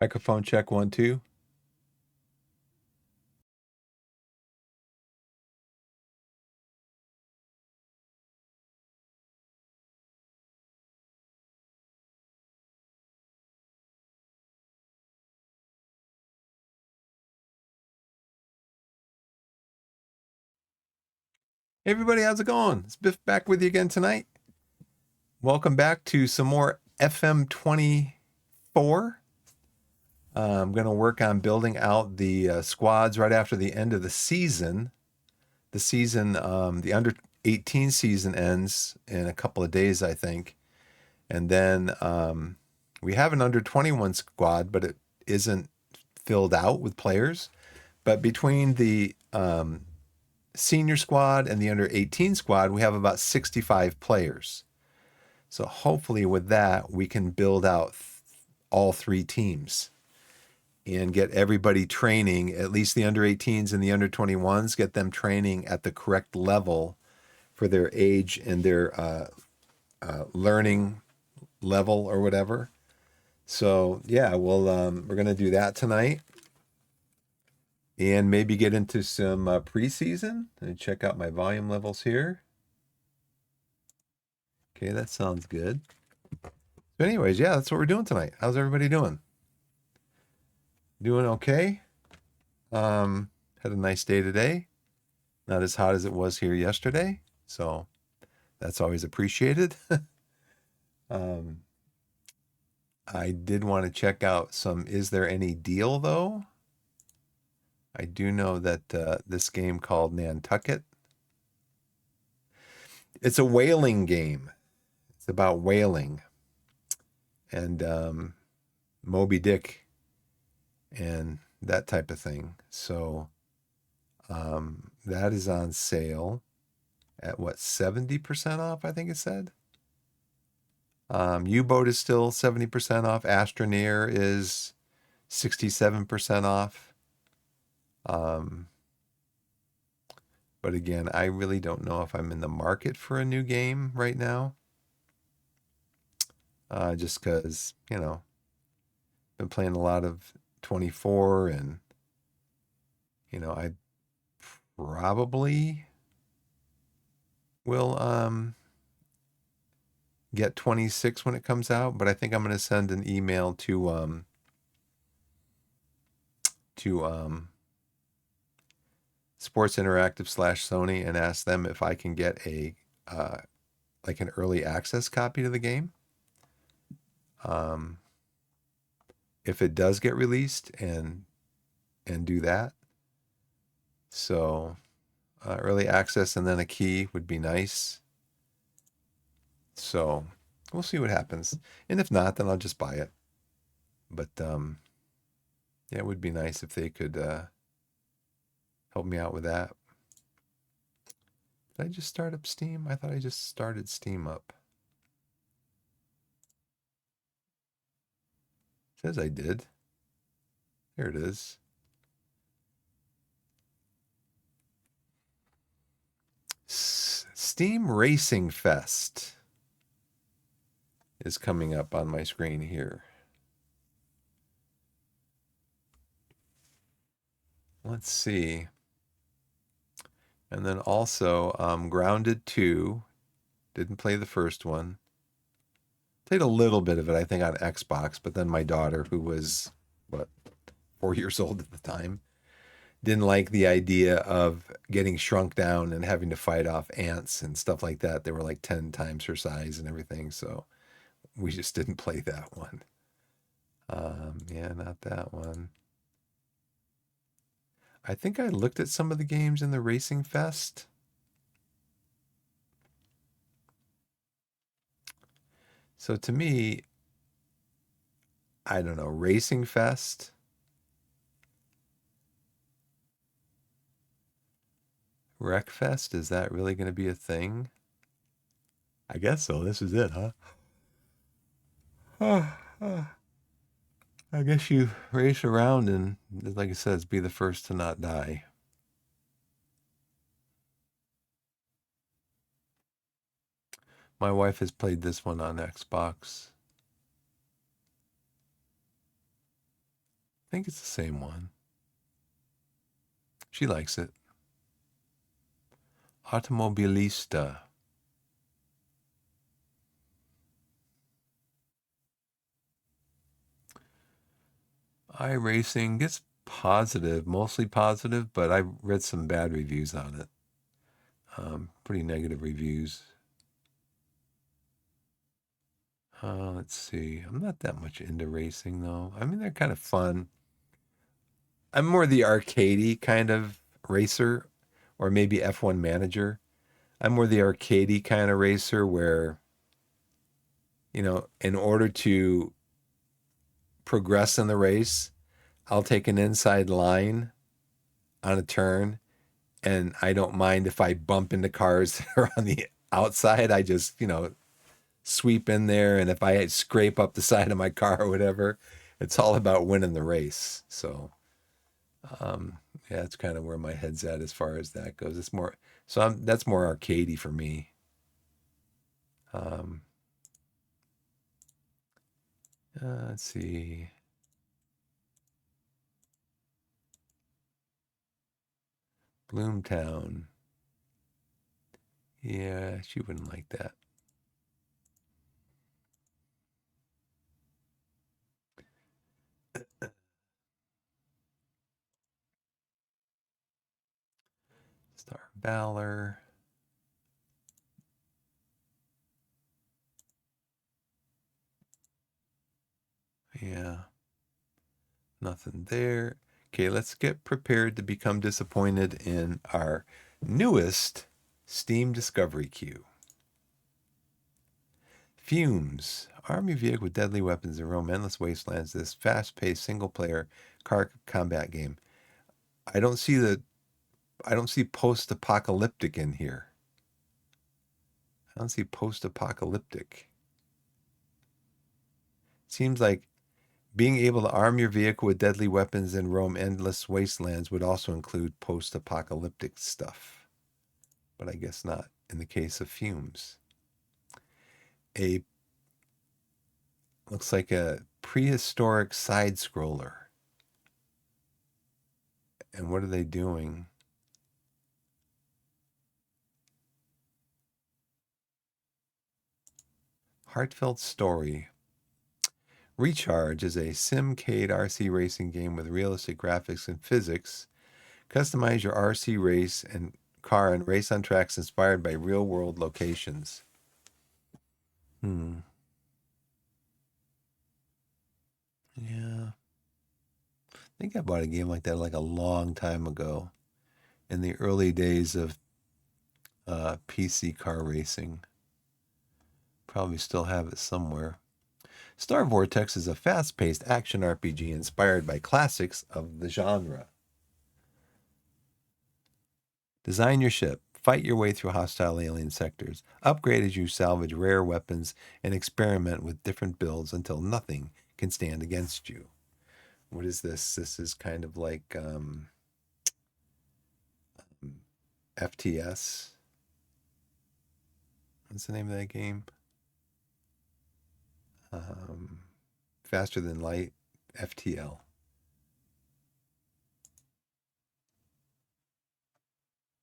Microphone check 1, 2. Hey everybody, how's it going? It's Biff back with you again tonight. Welcome back to some more FM24. I'm going to work on building out the squads right after the end of the season. The under 18 season ends in a couple of days, I think. And then we have an under 21 squad, but it isn't filled out with players. But between the senior squad and the under 18 squad, we have about 65 players. So hopefully with that, we can build out all three teams and get everybody training, at least the under 18s and the under 21s, get them training at the correct level for their age and their learning level or whatever. So yeah, we're going to do that tonight and maybe get into some preseason and check out my volume levels here. Okay, that sounds good. So anyways, yeah, that's what we're doing tonight. How's everybody doing? Doing okay? Had a nice day today. Not as hot as it was here yesterday, so that's always appreciated. um, I did want to check out some Is There Any Deal, though? I do know that this game called Nantucket, it's a whaling game. It's about whaling and Moby Dick and that type of thing. So that is on sale at what, 70% off, I think it said. U-Boat is still 70% off. Astroneer is 67% off. But again, I really don't know if I'm in the market for a new game right now. Just because, been playing a lot of 24 and, I probably will get 26 when it comes out, but I think I'm going to send an email to Sports Interactive /Sony and ask them if I can get a like an early access copy to the game. If it does get released and do that. So early access and then a key would be nice. So we'll see what happens. And if not, then I'll just buy it. But yeah, it would be nice if they could help me out with that. Did I just start up Steam? I thought I just started Steam up. It says I did. There it is. Steam Racing Fest is coming up on my screen here. Let's see. And then also Grounded 2. Didn't play the first one. Played a little bit of it, I think, on Xbox, but then my daughter, who was, 4 years old at the time, didn't like the idea of getting shrunk down and having to fight off ants and stuff like that. They were like 10 times her size and everything, so we just didn't play that one. Yeah, not that one. I think I looked at some of the games in the Racing Fest. So to me, I don't know, Racing Fest. Wreckfest, is that really going to be a thing? I guess so. This is it, huh? I guess you race around and, like it says, be the first to not die. My wife has played this one on Xbox. think it's the same one. She likes it. Automobilista. iRacing gets positive, mostly positive, but I read some bad reviews on it. Pretty negative reviews. Let's see. I'm not that much into racing though. I mean, they're kind of fun. I'm more the arcadey kind of racer, or maybe F1 manager. I'm more the arcadey kind of racer where, in order to progress in the race, I'll take an inside line on a turn, and I don't mind if I bump into cars that are on the outside. I just, sweep in there, and if I scrape up the side of my car or whatever, it's all about winning the race. So, yeah, that's kind of where my head's at as far as that goes. It's more so that's more arcadey for me. Um, let's see. Bloomtown. Yeah, she wouldn't like that. Star Valor. Yeah, nothing there. Okay, let's get prepared to become disappointed in our newest Steam Discovery queue. Fumes. Arm your vehicle with deadly weapons and roam endless wastelands. This fast-paced single-player car combat game. I don't see post-apocalyptic in here. I don't see post-apocalyptic. Seems like being able to arm your vehicle with deadly weapons and roam endless wastelands would also include post-apocalyptic stuff. But I guess not in the case of Fumes. Looks like a prehistoric side scroller. And what are they doing? Heartfelt story. Recharge is a Simcade RC racing game with realistic graphics and physics. Customize your RC race and car and race on tracks inspired by real-world locations. Yeah. I think I bought a game like that like a long time ago in the early days of PC car racing. Probably still have it somewhere. Star Vortex is a fast-paced action RPG inspired by classics of the genre. Design your ship, fight your way through hostile alien sectors, upgrade as you salvage rare weapons, and experiment with different builds until nothing can stand against you. What is this? This is kind of like FTS. What's the name of that game? Faster Than Light, FTL.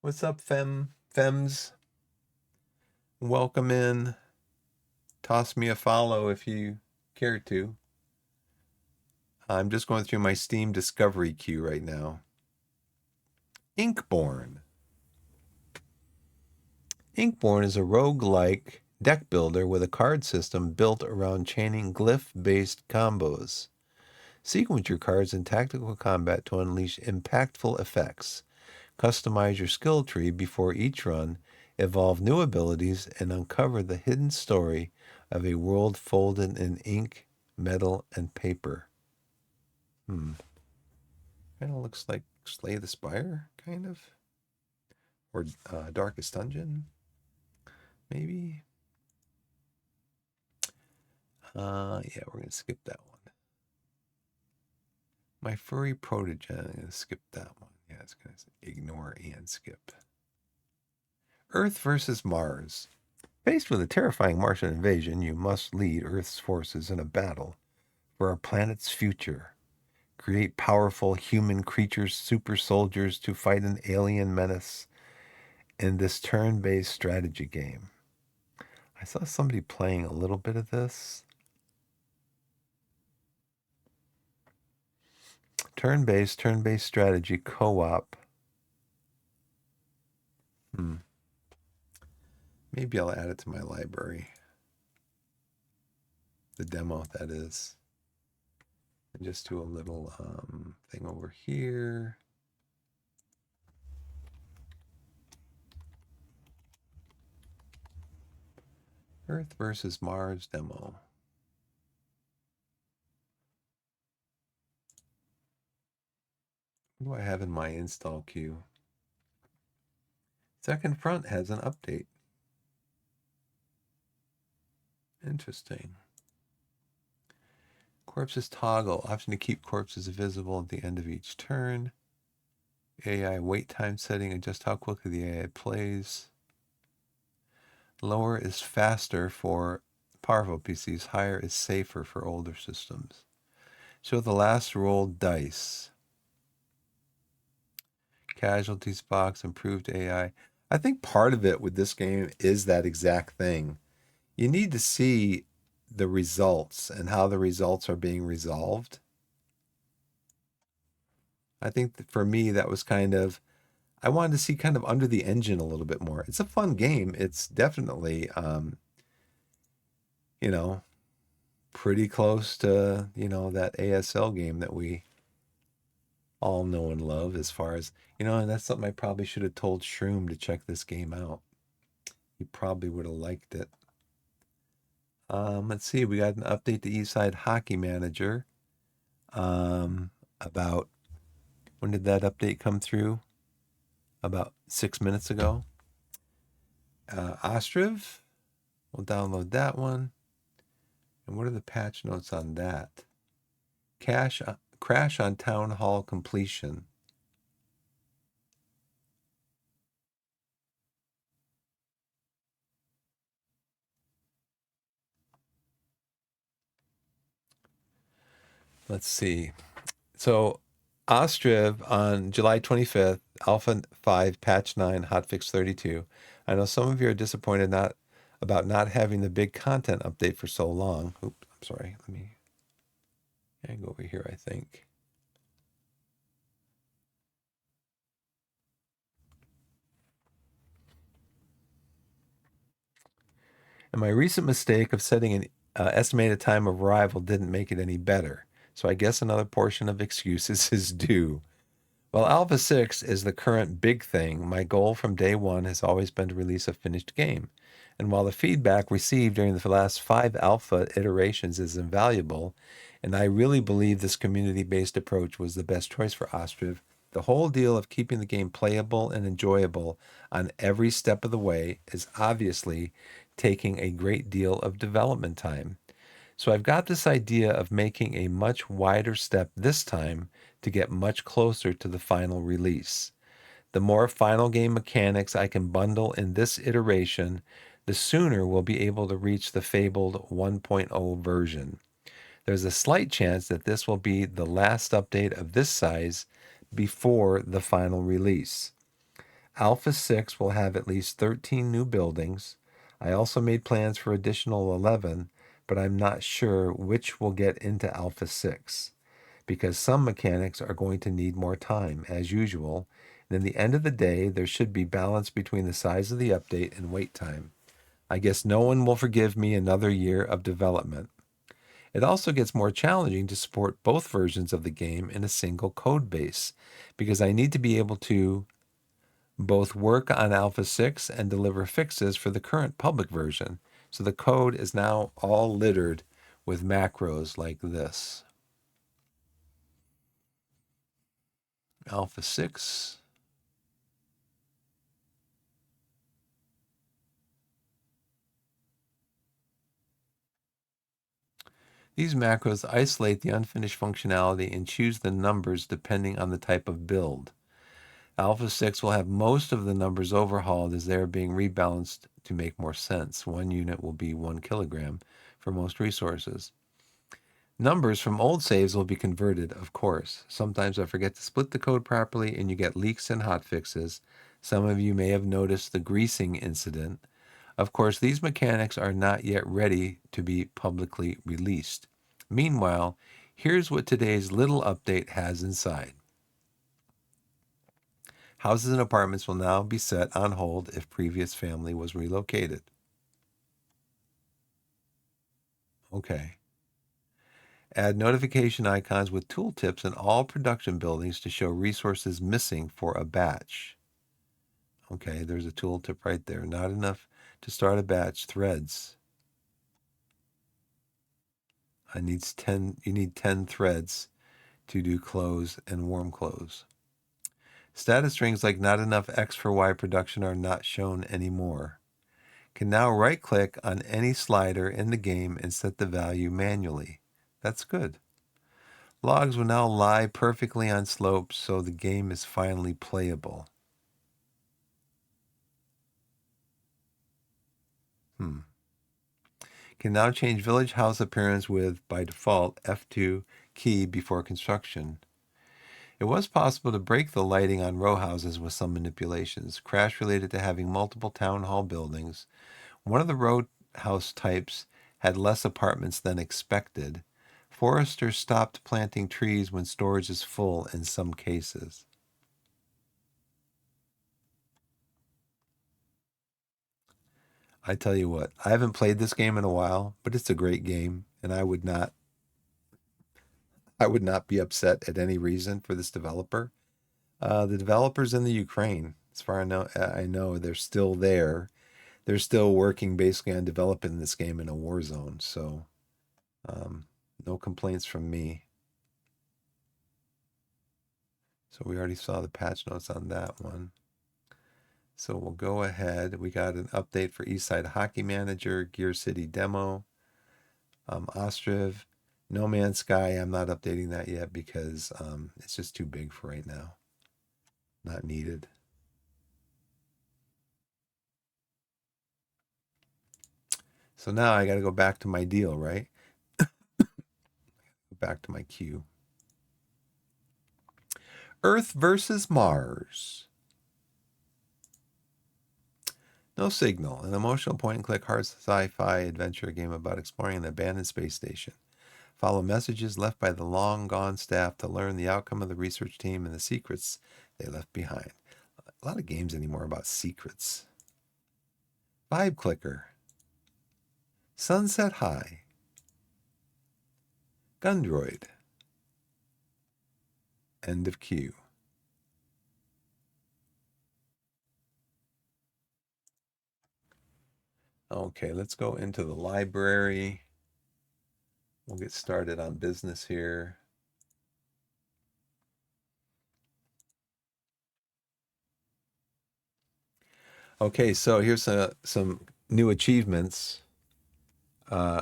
What's up, Fems? Welcome in. Toss me a follow if you care to. I'm just going through my Steam Discovery queue right now. Inkborn. Inkborn is a roguelike deck builder with a card system built around chaining glyph-based combos. Sequence your cards in tactical combat to unleash impactful effects. Customize your skill tree before each run, evolve new abilities, and uncover the hidden story of a world folded in ink, metal, and paper. Kind of looks like Slay the Spire, kind of. Or Darkest Dungeon, maybe. Yeah, we're going to skip that one. My Furry Protege, I'm going to skip that one. Yeah, it's going to ignore and skip. Earth versus Mars. Faced with a terrifying Martian invasion, you must lead Earth's forces in a battle for our planet's future. Create powerful human creatures, super soldiers to fight an alien menace in this turn-based strategy game. I saw somebody playing a little bit of this. Turn-based strategy co-op. Maybe I'll add it to my library. The demo, that is. And just do a little thing over here. Earth versus Mars demo. What do I have in my install queue? Second Front has an update. Interesting. Corpses toggle. Option to keep corpses visible at the end of each turn. AI wait time setting. Adjust how quickly the AI plays. Lower is faster for powerful PCs. Higher is safer for older systems. Show the last rolled dice. Casualties box, improved AI. I think part of it with this game is that exact thing. You need to see the results and how the results are being resolved. I think that for me, that was kind of, I wanted to see kind of under the engine a little bit more. It's a fun game. It's definitely, you know, pretty close to, that ASL game that we all know and love as far as, and that's something I probably should have told Shroom to check this game out. He probably would have liked it. Let's see, we got an update to Eastside Hockey Manager. About, when did that update come through? About 6 minutes ago. Ostriv, we'll download that one. And what are the patch notes on that? Crash on Town Hall completion. Let's see. So Ostriv on July 25th, Alpha 5, Patch 9, Hotfix 32. I know some of you are disappointed about not having the big content update for so long. Oops, I'm sorry. Let me go over here, I think. And my recent mistake of setting an estimated time of arrival didn't make it any better. So I guess another portion of excuses is due. While Alpha 6 is the current big thing, my goal from day one has always been to release a finished game. And while the feedback received during the last 5 alpha iterations is invaluable, and I really believe this community-based approach was the best choice for Ostriv, the whole deal of keeping the game playable and enjoyable on every step of the way is obviously taking a great deal of development time. So I've got this idea of making a much wider step this time to get much closer to the final release. The more final game mechanics I can bundle in this iteration, the sooner we'll be able to reach the fabled 1.0 version. There's a slight chance that this will be the last update of this size before the final release. Alpha 6 will have at least 13 new buildings. I also made plans for additional 11, but I'm not sure which will get into Alpha 6, because some mechanics are going to need more time, as usual, and in the end of the day, there should be balance between the size of the update and wait time. I guess no one will forgive me another year of development. It also gets more challenging to support both versions of the game in a single code base, because I need to be able to both work on Alpha 6 and deliver fixes for the current public version. So the code is now all littered with macros like this. Alpha 6. These macros isolate the unfinished functionality and choose the numbers depending on the type of build. Alpha 6 will have most of the numbers overhauled as they are being rebalanced to make more sense. 1 unit will be 1 kilogram for most resources. Numbers from old saves will be converted, of course. Sometimes I forget to split the code properly and you get leaks and hotfixes. Some of you may have noticed the greasing incident. Of course, these mechanics are not yet ready to be publicly released. Meanwhile, here's what today's little update has inside. Houses and apartments will now be set on hold if previous family was relocated. Okay. Add notification icons with tooltips in all production buildings to show resources missing for a batch. Okay, there's a tooltip right there. Not enough to start a batch. Threads. You need 10 threads to do close and warm close. Status strings like not enough X for Y production are not shown anymore. Can now right click on any slider in the game and set the value manually. That's good. Logs will now lie perfectly on slopes so the game is finally playable. Can now change village house appearance with, by default, F2 key before construction. It was possible to break the lighting on row houses with some manipulations. Crash related to having multiple town hall buildings. One of the row house types had less apartments than expected. Foresters stopped planting trees when storage is full in some cases. I tell you what, I haven't played this game in a while, but it's a great game, and I would not be upset at any reason for this developer. The developers in the Ukraine, as far as I know, they're still there. They're still working basically on developing this game in a war zone. So, no complaints from me. So we already saw the patch notes on that one. So we'll go ahead. We got an update for Eastside Hockey Manager, Gear City Demo, Ostriv, No Man's Sky. I'm not updating that yet because it's just too big for right now. Not needed. So now I got to go back to my deal, right? Back to my queue. Earth versus Mars. No Signal, an emotional point-and-click hard sci-fi adventure game about exploring an abandoned space station. Follow messages left by the long-gone staff to learn the outcome of the research team and the secrets they left behind. A lot of games anymore about secrets. Vibe Clicker. Sunset High. Gundroid. End of queue. Okay, let's go into the library. We'll get started on business here. Okay, so here's some new achievements.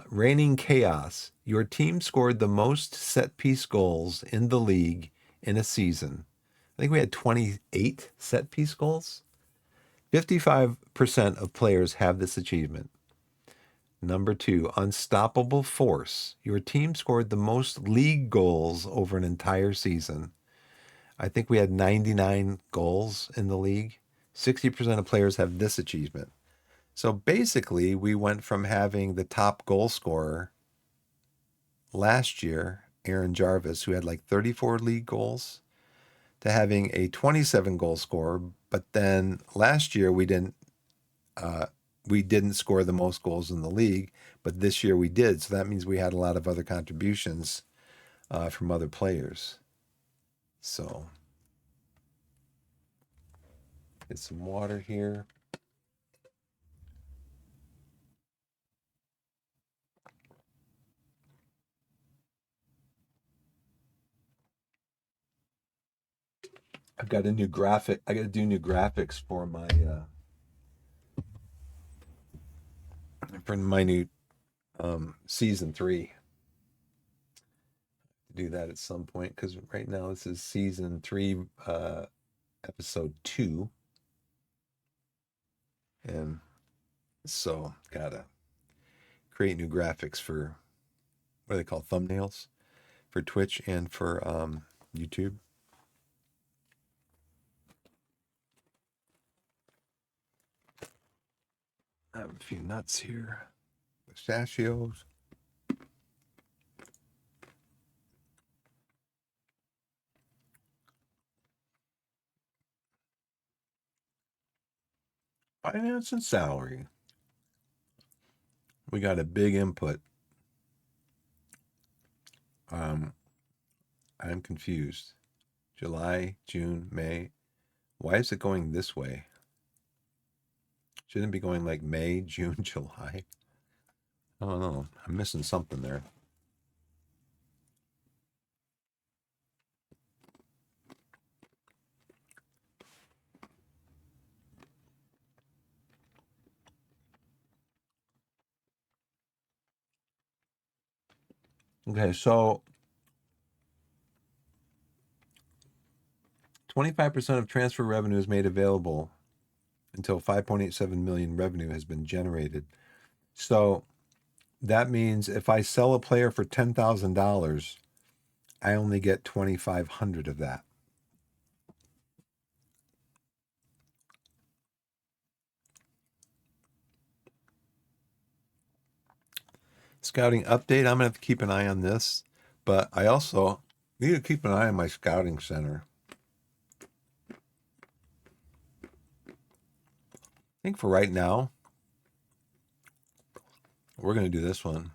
Reigning Chaos. Your team scored the most set piece goals in the league in a season. I think we had 28 set piece goals. 55% of players have this achievement. Number 2, Unstoppable Force. Your team scored the most league goals over an entire season. I think we had 99 goals in the league. 60% of players have this achievement. So basically, we went from having the top goal scorer last year, Aaron Jarvis, who had like 34 league goals, to having a 27 goal scorer. But then last year we didn't score the most goals in the league, but this year we did. So that means we had a lot of other contributions from other players. So get some water here. I've got a new graphic. I got to do new graphics for my new season 3. Do that at some point because right now this is season 3, episode 2, and so gotta create new graphics for what are they called? Thumbnails for Twitch and for YouTube. I have a few nuts here. Pistachios. Finance and salary. We got a big input. I'm confused. July, June, May. Why is it going this way? Shouldn't it be going like May, June, July? I don't know. I'm missing something there. Okay, so 25% of transfer revenue is made available until 5.87 million revenue has been generated. So that means if I sell a player for $10,000, I only get 2,500 of that. Scouting update. I'm gonna have to keep an eye on this, but I also need to keep an eye on my scouting center. I think for right now, we're gonna do this one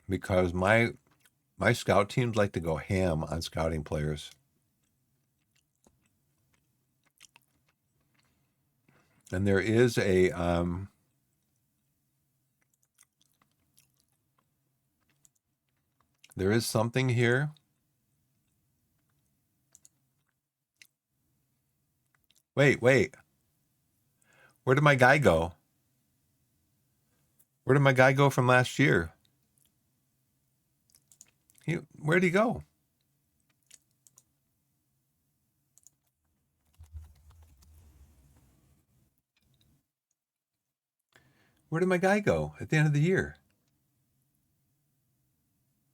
because my scout teams like to go ham on scouting players. And there is a there is something here. Wait. Where did my guy go? Where did my guy go from last year? Where'd he go? Where did my guy go at the end of the year?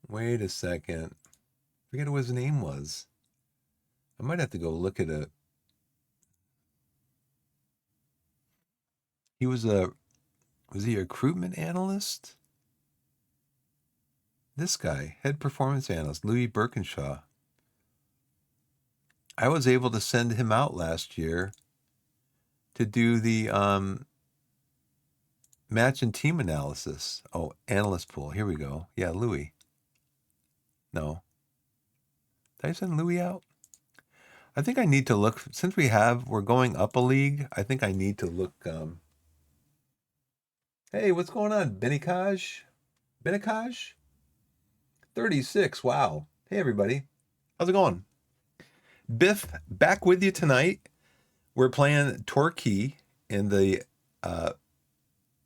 Wait a second. Forget what his name was. I might have to go look at it. Was he a recruitment analyst? This guy, head performance analyst, Louis Birkinshaw. I was able to send him out last year to do the match and team analysis. Oh, analyst pool. Here we go. Yeah, Louis. No. Did I send Louis out? I think I need to look, since we're going up a league, I think I need to look. Hey, what's going on? Benikaj? 36. Wow. Hey, everybody. How's it going? Biff, back with you tonight. We're playing Torquay in the,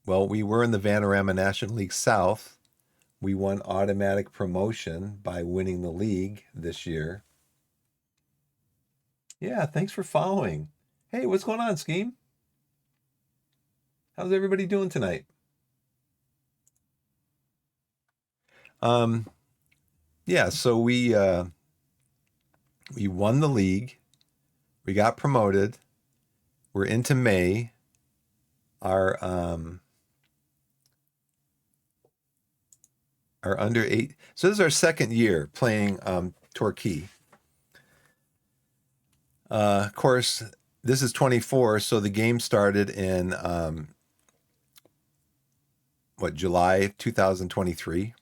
we were in the Vanarama National League South. We won automatic promotion by winning the league this year. Yeah, thanks for following. Hey, what's going on, Scheme? How's everybody doing tonight? Yeah, so we won the league. We got promoted. We're into May. Our under 8. So this is our second year playing Torquay. Of course, this is 24, so the game started in July 2023.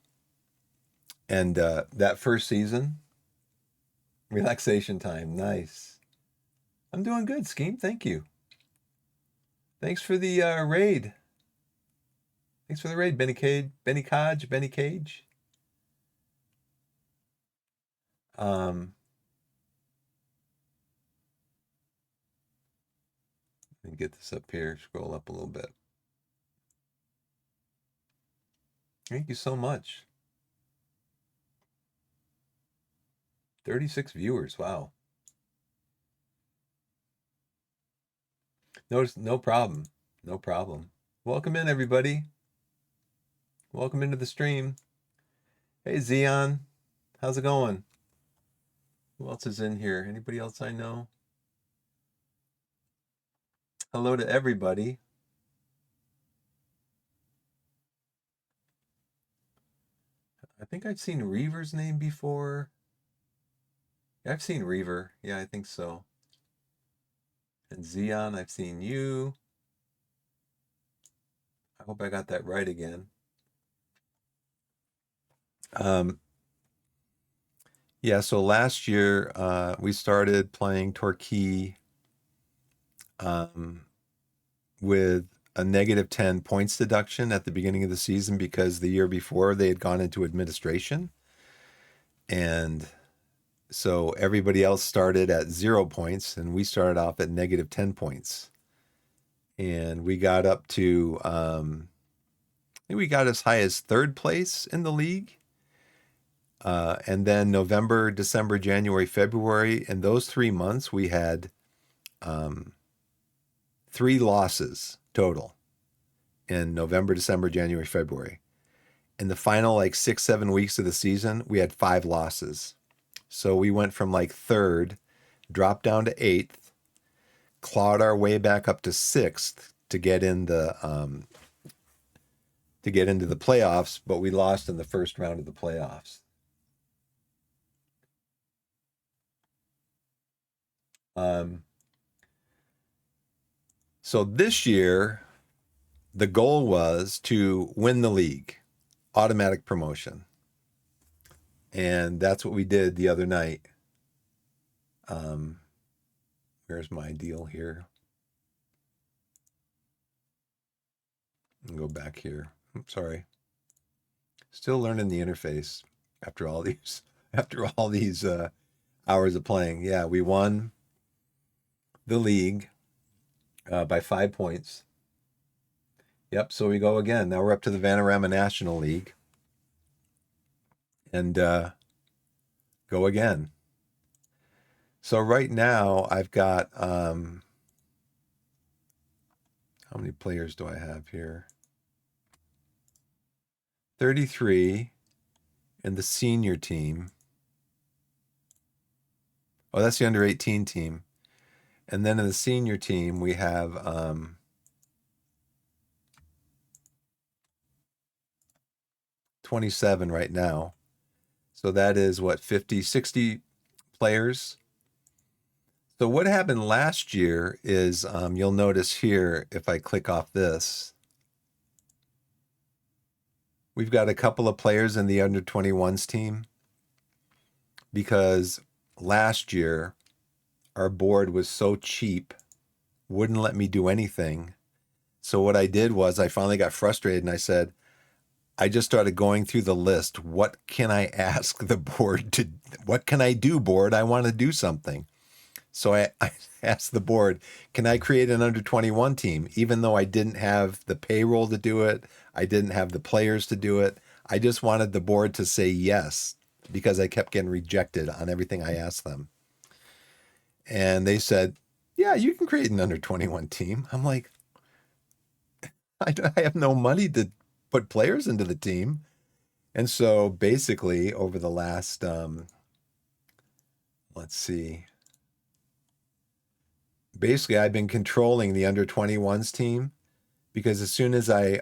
And that first season, relaxation time, nice. I'm doing good, Scheme. Thank you. Thanks for the raid. Thanks for the raid, Benny Cage. Let me get this up here. Scroll up a little bit. Thank you so much. 36 viewers. Wow. No problem. No problem. Welcome in, everybody. Welcome into the stream. Hey, Zion. How's it going? Who else is in here? Anybody else I know? Hello to everybody. I think I've seen Reaver's name before. Yeah, I've seen Reaver. Yeah, I think so. And Zion, I've seen you. I hope I got that right again. Um, yeah, so last year we started playing Torquay um, with a negative 10 points deduction at the beginning of the season because the year before they had gone into administration. And so everybody else started at 0 points, and we started off at negative 10 points. And we got up to, I think we got as high as third place in the league. And then November, December, January, February, in those 3 months, we had 3 losses total in November, December, January, February. In the final like 6, 7 weeks of the season, we had 5 losses. So we went from like third, dropped down to eighth, clawed our way back up to sixth to get in the to get into the playoffs, but we lost in the first round of the playoffs. Um, so this year, the goal was to win the league, automatic promotion, and that's what we did the other night. Um, where's my deal here? I'll go back here. Sorry, still learning the interface after all these hours of playing. Yeah, we won the league by 5 points. Yep. So we go again. Now we're up to the Vanarama National League, and go again. So right now I've got how many players do I have here? 33 in the senior team. Oh, that's the under 18 team. And then in the senior team, we have 27 right now. So that is what, 50, 60 players. So what happened last year is you'll notice here, if I click off this, we've got a couple of players in the under 21s team because last year our board was so cheap, wouldn't let me do anything. So what I did was I finally got frustrated and I said, I just started going through the list. What can I ask the board to, what can I do, board? I want to do something. So I asked the board, can I create an under 21 team? Even though I didn't have the payroll to do it, I didn't have the players to do it. I just wanted the board to say yes because I kept getting rejected on everything I asked them. And they said, yeah, you can create an under 21 team. I'm like, I have no money to put players into the team. And so basically, over the last, let's see, basically, I've been controlling the under 21s team because as soon as I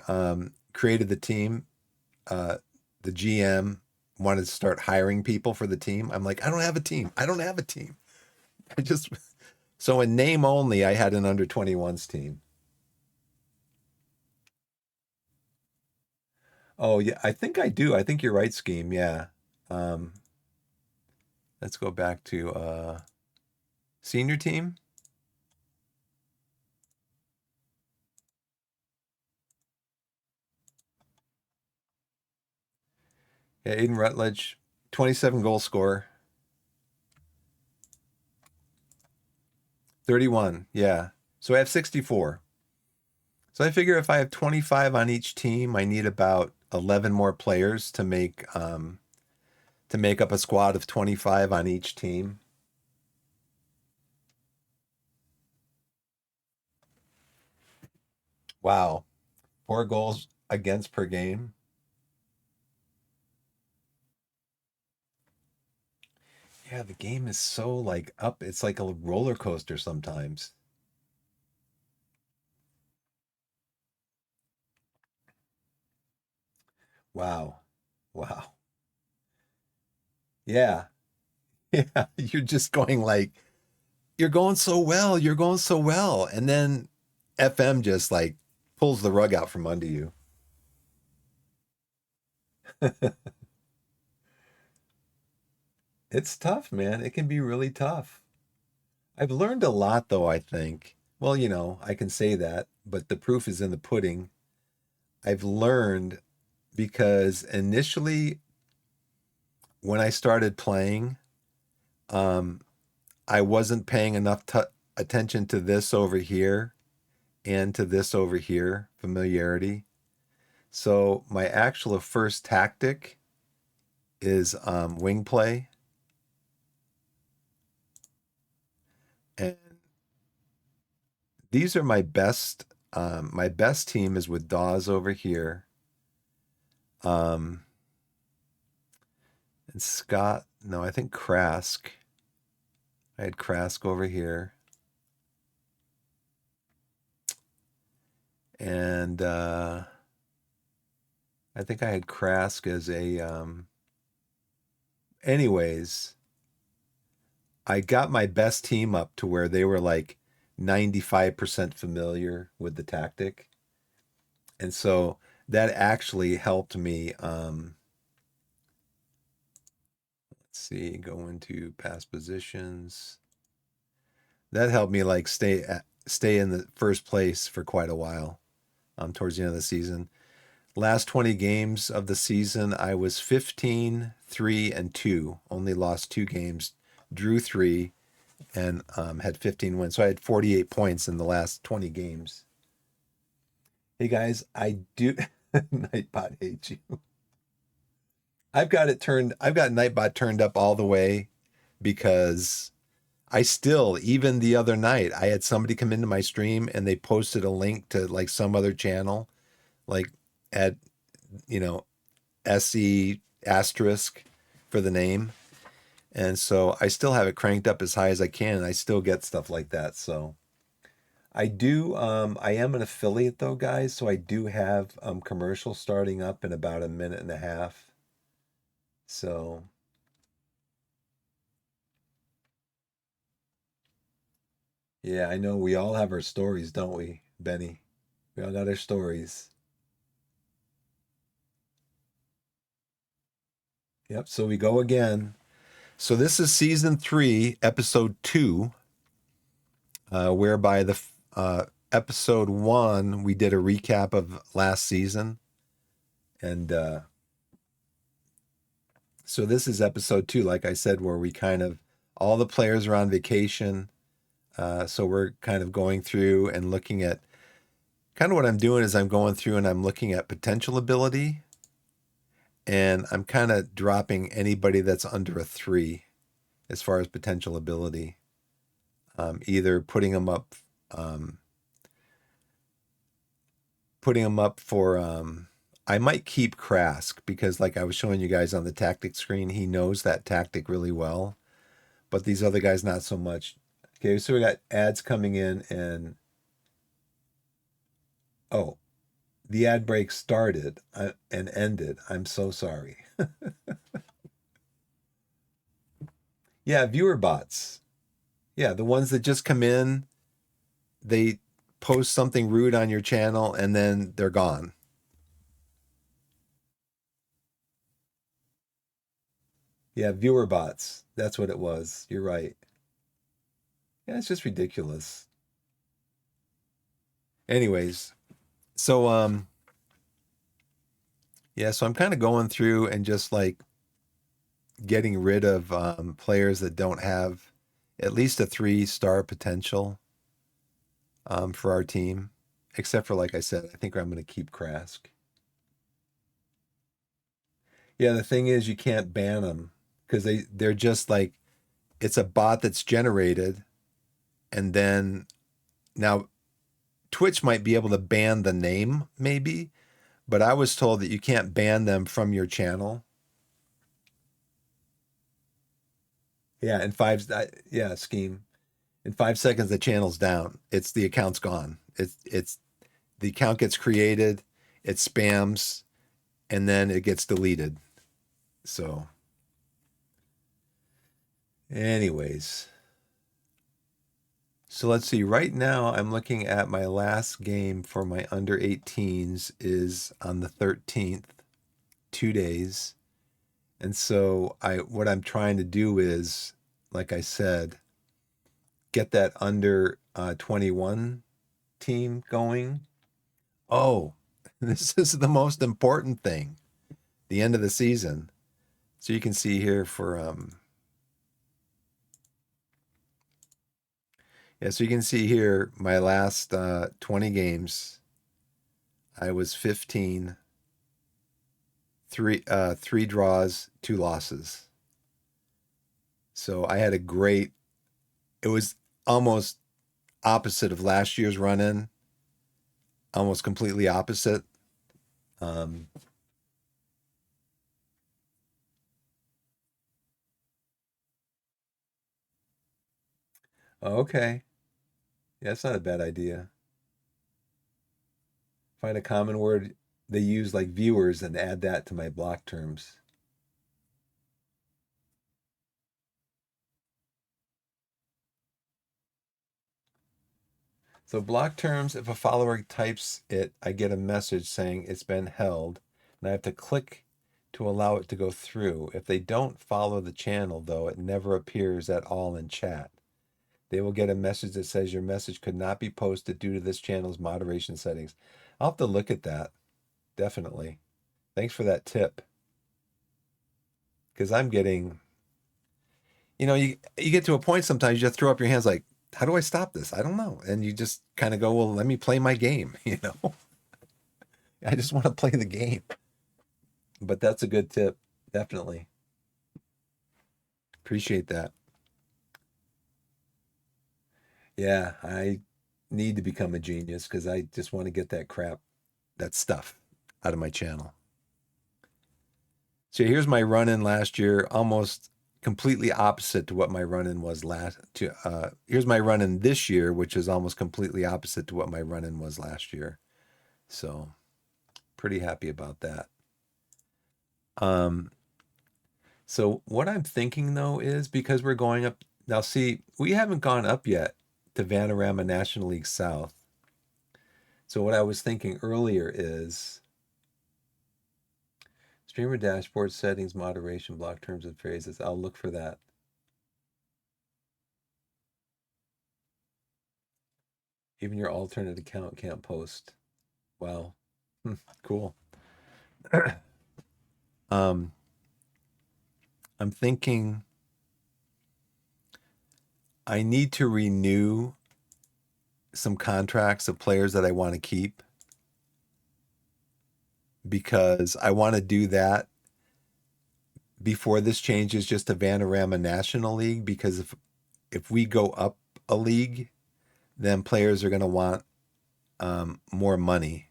created the team, the GM wanted to start hiring people for the team. I'm like, I don't have a team. I don't have a team. I just, so in name only, I had an under 21s team. Oh, yeah, I think I do. I think you're right, Scheme. Yeah. Um, let's go back to senior team. Yeah, Aiden Rutledge, 27 goal scorer. 31. Yeah. So I have 64. So I figure if I have 25 on each team, I need about 11 more players to make up a squad of 25 on each team. Wow. 4 goals against per game. Yeah, the game is so like up. It's like a roller coaster sometimes. Wow. Wow. Yeah. Yeah. You're just going like, you're going so well. You're going so well. And then FM just like pulls the rug out from under you. It's tough, man. It can be really tough. I've learned a lot though, I think. Well, I can say that, but the proof is in the pudding. I've learned because initially when I started playing, um, I wasn't paying enough attention to this over here and to this over here, familiarity. So my actual first tactic is wing play, and these are my best. My best team is with Dawes over here, um, and Scott. No, I think Krask. I had Krask over here, and I think I had Krask as a. Anyways, I got my best team up to where they were like 95% familiar with the tactic. And so that actually helped me. Let's see, go into past positions. That helped me like stay in the first place for quite a while towards the end of the season. Last 20 games of the season, I was 15, 3, and 2. Only lost 2 games, drew 3, and had 15 wins. So I had 48 points in the last 20 games. Hey guys, I do. Nightbot hates you. I've got Nightbot turned up all the way because I still, even the other night, I had somebody come into my stream and they posted a link to like some other channel, like at, you know, SE asterisk for the name. And so I still have it cranked up as high as I can. And I still get stuff like that. So I am an affiliate though, guys. So I do have commercials starting up in about a minute and a half. So yeah, I know we all have our stories, don't we, Benny? We all got our stories. Yep. So we go again. So this is season 3, episode 2, whereby the episode 1 we did a recap of last season, and so this is episode 2, like I said, where we kind of all the players are on vacation. So we're kind of going through and looking at kind of what I'm doing is I'm going through and I'm looking at potential ability, and I'm kind of dropping anybody that's under a 3 as far as potential ability. Either um, putting them up for. I might keep Krask because, like I was showing you guys on the tactic screen, he knows that tactic really well. But these other guys, not so much. Okay, so we got ads coming in, and oh, the ad break started and ended. I'm so sorry. Yeah, viewer bots. Yeah, the ones that just come in, they post something rude on your channel, and then they're gone. Yeah, viewer bots. That's what it was. You're right. Yeah, it's just ridiculous. Anyways, so yeah, so I'm kind of going through and just like getting rid of players that don't have at least a 3-star potential for our team. Except for, like I said, I think I'm going to keep Krask. Yeah, the thing is, you can't ban them because they're just like it's a bot that's generated, and then now Twitch might be able to ban the name, maybe, but I was told that you can't ban them from your channel. Yeah, in yeah, scheme. In 5 seconds, the channel's down. The account's gone. It's the account gets created, it spams, and then it gets deleted. So, anyways, so let's see. Right now, I'm looking at my last game for my under 18s is on the 13th, 2 days. And so what I'm trying to do is, like I said, get that under 21 team going. Oh, this is the most important thing, the end of the season. So you can see here for yeah, so you can see here my last 20 games. I was 15, three draws, two losses. So I had a great. It was almost opposite of last year's run in, almost completely opposite. Um, okay, yeah, that's not a bad idea. Find a common word they use like viewers and add that to my block terms. So block terms, if a follower types it, I get a message saying it's been held, and I have to click to allow it to go through. If they don't follow the channel, though, it never appears at all in chat. They will get a message that says your message could not be posted due to this channel's moderation settings. I'll have to look at that, definitely. Thanks for that tip, because I'm getting, you get to a point sometimes you just throw up your hands like, how do I stop this? I don't know. And you just kind of go, well, let me play my game, I just want to play the game. But that's a good tip. Definitely. Appreciate that. Yeah, I need to become a genius because I just want to get that crap, that stuff out of my channel. So here's my run in last year, almost completely opposite to what my run in was last to here's my run in this year, which is almost completely opposite to what my run in was last year. So pretty happy about that. Um, so what I'm thinking though is because we're going up now, see, we haven't gone up yet to Vanarama National League South. So what I was thinking earlier is streamer dashboard settings, moderation, block terms and phrases. I'll look for that. Even your alternate account can't post. Wow. Cool. Um, I'm thinking I need to renew some contracts of players that I want to keep because I want to do that before this changes just to Vanarama National League because if we go up a league, then players are going to want more money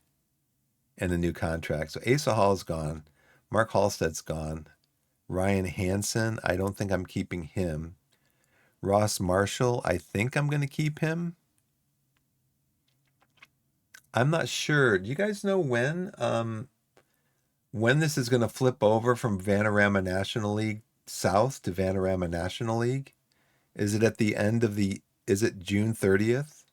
and a new contract. So Asa Hall's gone. Mark Halstead's gone. Ryan Hansen, I don't think I'm keeping him. Ross Marshall, I think I'm going to keep him. I'm not sure. Do you guys know when this is going to flip over from Vanarama National League South to Vanarama National League? Is it at the end of is it June 30th?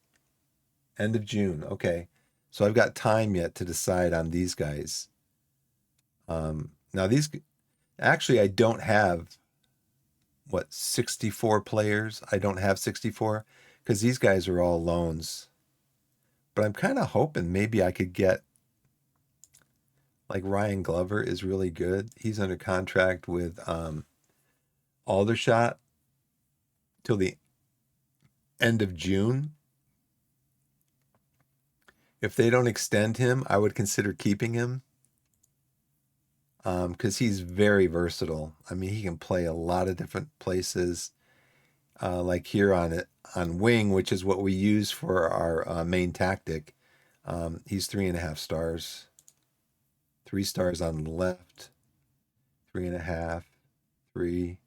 End of June. Okay. So I've got time yet to decide on these guys. Now actually I don't have 64 players. I don't have 64 because these guys are all loans. But I'm kind of hoping maybe I could get like Ryan Glover is really good. He's under contract with Aldershot till the end of June. If they don't extend him, I would consider keeping him because he's very versatile. I mean, he can play a lot of different places. Like here on wing, which is what we use for our main tactic. He's 3.5 stars. 3 stars on the left, 3.5, 3.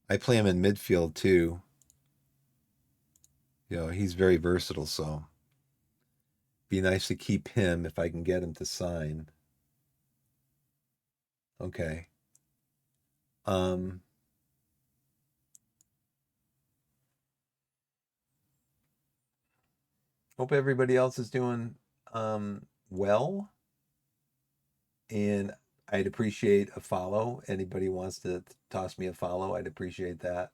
I play him in midfield too. He's very versatile, so be nice to keep him if I can get him to sign. Okay. Um, Hope everybody else is doing well, and I'd appreciate a follow. Anybody wants to toss me a follow, I'd appreciate that.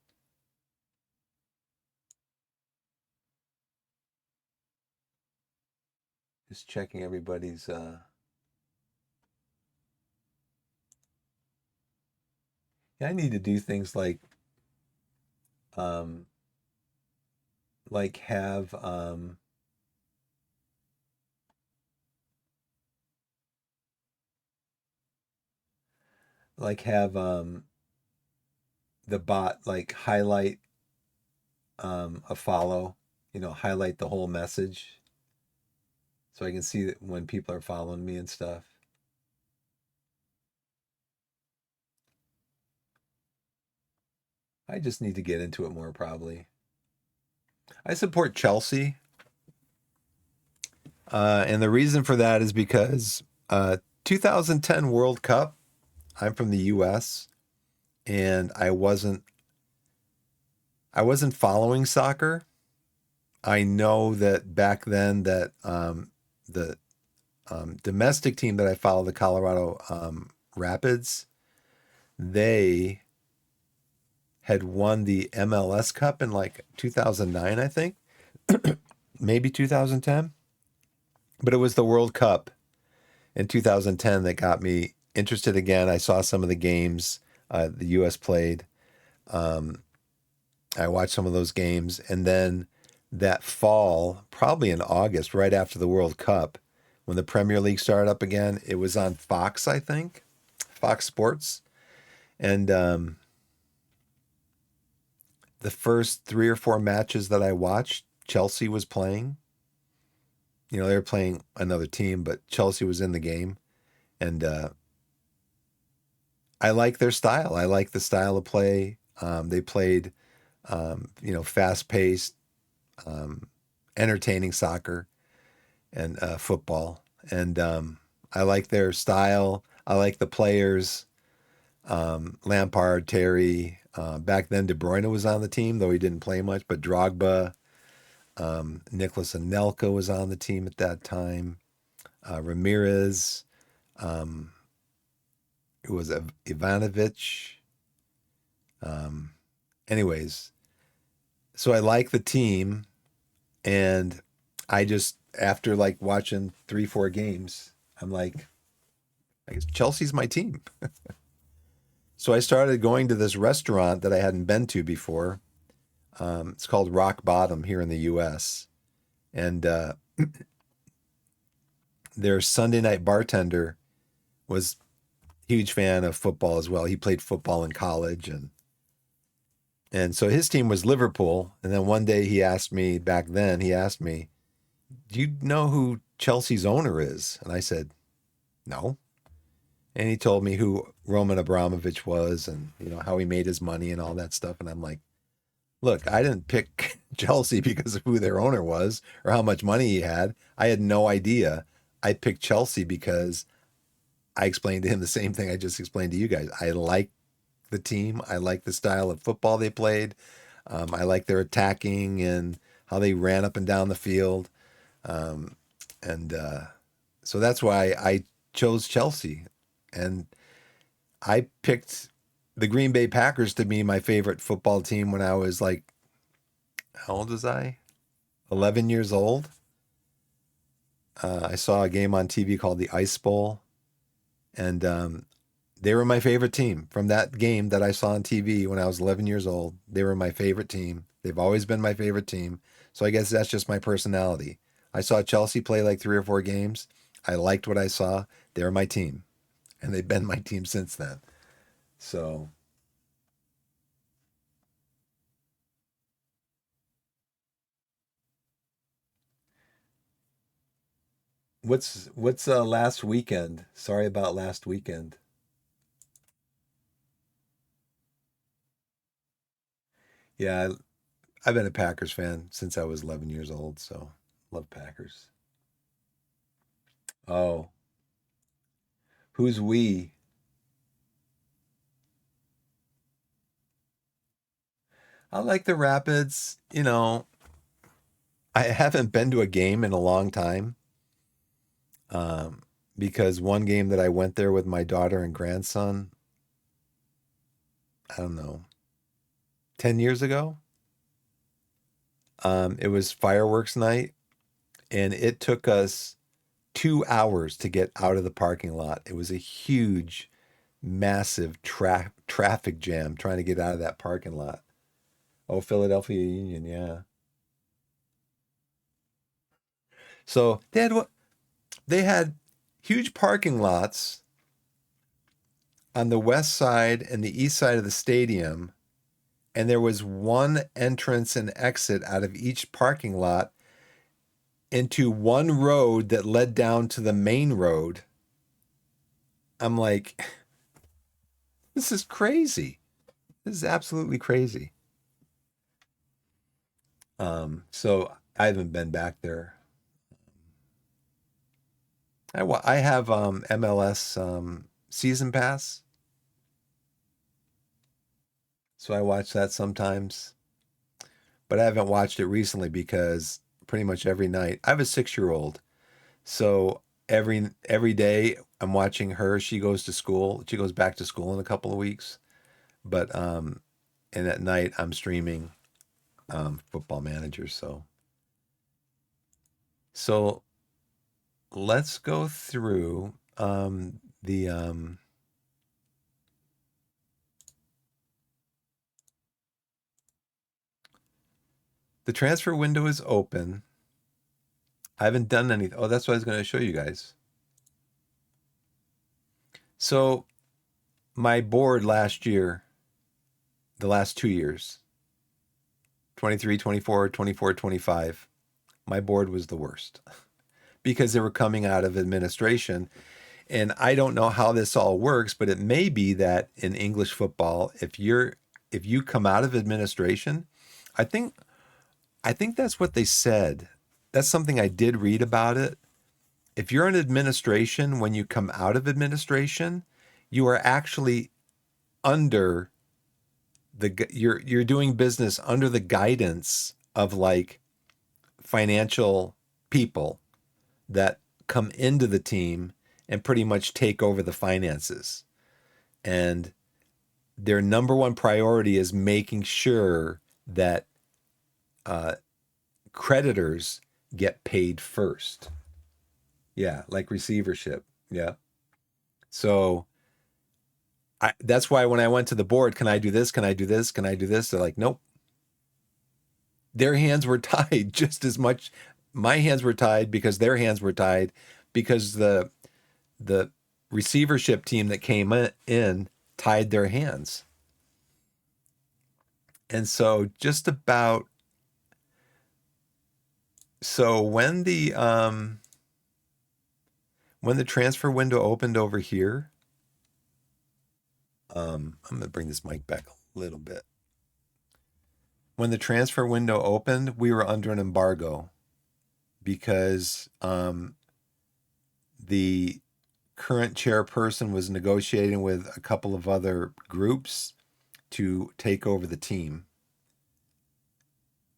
Just checking everybody's yeah, I need to do things um like have the bot like highlight a follow, highlight the whole message so I can see that when people are following me and stuff. I just need to get into it more probably. I support Chelsea. And the reason for that is because 2010 World Cup, I'm from the US and I wasn't following soccer. I know that back then that the domestic team that I follow, the Colorado Rapids, they had won the MLS Cup in like 2009, I think, maybe 2010. But it was the World Cup in 2010 that got me interested again. I saw some of the games the U.S. played. Um, I watched some of those games. And then that fall, probably in August, right after the World Cup, when the Premier League started up again, it was on Fox, I think, Fox Sports. And the first three or four matches that I watched, Chelsea was playing. They were playing another team, but Chelsea was in the game. And I like their style. I like the style of play. They played, fast paced, um, entertaining soccer and football. And I like their style. I like the players. Lampard, Terry. Back then, De Bruyne was on the team, though he didn't play much. But Drogba, Nicholas Anelka was on the team at that time. Ramirez. Um, it was Ivanovic. Um, Anyways, so I like the team, and I just after like watching three, four games, I'm like, I guess Chelsea's my team. So I started going to this restaurant that I hadn't been to before. It's called Rock Bottom here in the U.S. And their Sunday night bartender was a huge fan of football as well. He played football in college, and so his team was Liverpool. And then one day he asked me, "Do you know who Chelsea's owner is?" And I said, "No." And he told me who Roman Abramovich was and how he made his money and all that stuff. And I'm like, look, I didn't pick Chelsea because of who their owner was or how much money he had. I had no idea. I picked Chelsea because I explained to him the same thing I just explained to you guys. I like the team. I like the style of football they played. I like their attacking and how they ran up and down the field. Um, and so that's why I chose Chelsea. And I picked the Green Bay Packers to be my favorite football team when I was like, how old was I? 11 years old. I saw a game on TV called the Ice Bowl, and they were my favorite team from that game that I saw on TV when I was 11 years old. They were my favorite team. They've always been my favorite team. So I guess that's just my personality. I saw Chelsea play like three or four games. I liked what I saw. They were my team, and they've been my team since then. So what's last weekend? Sorry about last weekend. Yeah, I've been a Packers fan since I was 11 years old, so love Packers. Oh, who's we? I like the Rapids. I haven't been to a game in a long time. Um, because one game that I went there with my daughter and grandson, I don't know, 10 years ago, it was fireworks night, and it took us 2 hours to get out of the parking lot. It was a huge, massive traffic jam trying to get out of that parking lot. Oh, Philadelphia Union, yeah. So they had huge parking lots on the west side and the east side of the stadium, and there was one entrance and exit out of each parking lot into one road that led down to the main road. I'm like, this is crazy. This is absolutely crazy. So I haven't been back there. I have MLS season pass, so I watch that sometimes. But I haven't watched it recently because pretty much every night I have a 6 year old, so every day I'm watching her. She goes to school. She goes back to school in a couple of weeks, but and at night I'm streaming Football Manager. So let's go through the transfer window is open. I haven't done anything. Oh, that's what I was going to show you guys. So my board last year, the last 2 years, 23, 24, 24, 25, my board was the worst because they were coming out of administration. And I don't know how this all works, but it may be that in English football, if you come out of administration, I think I think that's what they said. That's something I did read about it. If you're in administration, when you come out of administration, you are actually under you're doing business under the guidance of like financial people that come into the team and pretty much take over the finances. And their number one priority is making sure that uh, creditors get paid first. Yeah, like receivership. Yeah. So that's why when I went to the board, can I do this? Can I do this? Can I do this? They're like, nope. Their hands were tied just as much. My hands were tied because their hands were tied because the receivership team that came in tied their hands. And so just about so when the transfer window opened over here, I'm gonna bring this mic back a little bit. When the transfer window opened, we were under an embargo because the current chairperson was negotiating with a couple of other groups to take over the team.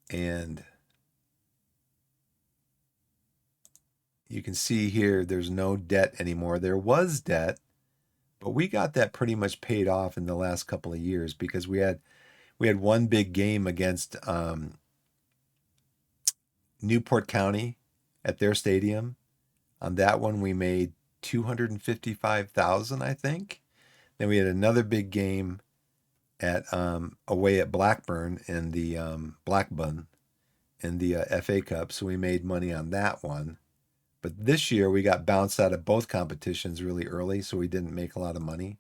And you can see here there's no debt anymore. There was debt, but we got that pretty much paid off in the last couple of years because we had one big game against Newport County at their stadium. On that one, we made 255,000, I think. Then we had another big game at away at Blackburn in the Blackburn in the FA Cup, so we made money on that one. But this year we got bounced out of both competitions really early, so we didn't make a lot of money.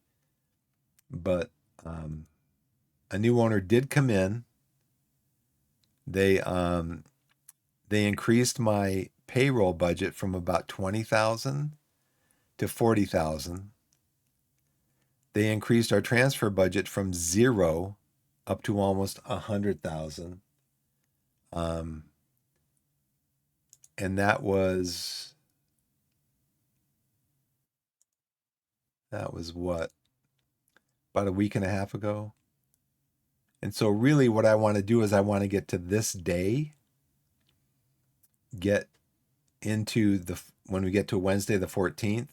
But a new owner did come in. They increased my payroll budget from about 20,000 to 40,000. They increased our transfer budget from zero up to almost 100,000. Um, and that was what, about a week and a half ago. And so really what I want to do is I want to get to this day, get into the when we get to Wednesday the 14th,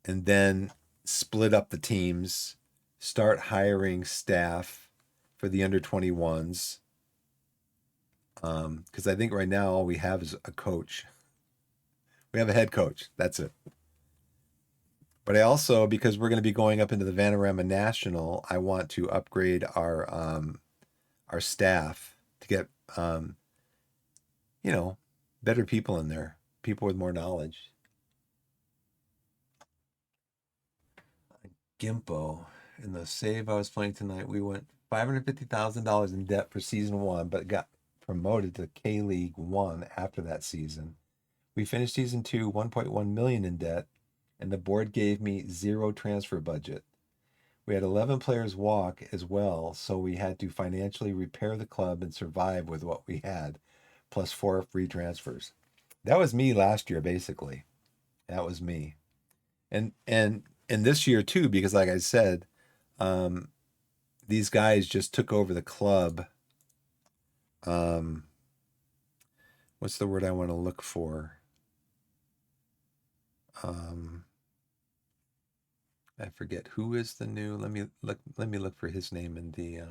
and then split up the teams, start hiring staff for the under 21s. Because I think right now all we have is a coach. We have a head coach. That's it. But I also, because we're going to be going up into the Vanarama National, I want to upgrade our staff to get um, you know better people in there, people with more knowledge. Gimpo in the save I was playing tonight, we went $550,000 in debt for season one, but got promoted to K League One after that season. We finished season two 1.1 million in debt, and the board gave me zero transfer budget. We had 11 players walk as well, so we had to financially repair the club and survive with what we had, plus four free transfers. That was me last year, basically. That was me. And this year too, because like I said, um, these guys just took over the club. Um, what's the word I want to look for? Um, I forget who is the new. Let me look. Let me look for his name in the.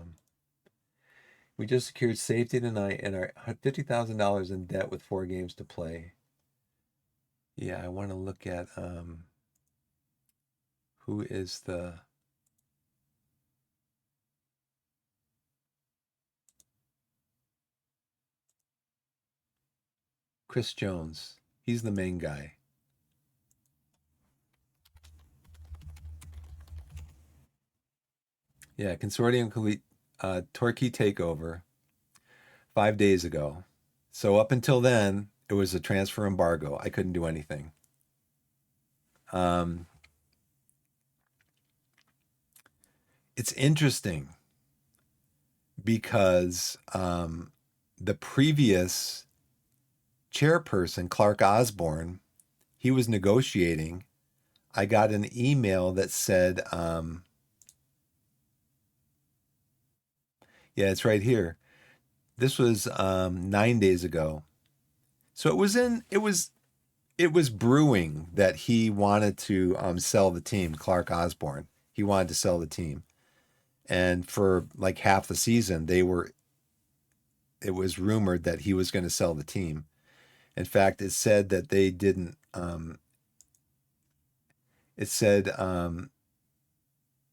We just secured safety tonight and are $50,000 in debt with 4 games to play. Yeah, I want to look at who is the. Chris Jones. He's the main guy. Yeah, consortium complete Torquay takeover 5 days ago. So up until then, it was a transfer embargo. I couldn't do anything. Um, it's interesting because the previous chairperson, Clark Osborne, he was negotiating. I got an email that said, yeah, it's right here. This was 9 days ago. So it was brewing that he wanted to sell the team, Clark Osborne. He wanted to sell the team. And for like half the season, it was rumored that he was going to sell the team. In fact, it said that they didn't. It said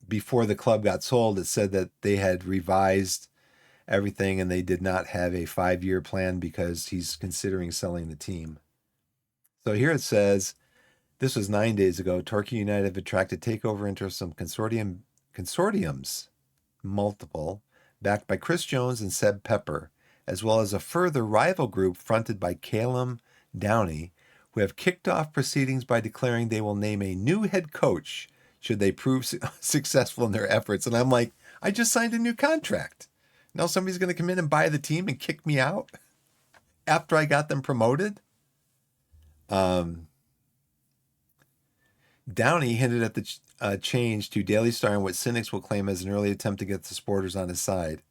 before the club got sold, it said that they had revised everything and they did not have a 5-year plan because he's considering selling the team. So here it says this was 9 days ago. Torquay United have attracted takeover interest from consortiums, multiple, backed by Chris Jones and Seb Pepper, as well as a further rival group fronted by Calum Downey, who have kicked off proceedings by declaring they will name a new head coach should they prove successful in their efforts. And I'm like, I just signed a new contract. Now somebody's going to come in and buy the team and kick me out after I got them promoted. Um, Downey hinted at the change to Daily Star and what cynics will claim as an early attempt to get the supporters on his side,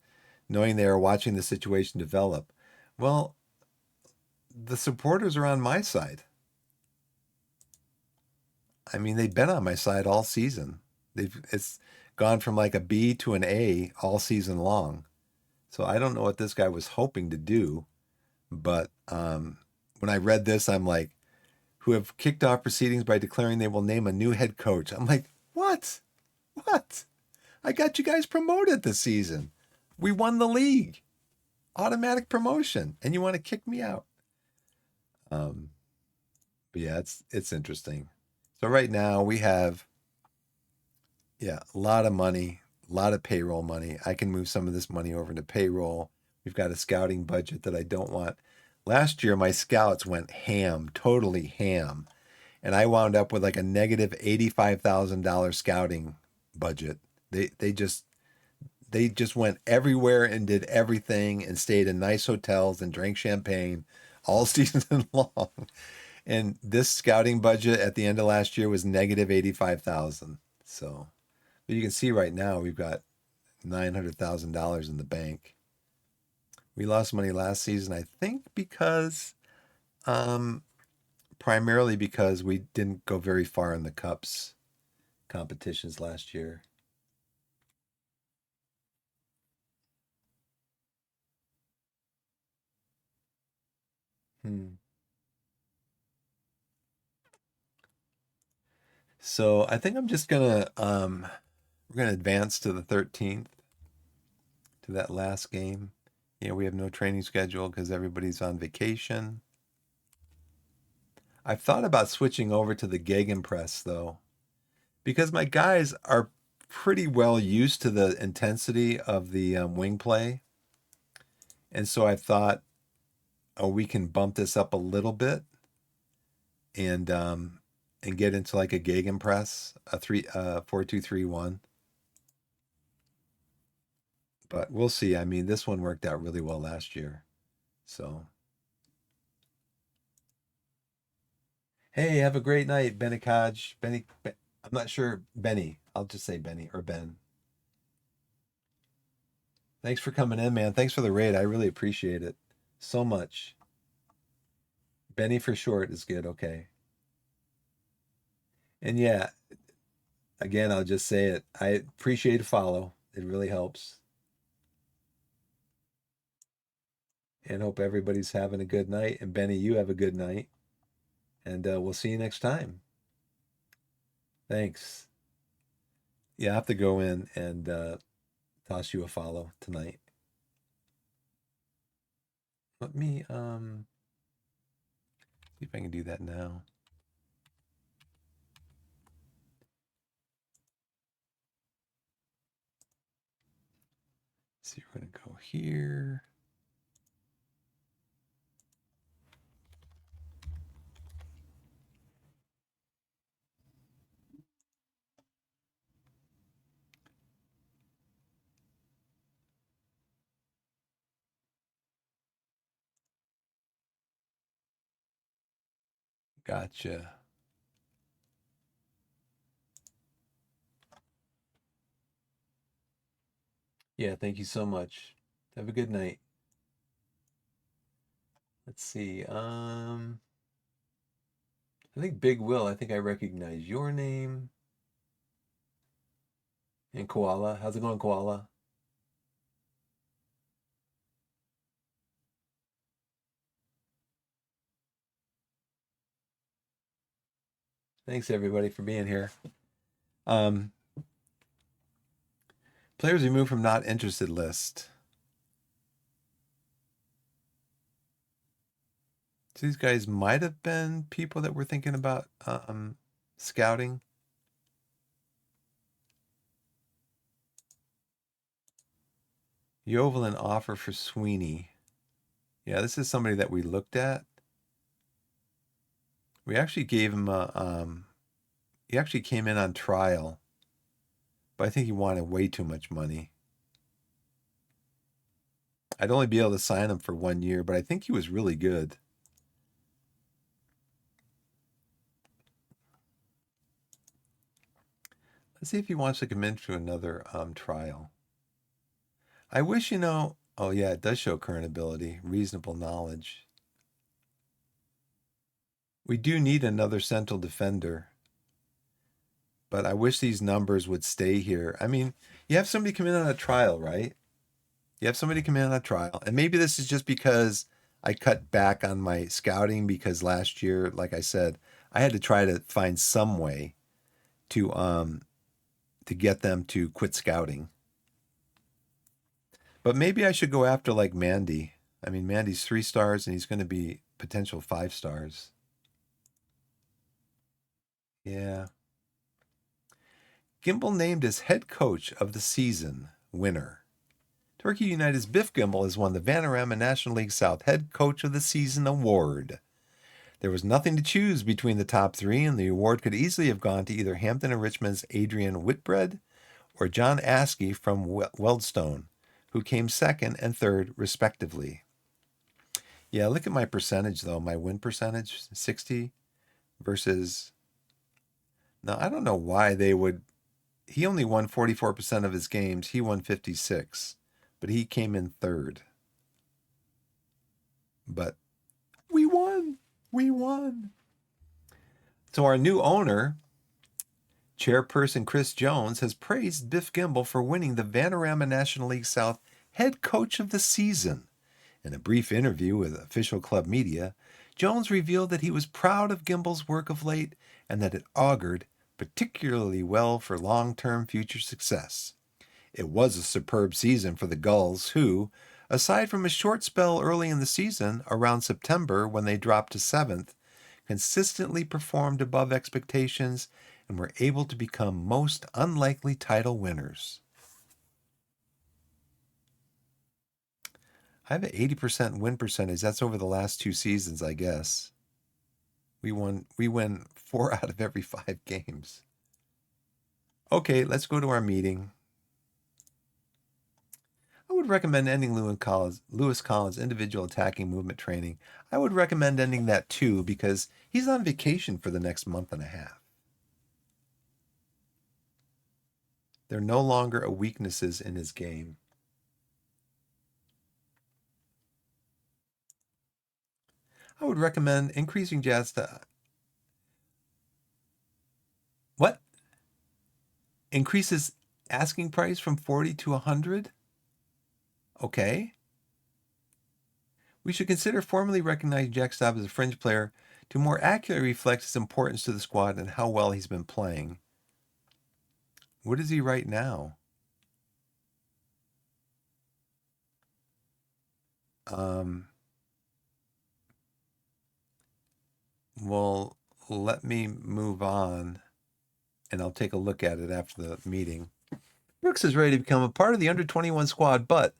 knowing they are watching the situation develop. Well, the supporters are on my side. I mean, they've been on my side all season. It's gone from like a B to an A all season long. So I don't know what this guy was hoping to do, but when I read this, I'm like, who have kicked off proceedings by declaring they will name a new head coach. I'm like, what? What? I got you guys promoted this season. We won the league, automatic promotion, and you want to kick me out? Um, but yeah, it's interesting. So right now we have, yeah, a lot of money, a lot of payroll money. I can move some of this money over into payroll. We've got a scouting budget that I don't want. Last year, my scouts went ham, totally ham, and I wound up with like a negative $85,000 scouting budget. They just they just went everywhere and did everything and stayed in nice hotels and drank champagne all season long. And this scouting budget at the end of last year was negative 85,000. So, but you can see right now we've got $900,000 in the bank. We lost money last season, I think, because um, primarily because we didn't go very far in the cups competitions last year. Hmm. So I think I'm just gonna we're gonna advance to the 13th, to that last game. We have no training schedule because everybody's on vacation. I've thought about switching over to the Gegenpress though, because my guys are pretty well used to the intensity of the wing play, and so I thought, oh, we can bump this up a little bit and get into like a Gegenpress, a 4-2-3-1. But we'll see. I mean, this one worked out really well last year. So, hey, have a great night, Benikaj. I'm not sure, Benny. I'll just say Benny or Ben. Thanks for coming in, man. Thanks for the raid. I really appreciate it so much. Benny for short is good. Okay. And yeah, again, I'll just say it. I appreciate a follow. It really helps. And hope everybody's having a good night. And Benny, you have a good night. And we'll see you next time. Thanks. Yeah, I have to go in and toss you a follow tonight. Let me see if I can do that now. Let's see, we're gonna go here. Gotcha. Yeah, thank you so much. Have a good night. Let's see. I think Big Will, I think I recognize your name. And Koala. How's it going, Koala? Thanks everybody for being here. Um, Players removed from not interested list. So these guys might have been people that were thinking about scouting. Yovelin offer for Sweeney. Yeah, this is somebody that we looked at. We actually gave him a he actually came in on trial, but I think he wanted way too much money. I'd only be able to sign him for 1 year, but I think he was really good. Let's see if he wants to come in to another trial. I wish, oh yeah, it does show current ability, reasonable knowledge. We do need another central defender, but I wish these numbers would stay here. I mean, you have somebody come in on a trial, right? You have somebody come in on a trial, and maybe this is just because I cut back on my scouting because last year, like I said, I had to try to find some way to get them to quit scouting. But maybe I should go after like Mandy. I mean, Mandy's 3 stars and he's going to be potential 5 stars. Yeah. Gimbel named as head coach of the season winner. Torquay United's Biff Gimbel has won the Vanarama National League South Head Coach of the Season award. There was nothing to choose between the top three, and the award could easily have gone to either Hampton or Richmond's Adrian Whitbread or John Askey from Weldstone, who came second and third, respectively. Yeah, look at my percentage, though. My win percentage, 60 versus. Now, I don't know why they would. He only won 44% of his games. He won 56, but he came in third. But we won. We won. So our new owner, Chairperson Chris Jones, has praised Biff Gimble for winning the Vanarama National League South Head Coach of the Season. In a brief interview with official club media, Jones revealed that he was proud of Gimble's work of late and that it augured particularly well for long-term future success. It was a superb season for the Gulls, who, aside from a short spell early in the season, around September when they dropped to 7th, consistently performed above expectations and were able to become most unlikely title winners. I have an 80% win percentage. That's over the last 2 seasons, I guess. We win 4 out of every 5 games. Okay, let's go to our meeting. I would recommend ending Lewis Collins' individual attacking movement training. I would recommend ending that too because he's on vacation for the next month and a half. They're no longer weaknesses in his game. I would recommend increasing jazz to... What? Increases asking price from 40 to 100? Okay. We should consider formally recognizing Jack Staub as a fringe player to more accurately reflect his importance to the squad and how well he's been playing. What is he right now? Well, let me move on, and I'll take a look at it after the meeting. Brooks is ready to become a part of the under-21 squad, but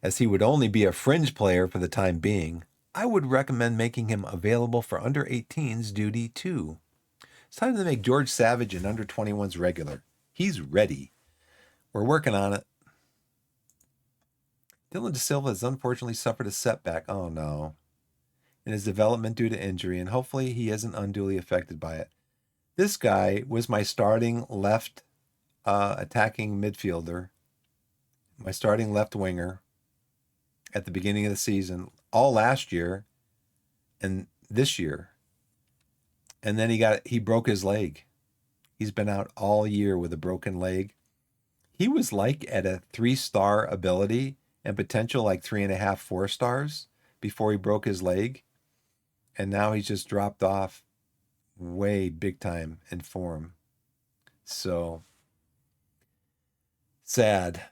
as he would only be a fringe player for the time being, I would recommend making him available for under-18s duty too. It's time to make George Savage an under-21s regular. He's ready. We're working on it. Dylan De Silva has unfortunately suffered a setback. Oh no. In his development due to injury, and hopefully he isn't unduly affected by it. This guy was my starting left attacking midfielder, my starting left winger at the beginning of the season, all last year and this year. And then he broke his leg. He's been out all year with a broken leg. He was like at a 3-star ability and potential like 3.5, 4 stars before he broke his leg. And now he's just dropped off way big time in form. So sad.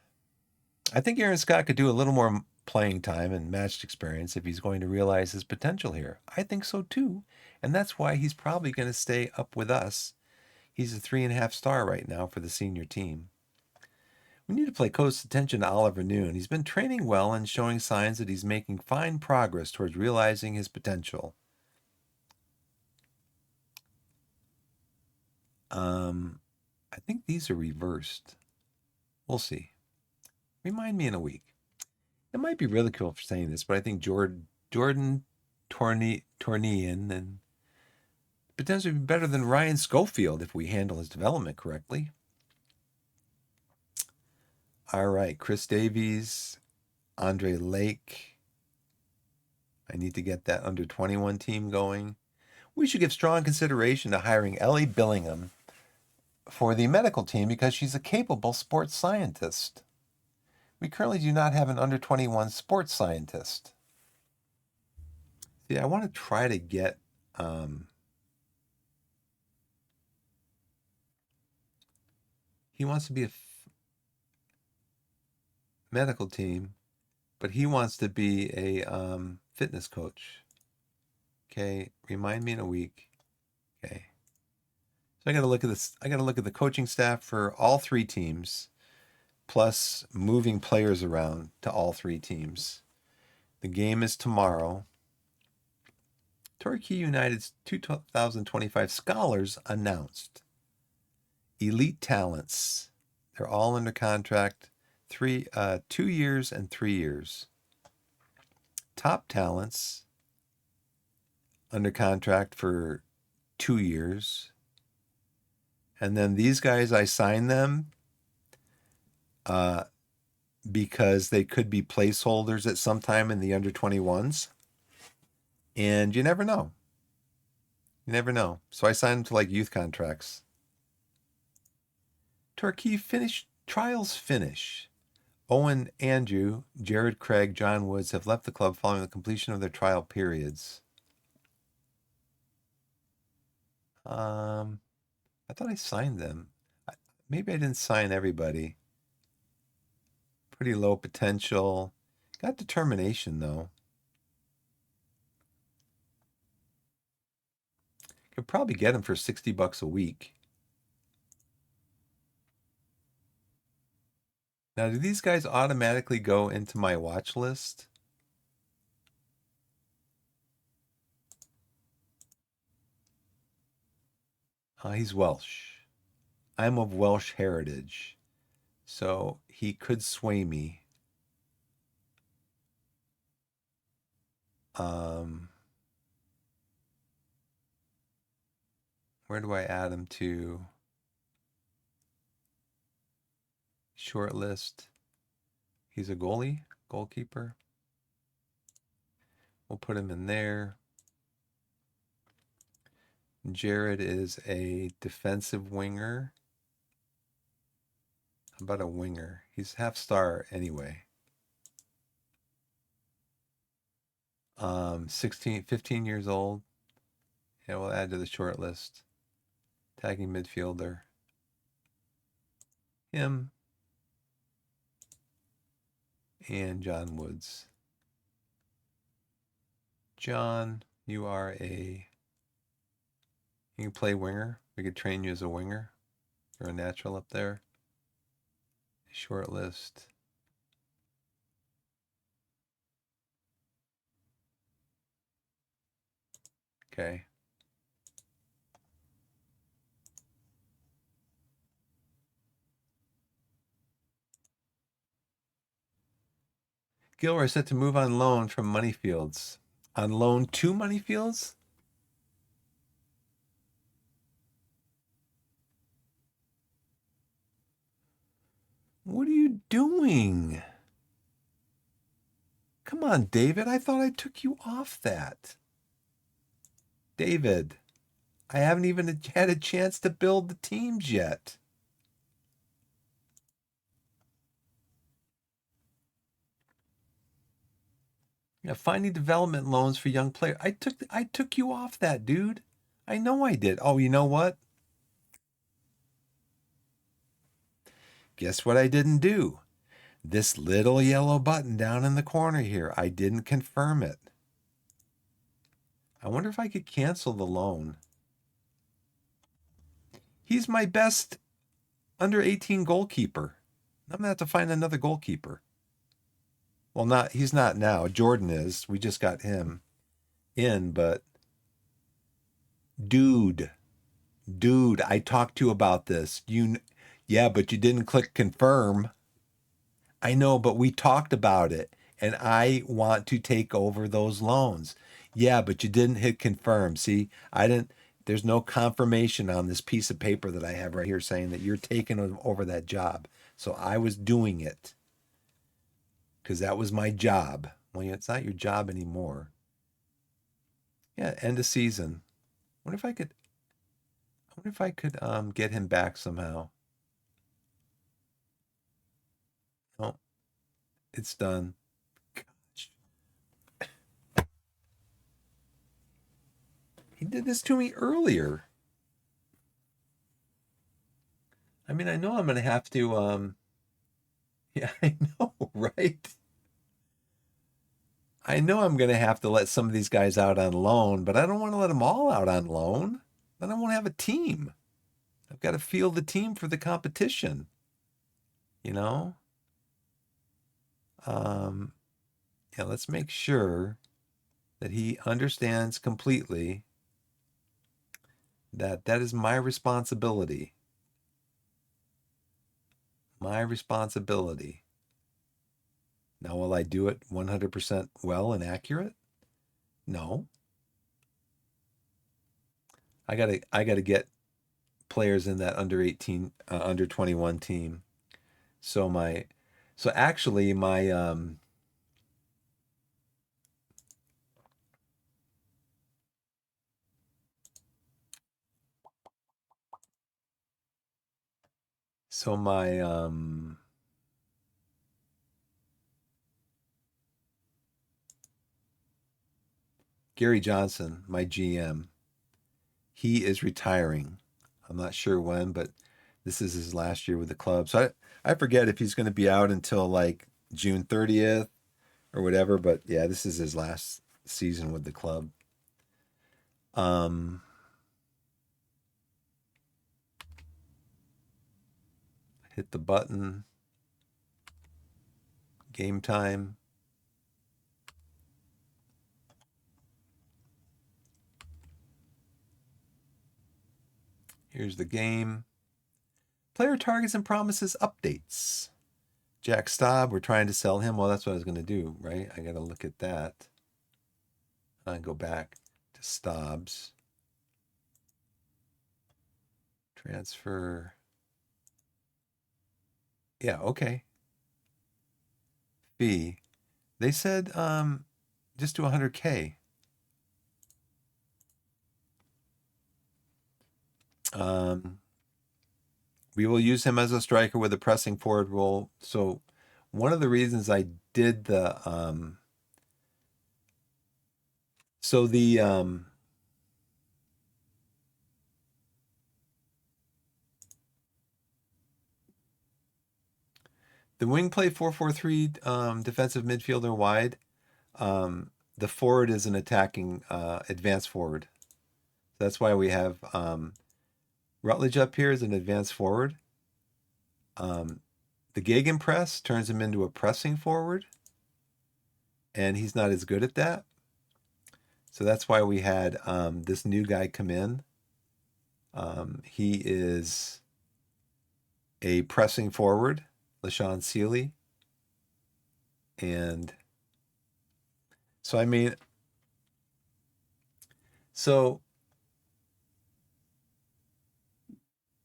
I think Aaron Scott could do a little more playing time and matched experience if he's going to realize his potential here. I think so too. And that's why he's probably going to stay up with us. He's a 3.5 star right now for the senior team. We need to pay close attention to Oliver Noon. He's been training well and showing signs that he's making fine progress towards realizing his potential. I think these are reversed. We'll see. Remind me in a week. It might be ridiculed for saying this, but I think Jordan Tornian and potentially be better than Ryan Schofield if we handle his development correctly. All right, Chris Davies, Andre Lake. I need to get that under 21 team going. We should give strong consideration to hiring Ellie Billingham for the medical team because she's a capable sports scientist. We currently do not have an under 21 sports scientist. See, I want to try to get he wants to be a medical team, but he wants to be a fitness coach. Okay, remind me in a week. Okay. So I got to look at this. I got to look at the coaching staff for all 3 teams, plus moving players around to all 3 teams. The game is tomorrow. Torquay United's 2025 scholars announced. Elite talents. They're all under contract, 2 years and 3 years. Top talents under contract for 2 years. And then these guys, I signed them because they could be placeholders at some time in the under 21s. And you never know. You never know. So I signed them to like youth contracts. Torquay trials finish. Owen Andrew, Jared Craig, John Woods have left the club following the completion of their trial periods. I thought I signed them. Maybe I didn't sign everybody. Pretty low potential. Got determination though. Could probably get him for $60 a week. Now, do these guys automatically go into my watch list? He's Welsh. I'm of Welsh heritage, so he could sway me. Where do I add him to? Short list. He's a goalkeeper. We'll put him in there. Jared is a defensive winger. How about a winger? He's half star anyway. 15 years old. Yeah, we'll add to the short list. Tagging midfielder. Him. And John Woods. John, you can play winger. We could train you as a winger. You're a natural up there. Short list. Okay. Gilroy set to move on loan from Moneyfields. On loan to Moneyfields? What are you doing? Come on, David. I thought I took you off that. David, I haven't even had a chance to build the teams yet. Yeah, finding development loans for young players. I took you off that, dude. I know I did. Oh, you know what? Guess what I didn't do? This little yellow button down in the corner here. I didn't confirm it. I wonder if I could cancel the loan. He's my best under 18 goalkeeper. I'm going to have to find another goalkeeper. Well, he's not now. Jordan is. We just got him in, but dude, I talked to you about this. Yeah, but you didn't click confirm. I know, but we talked about it, and I want to take over those loans. Yeah, but you didn't hit confirm. See, I didn't. There's no confirmation on this piece of paper that I have right here saying that you're taking over that job. So I was doing it because that was my job. Well, it's not your job anymore. Yeah, end of season. I wonder if I could get him back somehow. Oh, it's done. Gosh. He did this to me earlier. I mean, I know I'm gonna have to yeah, I know, right? I know I'm gonna have to let some of these guys out on loan, but I don't want to let them all out on loan. Then I won't have a team. I've got to field the team for the competition. You know? Yeah, let's make sure that he understands completely that that is my responsibility. My responsibility. Now, will I do it 100% well and accurate? No. I gotta get players in that under 18, under 21 team. So my, so actually my Gary Johnson, my GM, he is retiring. I'm not sure when, but this is his last year with the club. So I forget if he's going to be out until like June 30th or whatever, but yeah, this is his last season with the club. Um, hit the button. Game time. Here's the game. Player targets and promises updates. Jack Staub, we're trying to sell him. Well, that's what I was going to do, right? I got to look at that. I go back to Staub's. Transfer. Yeah, okay. Fee. They said just do 100K. We will use him as a striker with a pressing forward role. So one of the reasons I did so the wing play 4-4-3 defensive midfielder wide. The forward is an attacking advanced forward. That's why we have Rutledge up here as an advanced forward. The gegenpress turns him into a pressing forward, and he's not as good at that. So that's why we had this new guy come in. He is a pressing forward, LaShawn Sealy. And so, I mean, so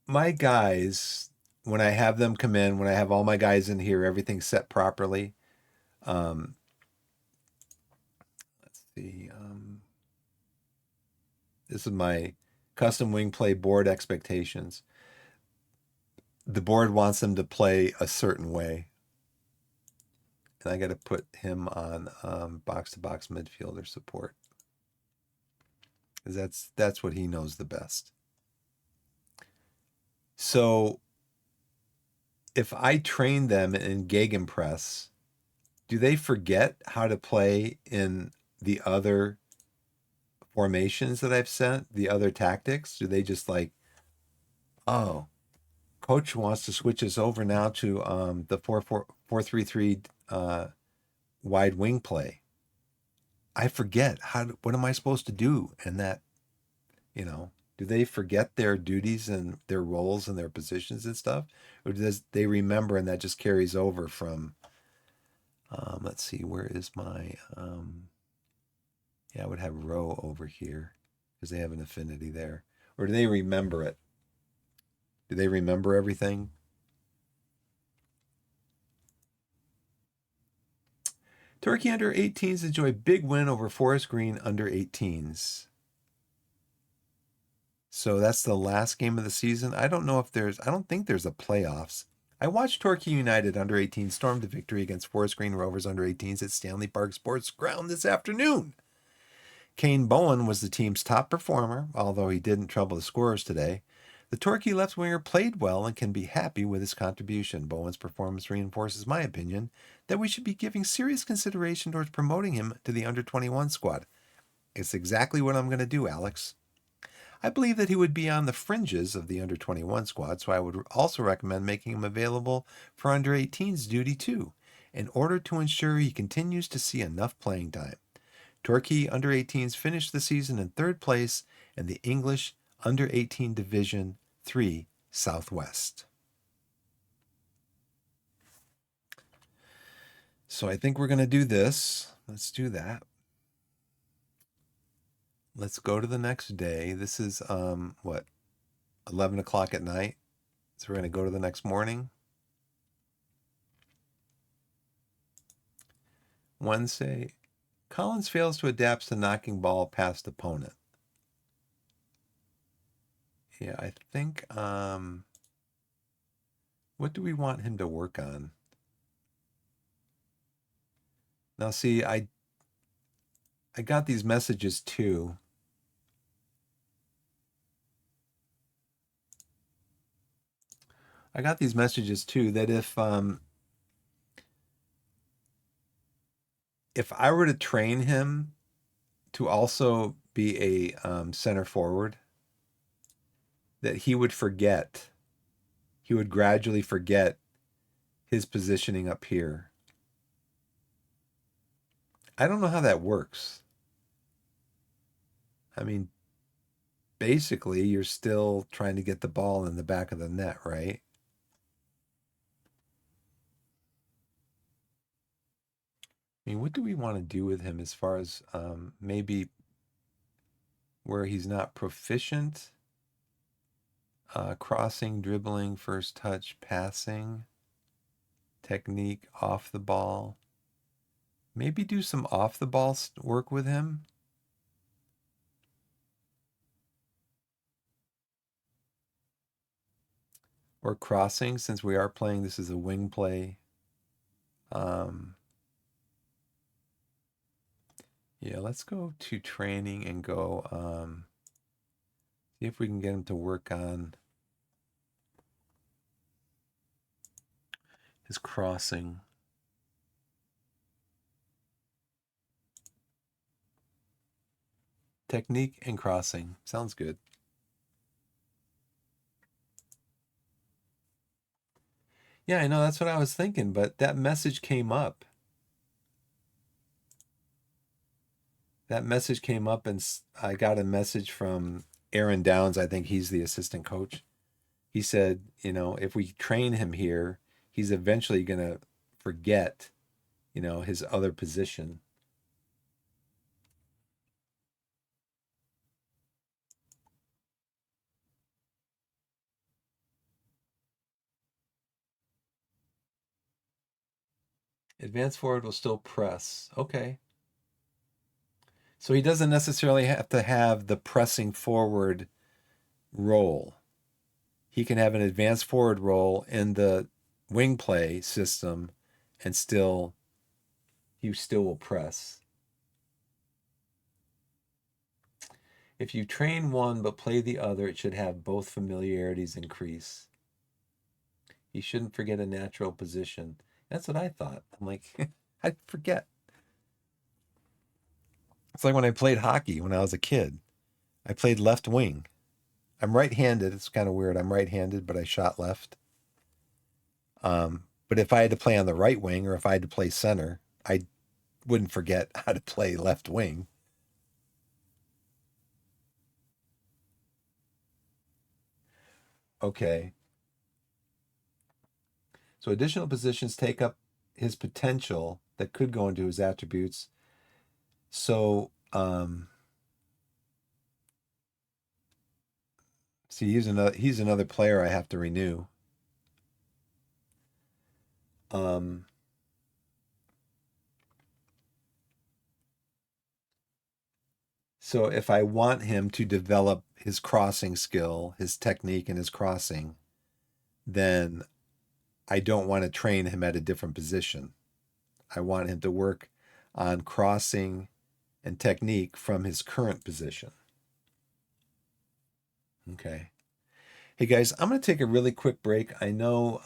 my guys, when I have them come in, when I have all my guys in here, everything's set properly. Let's see. This is my custom wing play board expectations. The board wants them to play a certain way. And I got to put him on box-to-box midfielder support. Because that's what he knows the best. So if I train them in gegenpress, do they forget how to play in the other formations that I've sent, the other tactics? Do they just like, oh, coach wants to switch us over now to the 4-3-3 wide wing play? I forget what am I supposed to do in that, do they forget their duties and their roles and their positions and stuff? Or does they remember and that just carries over from, let's see, where is my, yeah, I would have row over here because they have an affinity there. Or do they remember it? Do they remember everything? Torquay under 18s enjoy big win over Forest Green under 18s. So that's the last game of the season. I don't think there's a playoffs. I watched Torquay United under 18 storm to victory against Forest Green Rovers under 18s at Stanley Park Sports Ground this afternoon. Kane Bowen was the team's top performer, although he didn't trouble the scorers today. The Torquay left winger played well and can be happy with his contribution. Bowen's performance reinforces my opinion that we should be giving serious consideration towards promoting him to the under 21 squad. It's exactly what I'm going to do, Alex. I believe that he would be on the fringes of the under 21 squad, so I would also recommend making him available for under 18's duty too, in order to ensure he continues to see enough playing time. Torquay under 18s finished the season in third place in the English under 18 Division 3 Southwest. So I think we're going to do this. Let's do that. Let's go to the next day. This is what, 11 o'clock at night. So we're going to go to the next morning. Wednesday, Collins fails to adapt to knocking ball past opponent. Yeah, I think what do we want him to work on? Now see, I got these messages too. I got these messages too that if I were to train him to also be a center forward, that he would forget. He would gradually forget his positioning up here. I don't know how that works. I mean, basically, you're still trying to get the ball in the back of the net, right? I mean, what do we want to do with him as far as maybe where he's not proficient? Crossing, dribbling, first touch, passing, technique, off the ball. Maybe do some off the ball work with him. Or crossing, since we are playing this is a wing play. Yeah, let's go to training and go see if we can get him to work on his crossing. Technique and crossing. Sounds good. Yeah, I know that's what I was thinking, but that message came up. That message came up, and I got a message from Aaron Downs. I think he's the assistant coach. He said, if we train him here, he's eventually going to forget, his other position. Advance forward will still press. Okay. So he doesn't necessarily have to have the pressing forward role. He can have an advanced forward role in the wing play system and he still will press. If you train one but play the other, it should have both familiarities increase. He shouldn't forget a natural position. That's what I thought. I'm like, I forget. It's like when I played hockey when I was a kid. I played left wing. I'm right-handed. It's kind of weird. I'm right-handed, but I shot left. But if I had to play on the right wing or if I had to play center, I wouldn't forget how to play left wing. Okay. So additional positions take up his potential that could go into his attributes. So, see, he's another player I have to renew. So if I want him to develop his crossing skill, his technique and his crossing, then I don't want to train him at a different position. I want him to work on crossing and technique from his current position. Okay. Hey guys, I'm going to take a really quick break. I know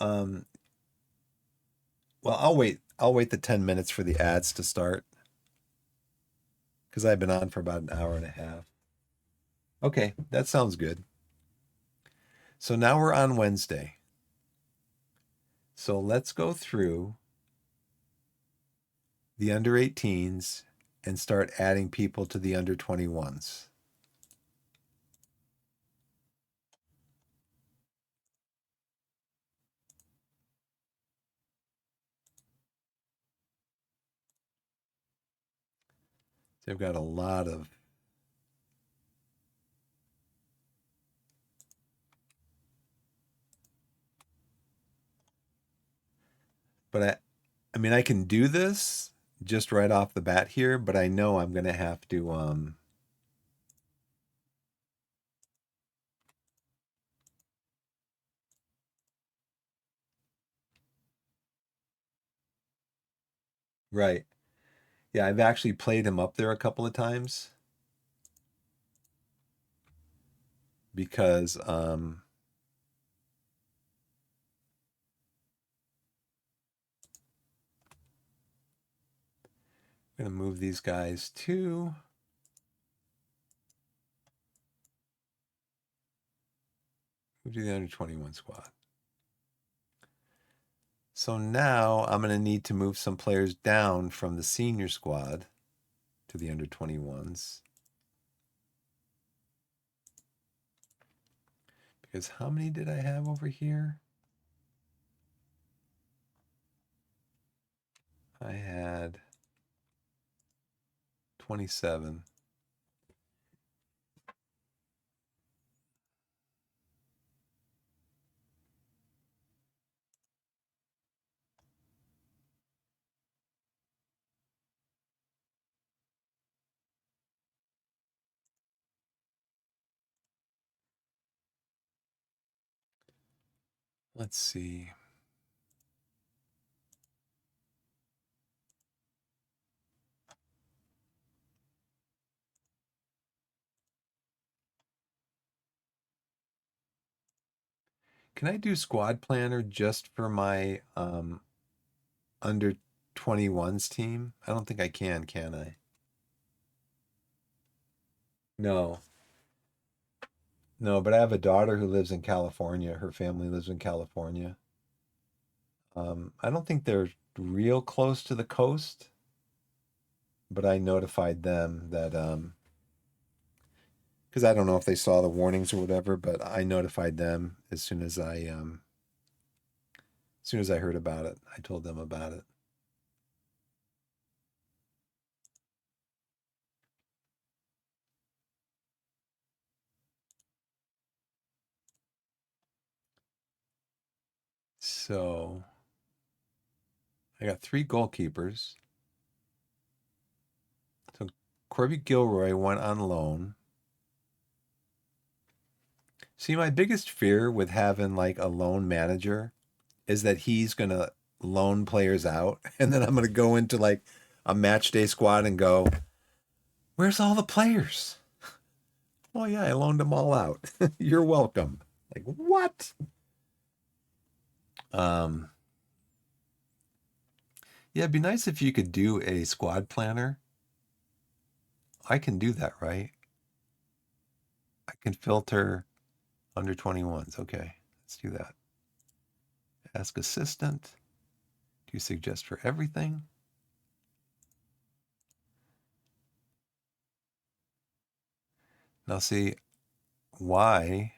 well, I'll wait the 10 minutes for the ads to start because I've been on for about an hour and a half. Okay, that sounds good. So now we're on Wednesday. So let's go through the under 18s and start adding people to the under 21s. They've got a lot of. But I mean, I can do this just right off the bat here, but I know I'm gonna have to. Right. Yeah, I've actually played him up there a couple of times because I'm gonna move these guys to. Move to the under 21 squad. So now I'm going to need to move some players down from the senior squad to the under 21s. Because how many did I have over here? I had 27. Let's see. Can I do squad planner just for my under 21s team? I don't think I can I? No. No, but I have a daughter who lives in California. Her family lives in California. I don't think they're real close to the coast, but I notified them that because I don't know if they saw the warnings or whatever, but I notified them as soon as I heard about it. I told them about it. So I got three goalkeepers. So Corby Gilroy went on loan. See, my biggest fear with having like a loan manager is that he's gonna loan players out, and then I'm gonna go into like a match day squad and go, "Where's all the players?" Oh yeah, I loaned them all out. You're welcome. Like what? Um, yeah, it'd be nice if you could do a squad planner. I can do that, right? I can filter under 21s. Okay, let's do that. Ask assistant. Do you suggest for everything? Now see why.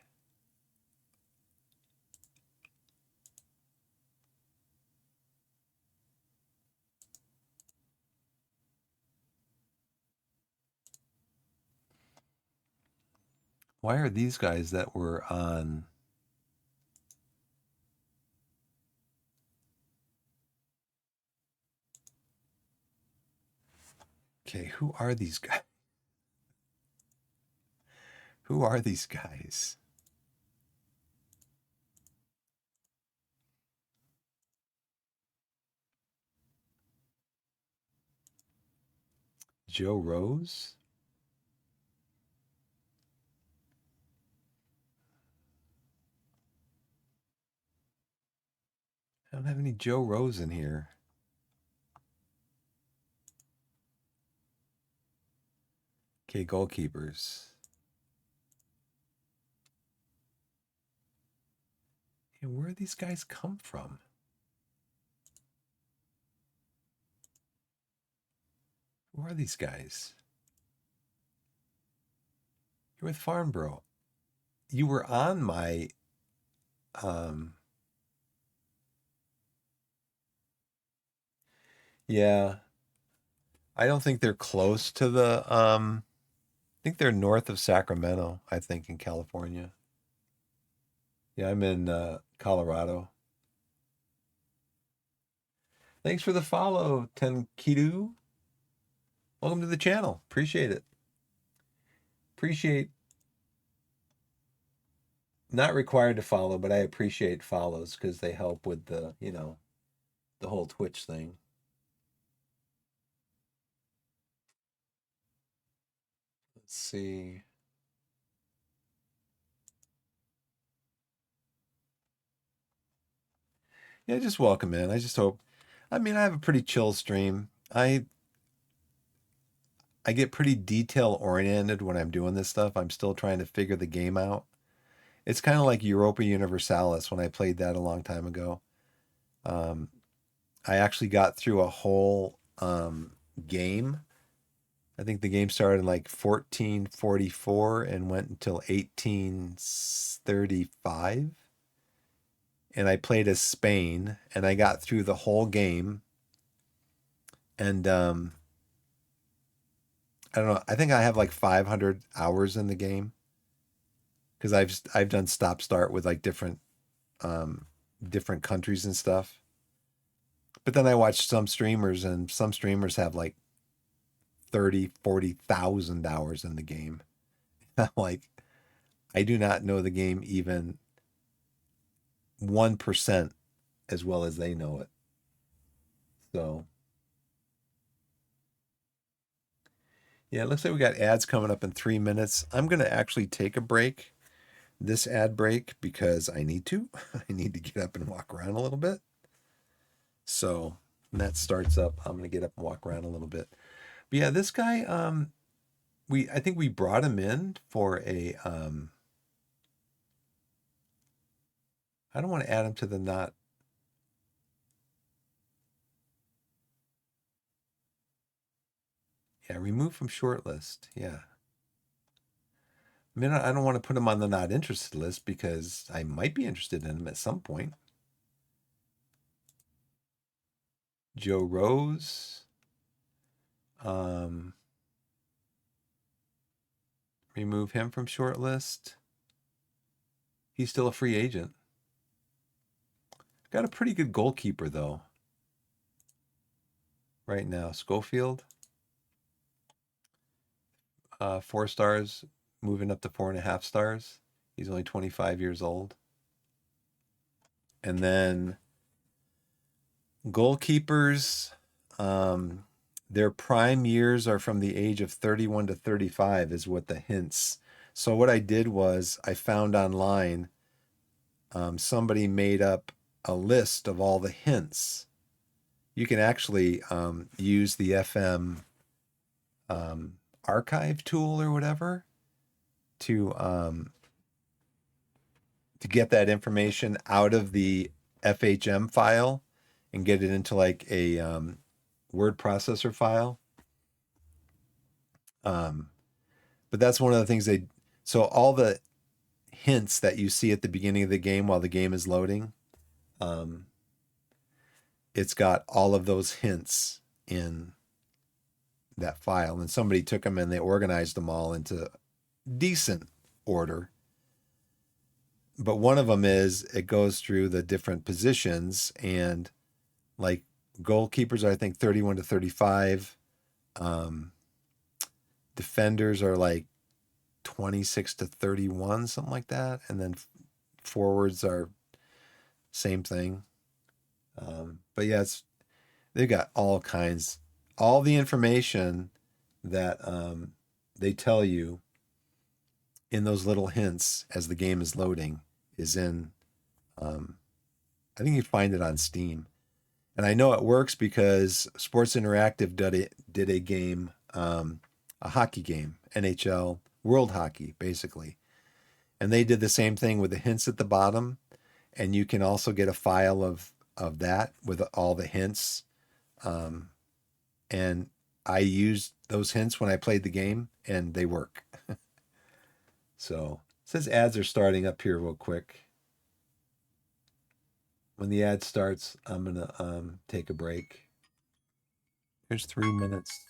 Why are these guys that were on? Okay, who are these guys? Who are these guys? Joe Rose? I don't have any Joe Rose in here. Okay, goalkeepers. Yeah, where do these guys come from? Who are these guys? You're with Farnborough. You were on my um yeah. I don't think they're close to the I think they're north of Sacramento, I think in California. Yeah, I'm in Colorado. Thanks for the follow, Tenkidu. Welcome to the channel. Appreciate it. Appreciate not required to follow, but I appreciate follows because they help with the, the whole Twitch thing. Let's see. Yeah, just welcome in. I just hope. I mean, I have a pretty chill stream. I get pretty detail oriented when I'm doing this stuff. I'm still trying to figure the game out. It's kind of like Europa Universalis when I played that a long time ago. Um, I actually got through a whole game. I think the game started in like 1444 and went until 1835. And I played as Spain and I got through the whole game. And I don't know. I think I have like 500 hours in the game because I've done stop start with like um, different countries and stuff. But then I watched some streamers and some streamers have like 30, 40,000 hours in the game. I'm like, I do not know the game even 1% as well as they know it. So, yeah, it looks like we got ads coming up in 3 minutes. I'm going to actually take a break, this ad break, because I need to. I need to get up and walk around a little bit. So, when that starts up, I'm going to get up and walk around a little bit. But yeah, this guy, I think we brought him in for a, I don't want to add him to the not. Yeah, remove from shortlist. Yeah. I mean, I don't want to put him on the not interested list because I might be interested in him at some point. Joe Rose. Um, remove him from shortlist. He's still a free agent. Got a pretty good goalkeeper though. Right now, Schofield. 4 stars, moving up to 4.5 stars. He's only 25 years old. And then goalkeepers, their prime years are from the age of 31 to 35 is what the hints. So what I did was I found online, somebody made up a list of all the hints. You can actually use the FM archive tool or whatever to get that information out of the FHM file and get it into like a word processor file. But that's one of the things so all the hints that you see at the beginning of the game while the game is loading, um, it's got all of those hints in that file. And somebody took them and they organized them all into decent order. But one of them is it goes through the different positions and like goalkeepers are, I think, 31 to 35. Um, defenders are like 26 to 31, something like that. And then forwards are same thing. But yeah, they've got all kinds, all the information that they tell you in those little hints as the game is loading is in, I think you find it on Steam. And I know it works because Sports Interactive did a game, a hockey game, NHL World Hockey, basically. And they did the same thing with the hints at the bottom. And you can also get a file of that with all the hints. And I used those hints when I played the game, and they work. So it says ads are starting up here real quick. When the ad starts, I'm gonna take a break. Here's 3 minutes.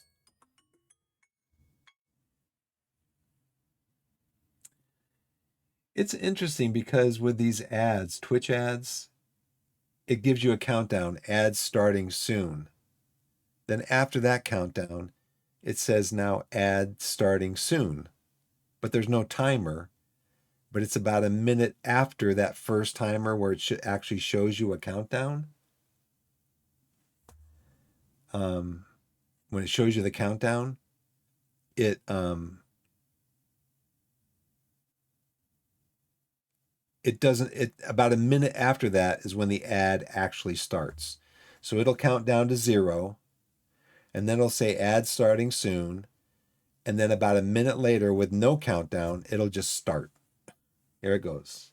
It's interesting because with these ads, Twitch ads, it gives you a countdown, ads starting soon. Then after that countdown, it says now ad starting soon. But there's no timer. But it's about a minute after that first timer where it actually shows you a countdown. When it shows you the countdown, it it doesn't it about a minute after that is when the ad actually starts. So it'll count down to 0, and then it'll say ad starting soon, and then about a minute later with no countdown, it'll just start. Here it goes.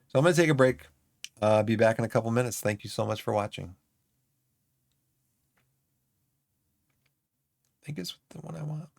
So I'm going to take a break. Be back in a couple minutes. Thank you so much for watching. I think it's the one I want.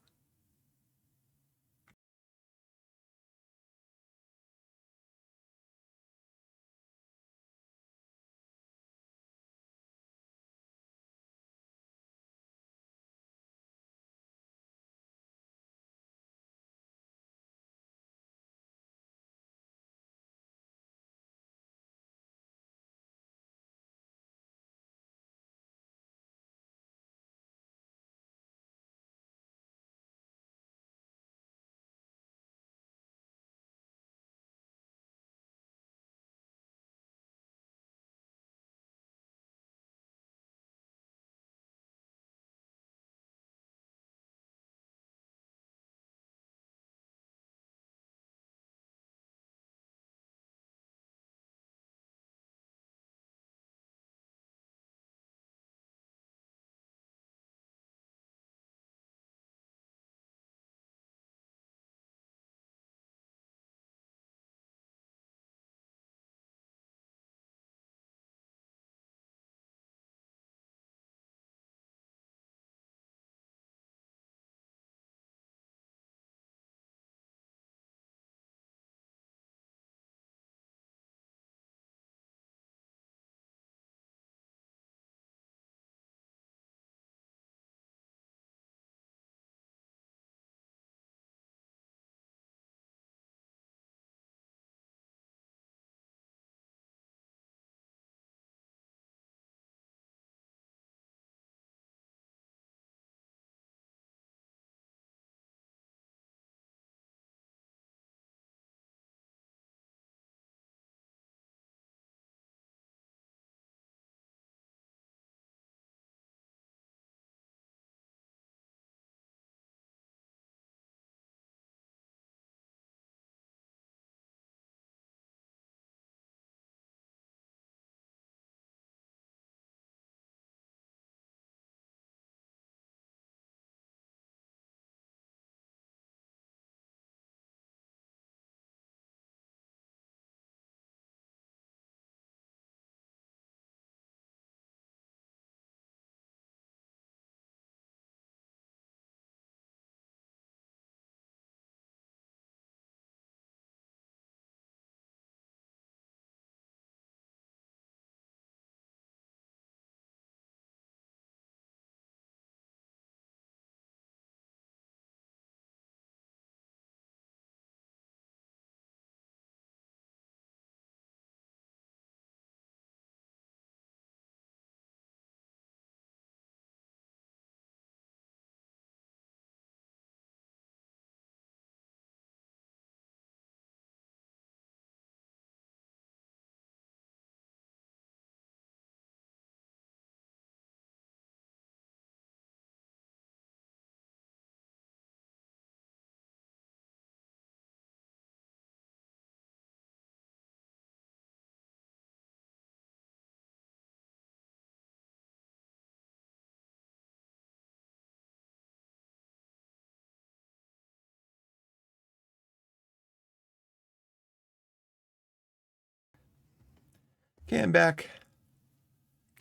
Okay, I'm back.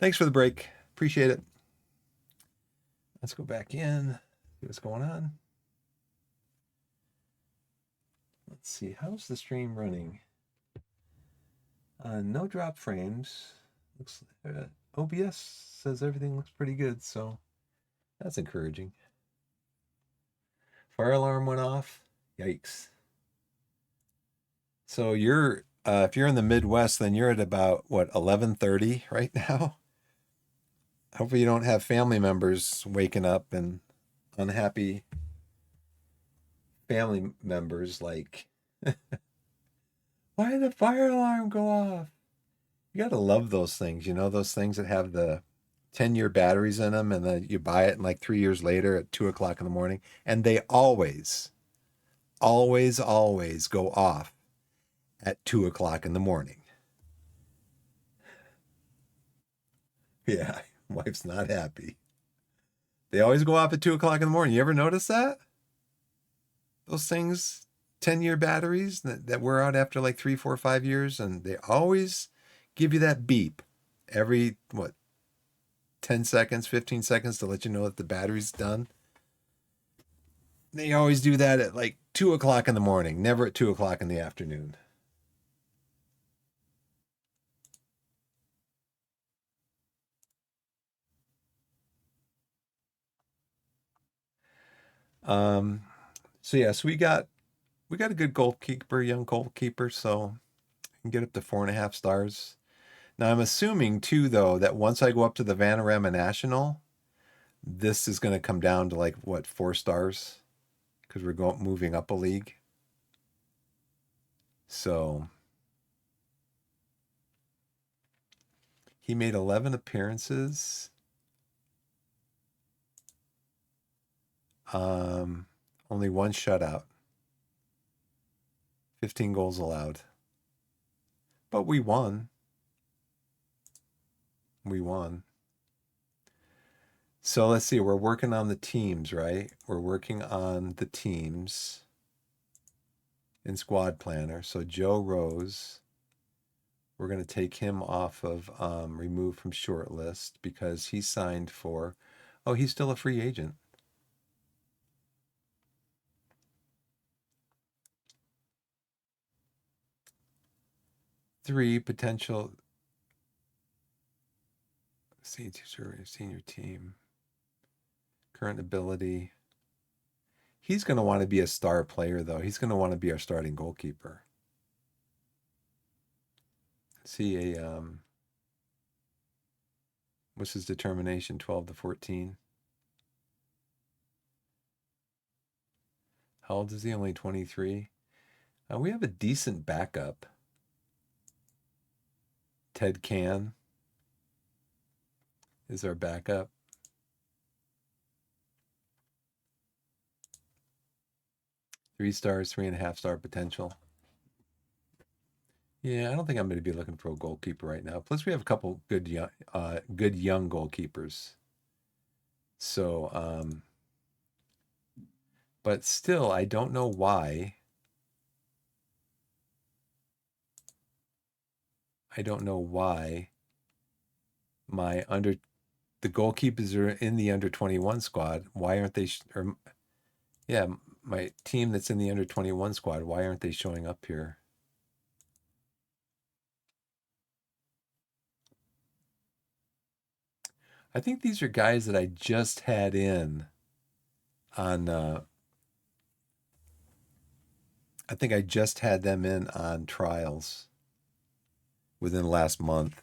Thanks for the break. Appreciate it. Let's go back in, see what's going on. Let's see, how's the stream running? No drop frames. Looks OBS says everything looks pretty good, so that's encouraging. Fire alarm went off. Yikes. So you're if you're in the Midwest, then you're at about what 11:30 right now. Hopefully you don't have family members waking up and unhappy family members like, why did the fire alarm go off? You gotta love those things, those things that have the 10-year batteries in them, and then you buy it and like 3 years later at 2 o'clock in the morning, and they always, always, always go off at 2 o'clock in the morning. Yeah, wife's not happy. They always go off at 2 o'clock in the morning. You ever notice that? Those things, 10-year batteries that wear out after like 3, 4, 5 years, and they always give you that beep every, what, 10 seconds, 15 seconds to let you know that the battery's done. They always do that at like 2 o'clock in the morning, never at 2 o'clock in the afternoon. Um, so yes, we got a good goalkeeper, young goalkeeper, so I can get up to 4.5 stars. Now I'm assuming too, though, that once I go up to the Vanarama National, this is going to come down to like what, 4 stars, because we're going moving up a league. So he made 11 appearances. Only one shutout. 15 goals allowed. But we won. We won. So let's see. We're working on the teams, right? We're working on the teams in Squad Planner. So Joe Rose, we're going to take him off of remove from short list because he signed for, oh, he's still a free agent. 3 potential senior team. Current ability. He's going to want to be a star player, though. He's going to want to be our starting goalkeeper. See what's his determination? 12 to 14. How old is he? Only 23. We have a decent backup. Ted Can is our backup. Three stars, 3.5 star potential. Yeah, I don't think I'm going to be looking for a goalkeeper right now. Plus, we have a couple good young goalkeepers. So, but still, I don't know why. I don't know why my the goalkeepers are in the under 21 squad. Why aren't they? Or yeah, my team that's in the under 21 squad. Why aren't they showing up here? I think these are guys that I just had in on. I think I just had them in on trials within the last month.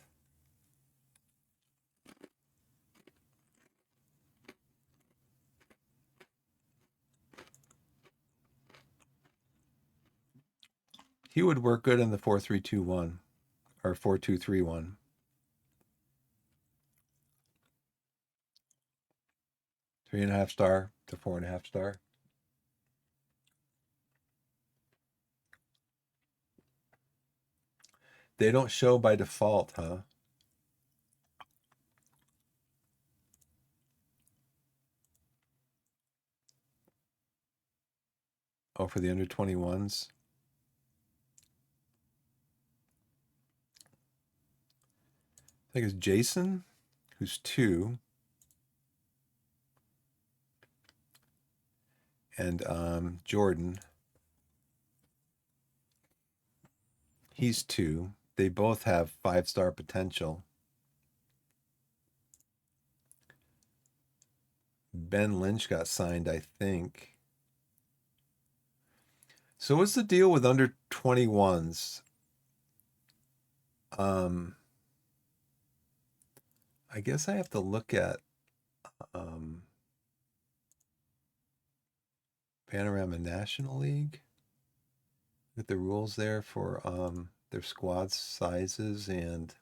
He would work good in the 4-3-2-1 or 4-2-3-1. 3.5 star to 4.5 star. They don't show by default, huh? Oh, for the under 21s. I think it's Jason, who's 2. And Jordan, he's 2. They both have 5-star potential. Ben Lynch got signed, I think. So what's the deal with under 21s? Um, I guess I have to look at um, Panorama National League. Get the rules there for their squad sizes and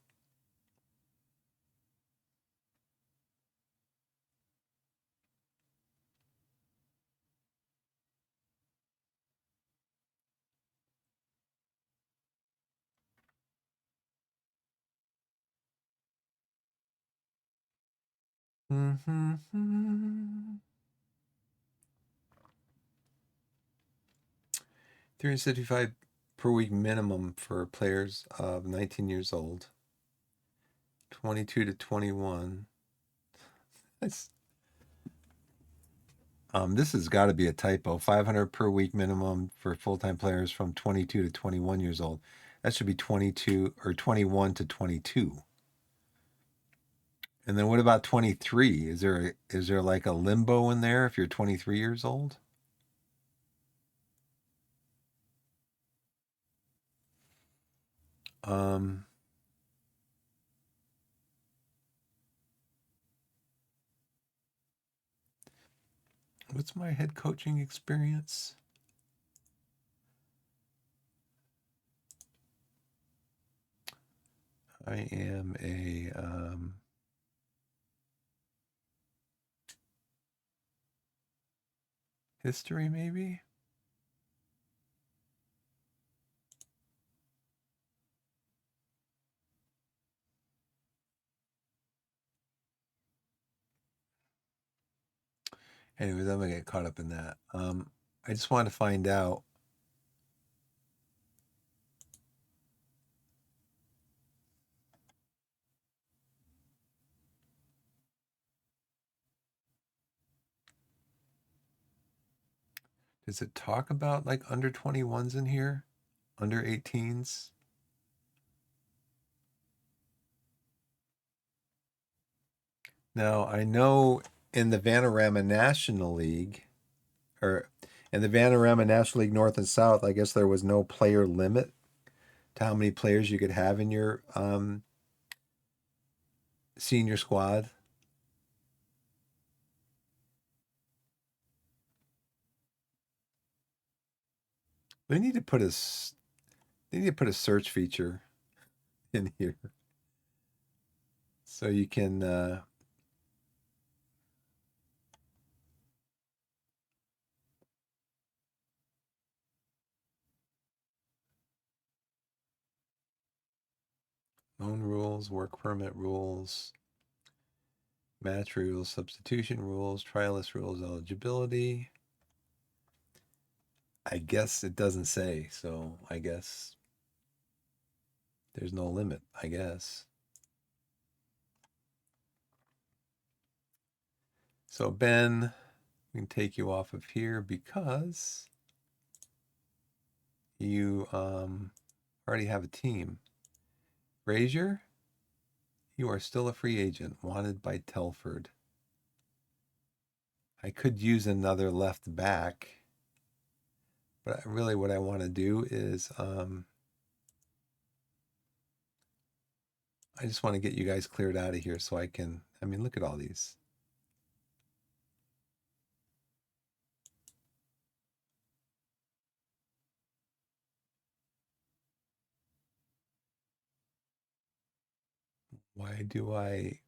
mm-hmm. 375 per week minimum for players of 19 years old, 22 to 21. That's, this has got to be a typo. 500 per week minimum for full-time players from 22 to 21 years old. That should be 22 or 21 to 22. And then what about 23? Is there like a limbo in there if you're 23 years old? Um, what's my head coaching experience? I am a history maybe. Anyways, I'm gonna get caught up in that. I just want to find out. Does it talk about like under 21s in here? Under 18s? Now, I know in the Vanarama National League, or in the Vanarama National League North and South, I guess there was no player limit to how many players you could have in your senior squad. They need to put a they need to put a search feature in here so you can loan rules, work permit rules, match rules, substitution rules, trialist rules, eligibility. I guess it doesn't say, so I guess there's no limit, I guess. So Ben, we can take you off of here because you already have a team. Frazier, you are still a free agent, wanted by Telford. I could use another left back, but really what I want to do is I just want to get you guys cleared out of here so I can, I mean, look at all these. Why do I,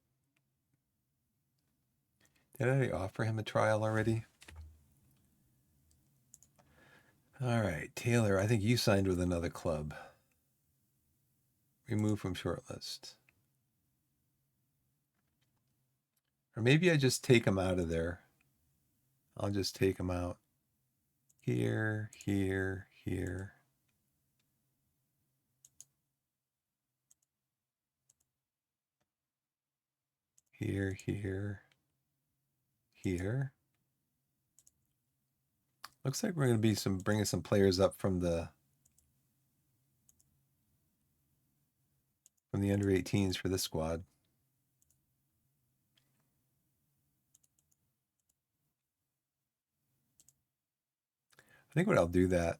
did I offer him a trial already? All right, Taylor, I think you signed with another club. Remove from shortlist. Or maybe I just take him out of there. I'll just take him out. Here, here, here. Here, here, here. Looks like we're going to be bringing some players up from the under 18s for this squad. I think what I'll do that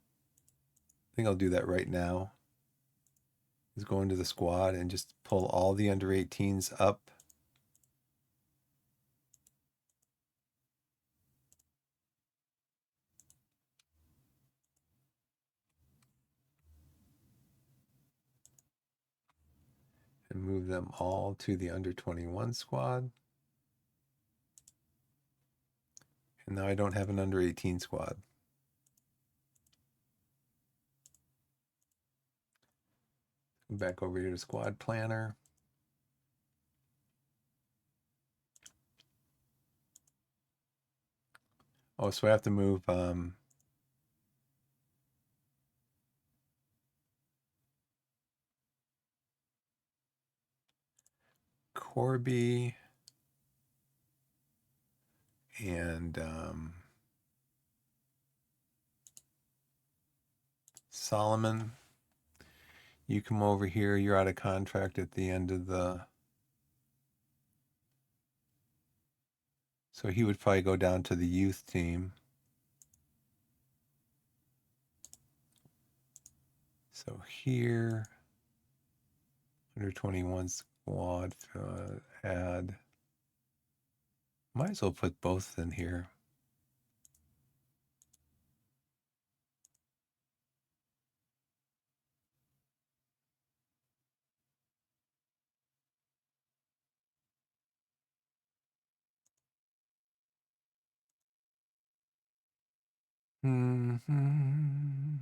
think I'll do that right now. Is go into the squad and just pull all the under 18s up. And move them all to the under 21 squad. And now I don't have an under 18 squad. Back over here to squad planner. Oh, so I have to move Corby and Solomon. You come over here, you're out of contract at the end of the... So he would probably go down to the youth team. So here, under 21 squad, add. Might as well put both in here. Mm-hmm.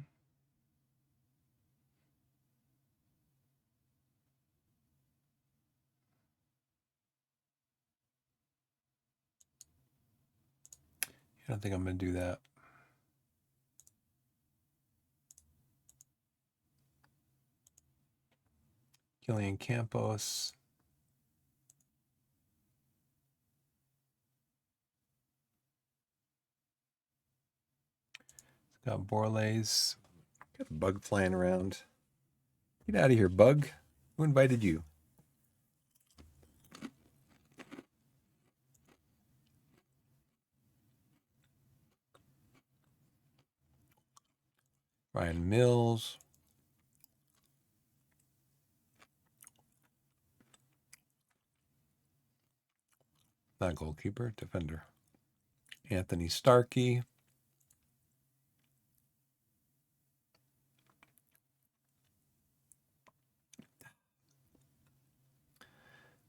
I don't think I'm going to do that. Killian Campos. Got Borlays. Got a bug flying around. Get out of here, bug. Who invited you? Ryan Mills. Not goalkeeper, defender. Anthony Starkey.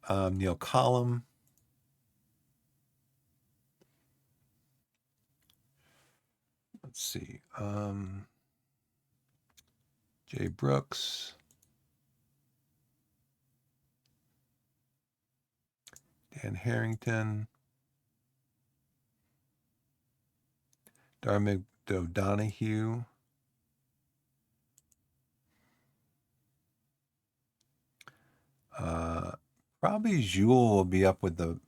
Neil Collum. Let's see. Jay Brooks. Dan Harrington. Darmig O'Donoghue. Probably Jules will be up with the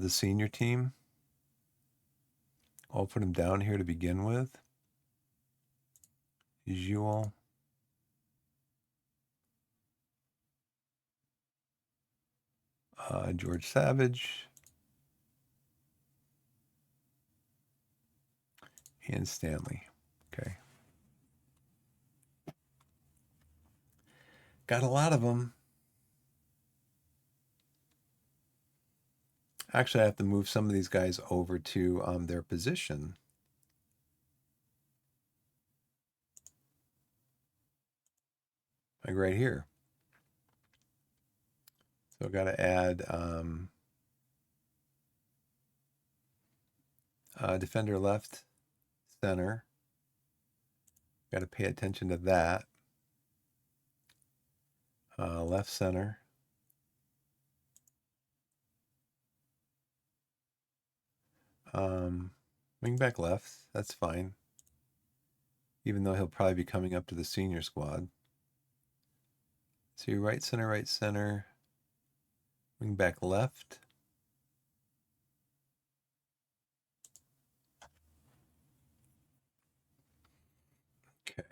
senior team. I'll put him down here to begin with. Jules. George Savage. And Stanley. Okay. Got a lot of them. Actually, I have to move some of these guys over to their position. Like right here. So I've got to add defender left center. Got to pay attention to that. Left center. Wing back left. That's fine. Even though he'll probably be coming up to the senior squad. So right center. Wing back left. Okay.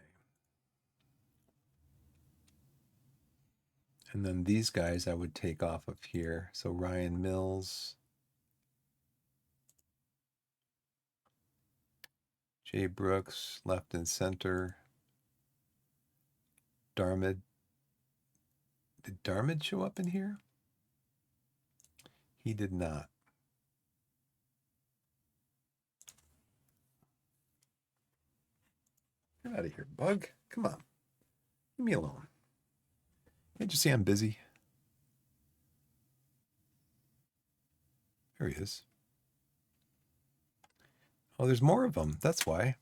And then these guys I would take off of here. So Ryan Mills. Jay Brooks, left and center. Darmid. Did Darmid show up in here? He did not. Get out of here, bug. Come on. Leave me alone. Can't you see I'm busy? There he is. Oh, there's more of them. That's why.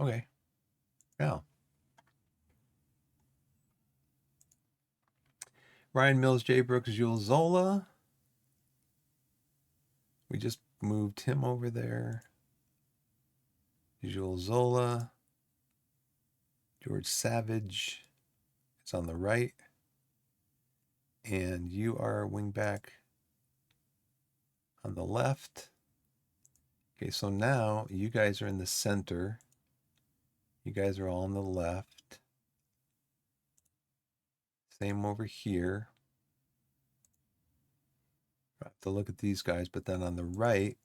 Okay. Now. Ryan Mills, Jay Brooks, Jules Zola. We just moved him over there. Jules Zola. George Savage is on the right. And you are wingback on the left. Okay, so now you guys are in the center. You guys are all on the left. Same over here. I have to look at these guys, but then on the right,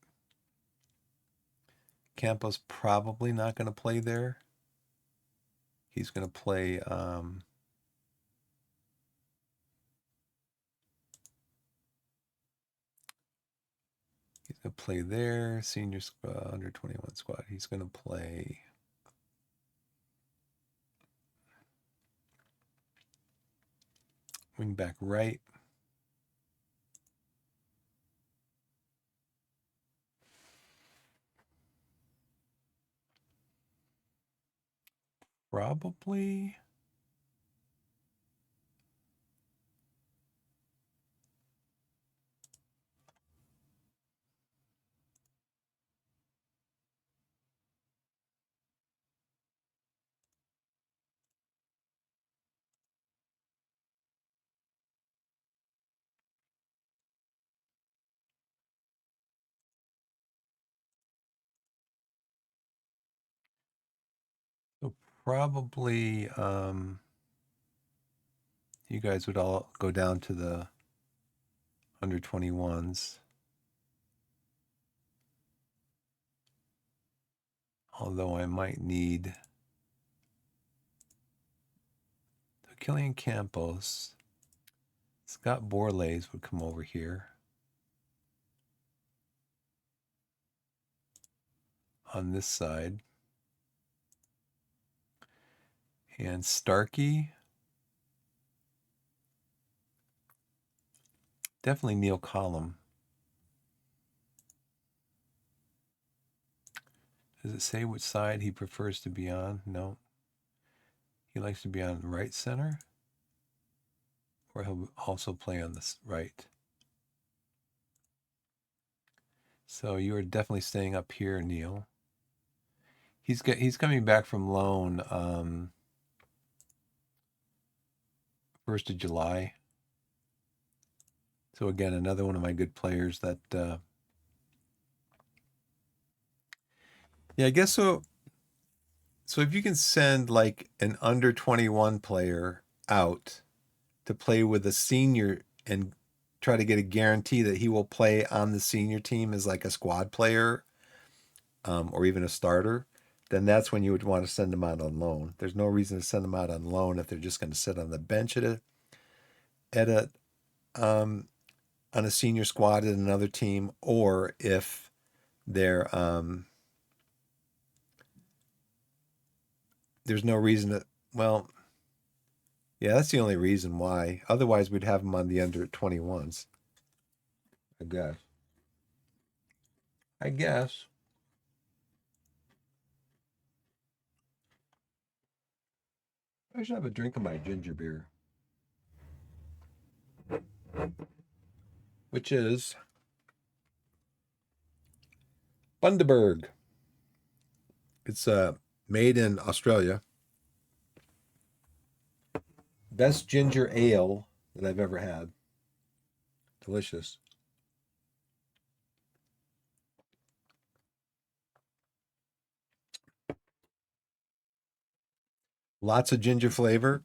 Campos probably not going to play there. He's going to play he's going to play there, senior squad, under 21 squad. He's going to play wing back right. Probably so probably you guys would all go down to the under 21s. Although I might need Killian Campos. Scott Borlays would come over here on this side. And Starkey. Definitely Neil Collum. Does it say which side he prefers to be on? No. He likes to be on right center. Or he'll also play on this right. So you are definitely staying up here, Neil. He's coming back from loan 1st of July. So again, another one of my good players that yeah, I guess so. So if you can send like an under 21 player out to play with a senior and try to get a guarantee that he will play on the senior team as like a squad player or even a starter, then that's when you would want to send them out on loan. There's no reason to send them out on loan if they're just going to sit on the bench on a senior squad at another team, or if they're there's no reason to, well, yeah, that's the only reason why. Otherwise, we'd have them on the under 21s. I guess. I guess. I should have a drink of my ginger beer, which is Bundaberg. It's made in Australia. Best ginger ale that I've ever had. Delicious. Lots of ginger flavor.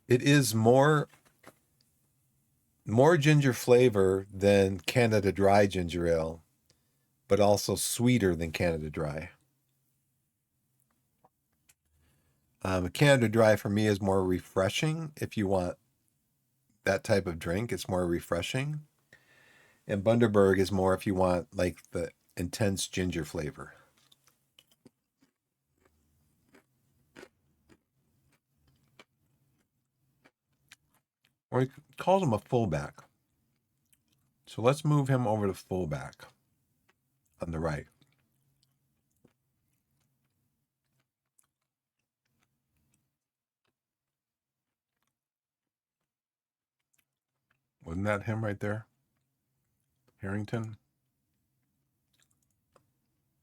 It is more more ginger flavor than Canada Dry ginger ale, but also sweeter than Canada Dry. Canada Dry for me is more refreshing. If you want that type of drink, it's more refreshing. And Bundaberg is more if you want like the intense ginger flavor. Or he calls him a fullback. So let's move him over to fullback on the right. Wasn't that him right there? Harrington?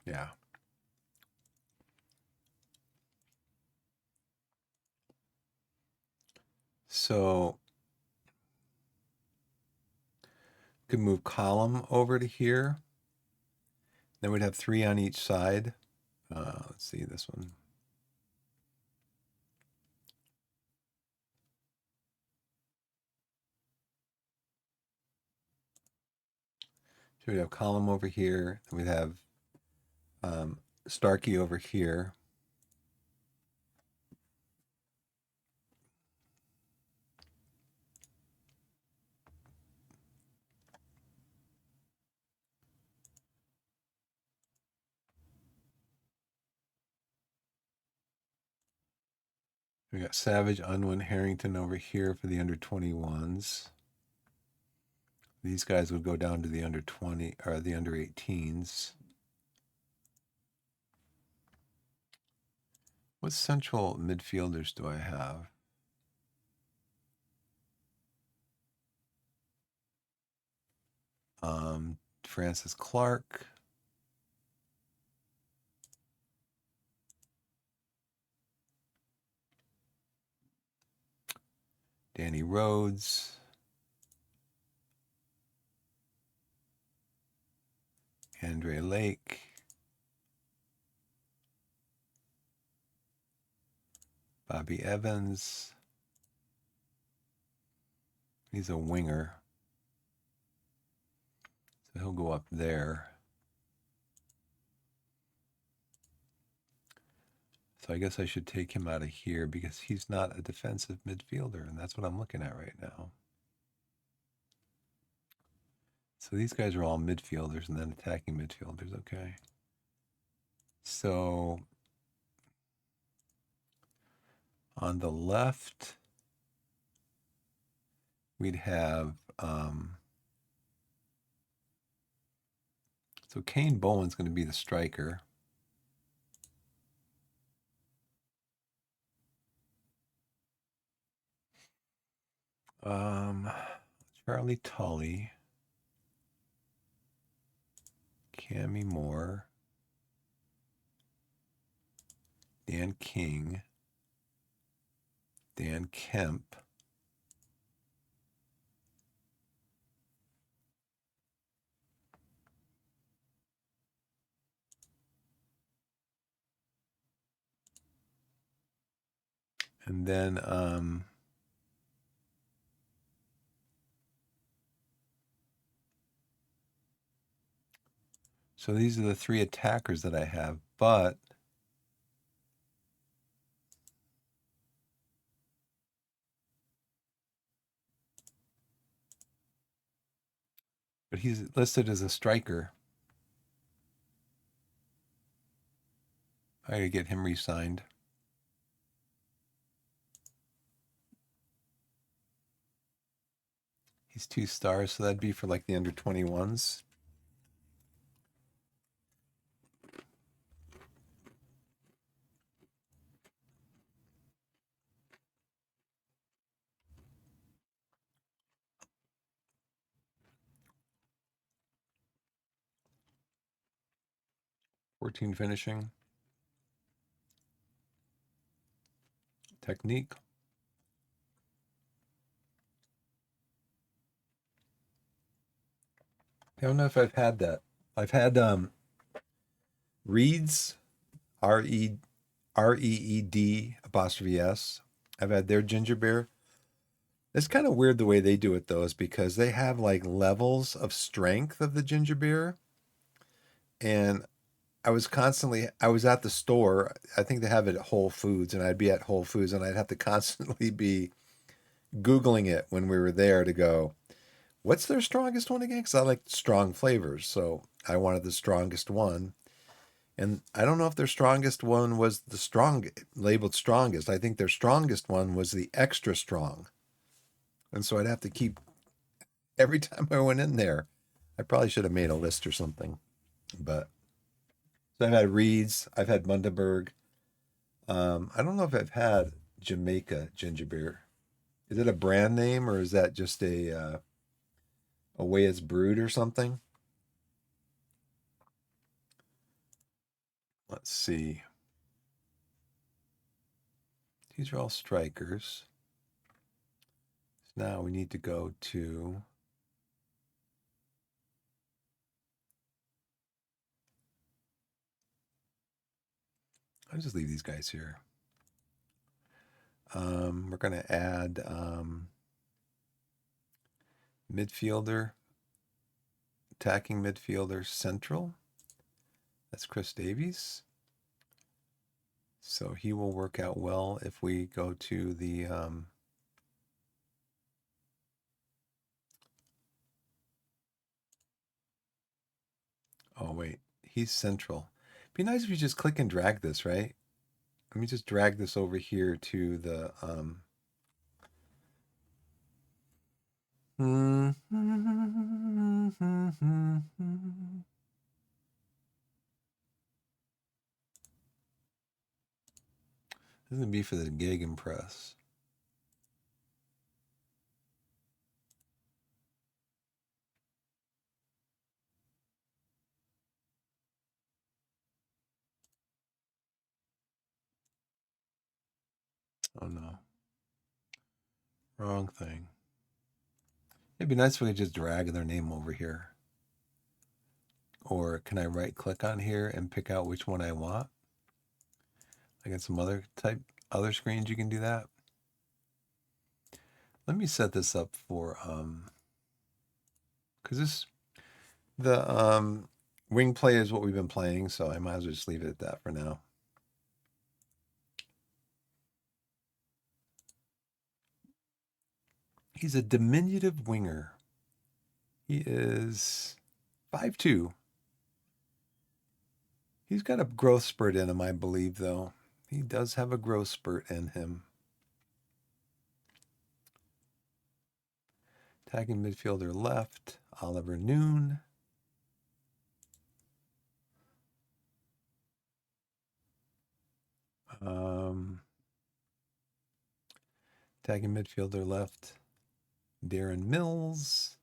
Yeah. So could move column over to here. Then we'd have 3 on each side. Let's see this one. So we'd have column over here. And we'd have Starkey over here. We got Savage, Unwin, Harrington over here for the under 21s. These guys would go down to the under 20 or the under 18s. What central midfielders do I have? Francis Clark. Danny Rhodes. Andre Lake. Bobby Evans. He's a winger. So he'll go up there. So I guess I should take him out of here because he's not a defensive midfielder, and that's what I'm looking at right now. So these guys are all midfielders and then attacking midfielders, okay. So on the left, we'd have, so Kane Bowen's going to be the striker. Charlie Tully, Cammy Moore, Dan King, Dan Kemp, and then so these are the 3 attackers that I have, but he's listed as a striker. I gotta get him re-signed. He's 2 stars, so that'd be for like the under 21s. '14 finishing. Technique. I don't know if I've had that. I've had Reed's, REED apostrophe S. I've had their ginger beer. It's kind of weird the way they do it though, is because they have like levels of strength of the ginger beer. And I was at the store. I think they have it at Whole Foods, and I'd be at Whole Foods and I'd have to constantly be Googling it when we were there to go, what's their strongest one again? Because I like strong flavors. So I wanted the strongest one. And I don't know if their strongest one was the strong labeled strongest. I think their strongest one was the extra strong. And so I'd have to keep every time I went in there. I probably should have made a list or something. But so I've had Reed's, I've had Bundaberg. I don't know if I've had Jamaica ginger beer. Is it a brand name or is that just a way it's brewed or something? Let's see. These are all strikers. Now we need to go to. I'll just leave these guys here. We're going to add midfielder, attacking midfielder central. That's Chris Davies. So he will work out well if we go to the. Oh, wait. He's central. Be nice if you just click and drag this, right? Let me just drag this over here to the. This is going to be for the Gegenpress. Oh no. Wrong thing. It'd be nice if we could just drag their name over here. Or can I right click on here and pick out which one I want? Like in some other screens you can do that. Let me set this up for because the wing play is what we've been playing, so I might as well just leave it at that for now. He's a diminutive winger. He is 5'2". He's got a growth spurt in him, I believe, though. He does have a growth spurt in him. Tagging midfielder left, Oliver Noon. Tagging midfielder left, Darren Mills.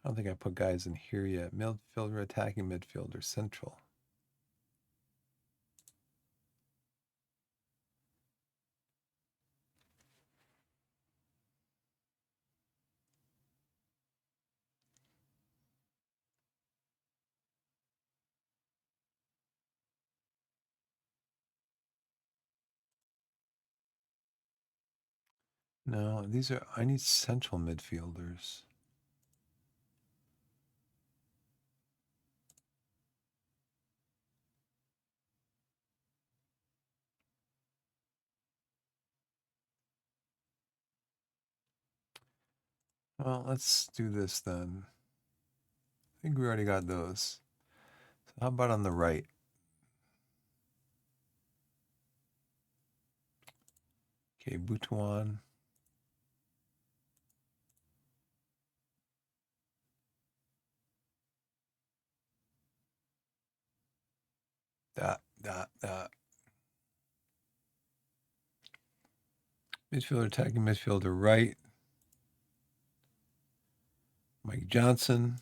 I don't think I put guys in here yet. Midfielder, attacking midfielder, central. No, I need central midfielders. Well, let's do this then. I think we already got those. So how about on the right? Okay, Butuan. That. Midfielder, attacking midfielder, right. Mike Johnson.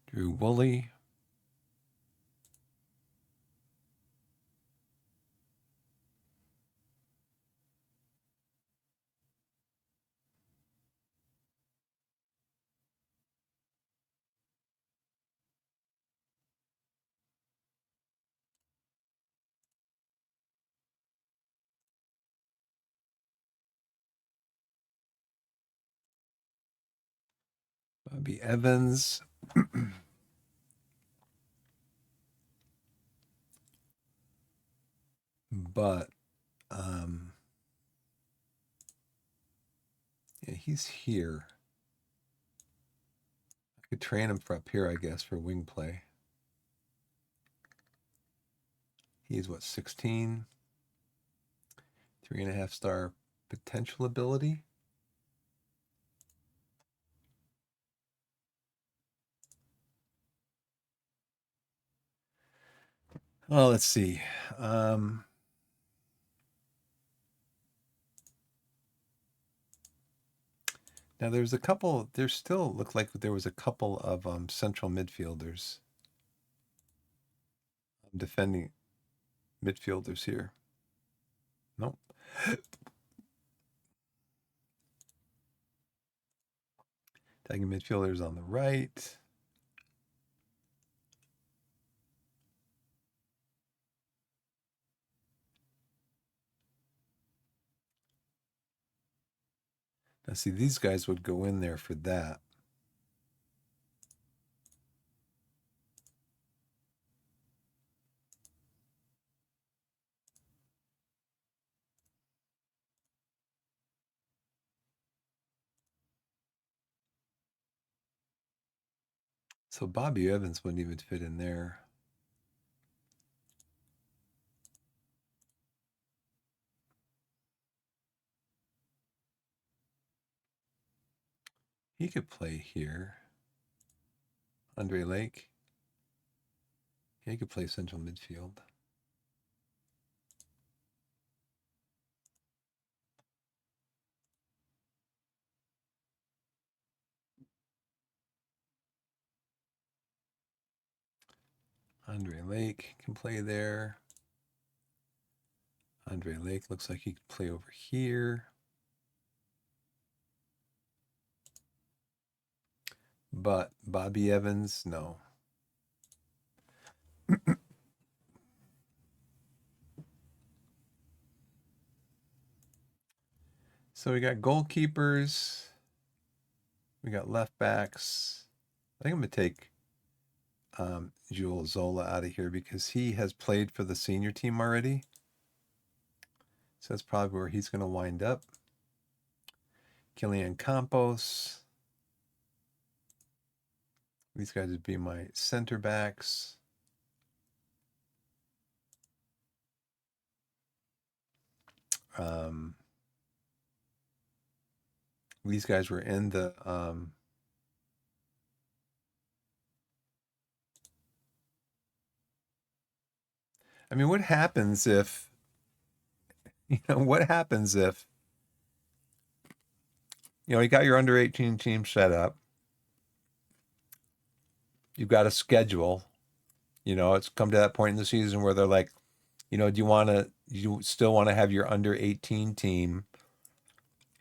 Drew Woolley. Bobby Evans. But yeah, he's here. I could train him for up here, I guess, for wing play. He's what, 16? 3.5-star potential ability. Well, let's see. Now there's a couple, there still looked like there was a couple of central midfielders, defending midfielders here. Nope. Tagging midfielders on the right. Now see, these guys would go in there for that. So Bobby Evans wouldn't even fit in there. He could play here. Andre Lake. He could play central midfield. Andre Lake can play there. Andre Lake looks like he could play over here. But Bobby Evans, no. So we got goalkeepers. We got left backs. I think I'm going to take Jules Zola out of here because he has played for the senior team already. So that's probably where he's going to wind up. Killian Campos. These guys would be my center backs. These guys were in the I mean, what happens if what happens if you got your under 18 team set up. You've got a schedule. It's come to that point in the season where they're like, do you still want to have your under 18 team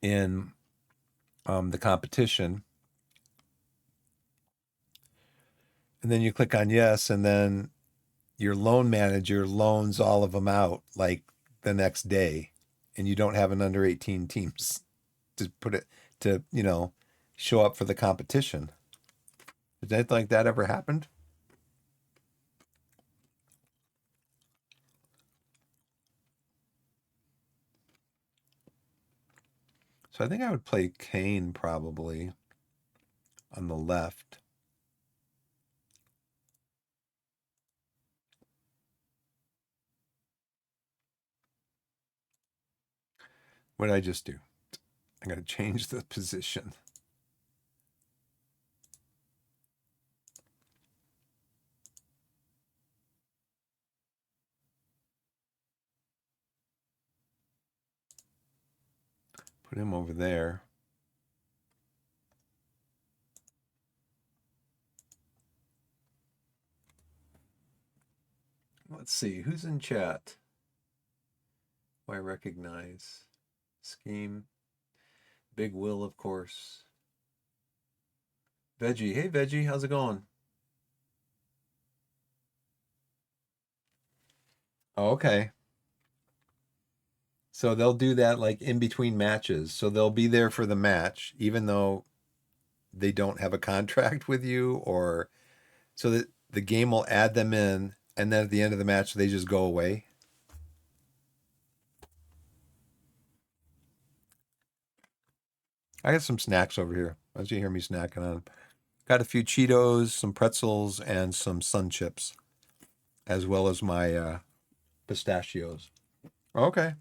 in the competition? And then you click on yes, and then your loan manager loans all of them out like the next day, and you don't have an under 18 teams to put it to, show up for the competition. Has anything like that ever happened? So I think I would play Kane probably on the left. What did I just do? I got to change the position. Put him over there. Let's see, who's in chat? Who I recognize. Scheme. Big Will, of course. Veggie. Hey, Veggie, how's it going? Oh, okay. So they'll do that like in between matches. So they'll be there for the match, even though they don't have a contract with you, or so that the game will add them in, and then at the end of the match they just go away? I got some snacks over here. Why don't you hear me snacking on? Got a few Cheetos, some pretzels, and some Sun Chips, as well as my pistachios. Okay.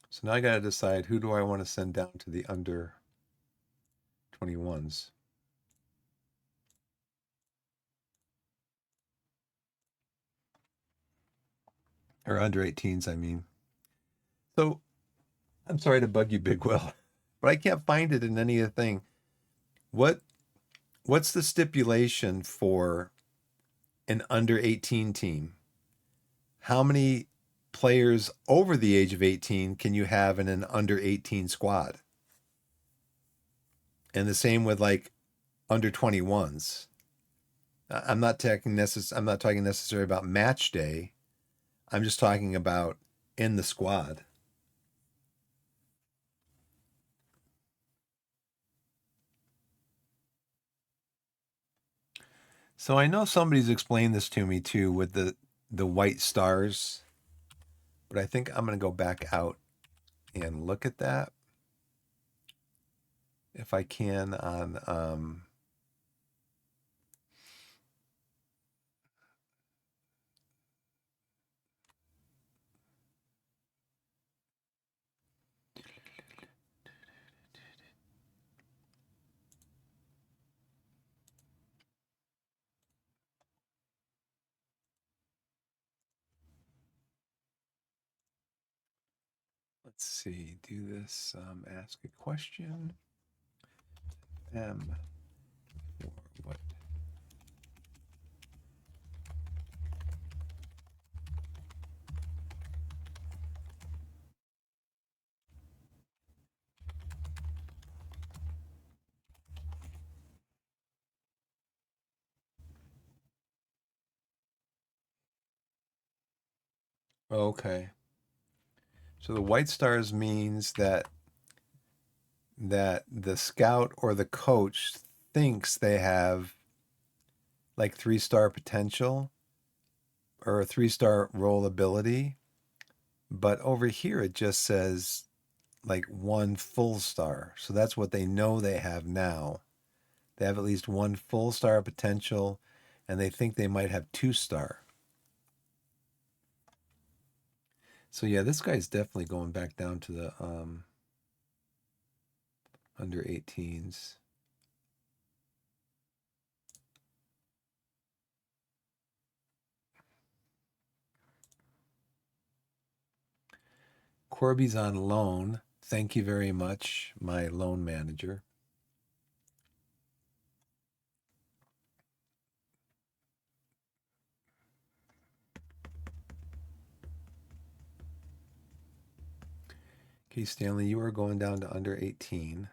So now I got to decide, who do I want to send down to the under 21s, or under 18s, I mean. So I'm sorry to bug you, Big Will, but I can't find it in any of the thing. What what's the stipulation for an under 18 team? How many players over the age of 18 can you have in an under 18 squad? And the same with like under 21s. I'm not talking necessarily about match day. I'm just talking about in the squad. So I know somebody's explained this to me too with the white stars, but I think I'm going to go back out and look at that if I can on let's see, do this, ask a question. Or what? Okay. So the white stars means that the scout or the coach thinks they have like 3-star potential or a 3-star roll ability, but over here it just says like 1 full star. So that's what they know they have now. They have at least 1 full star potential, and they think they might have 2-star. So yeah, this guy's definitely going back down to the under 18s. Corby's on loan. Thank you very much, my loan manager. Okay, Stanley, you are going down to under 18.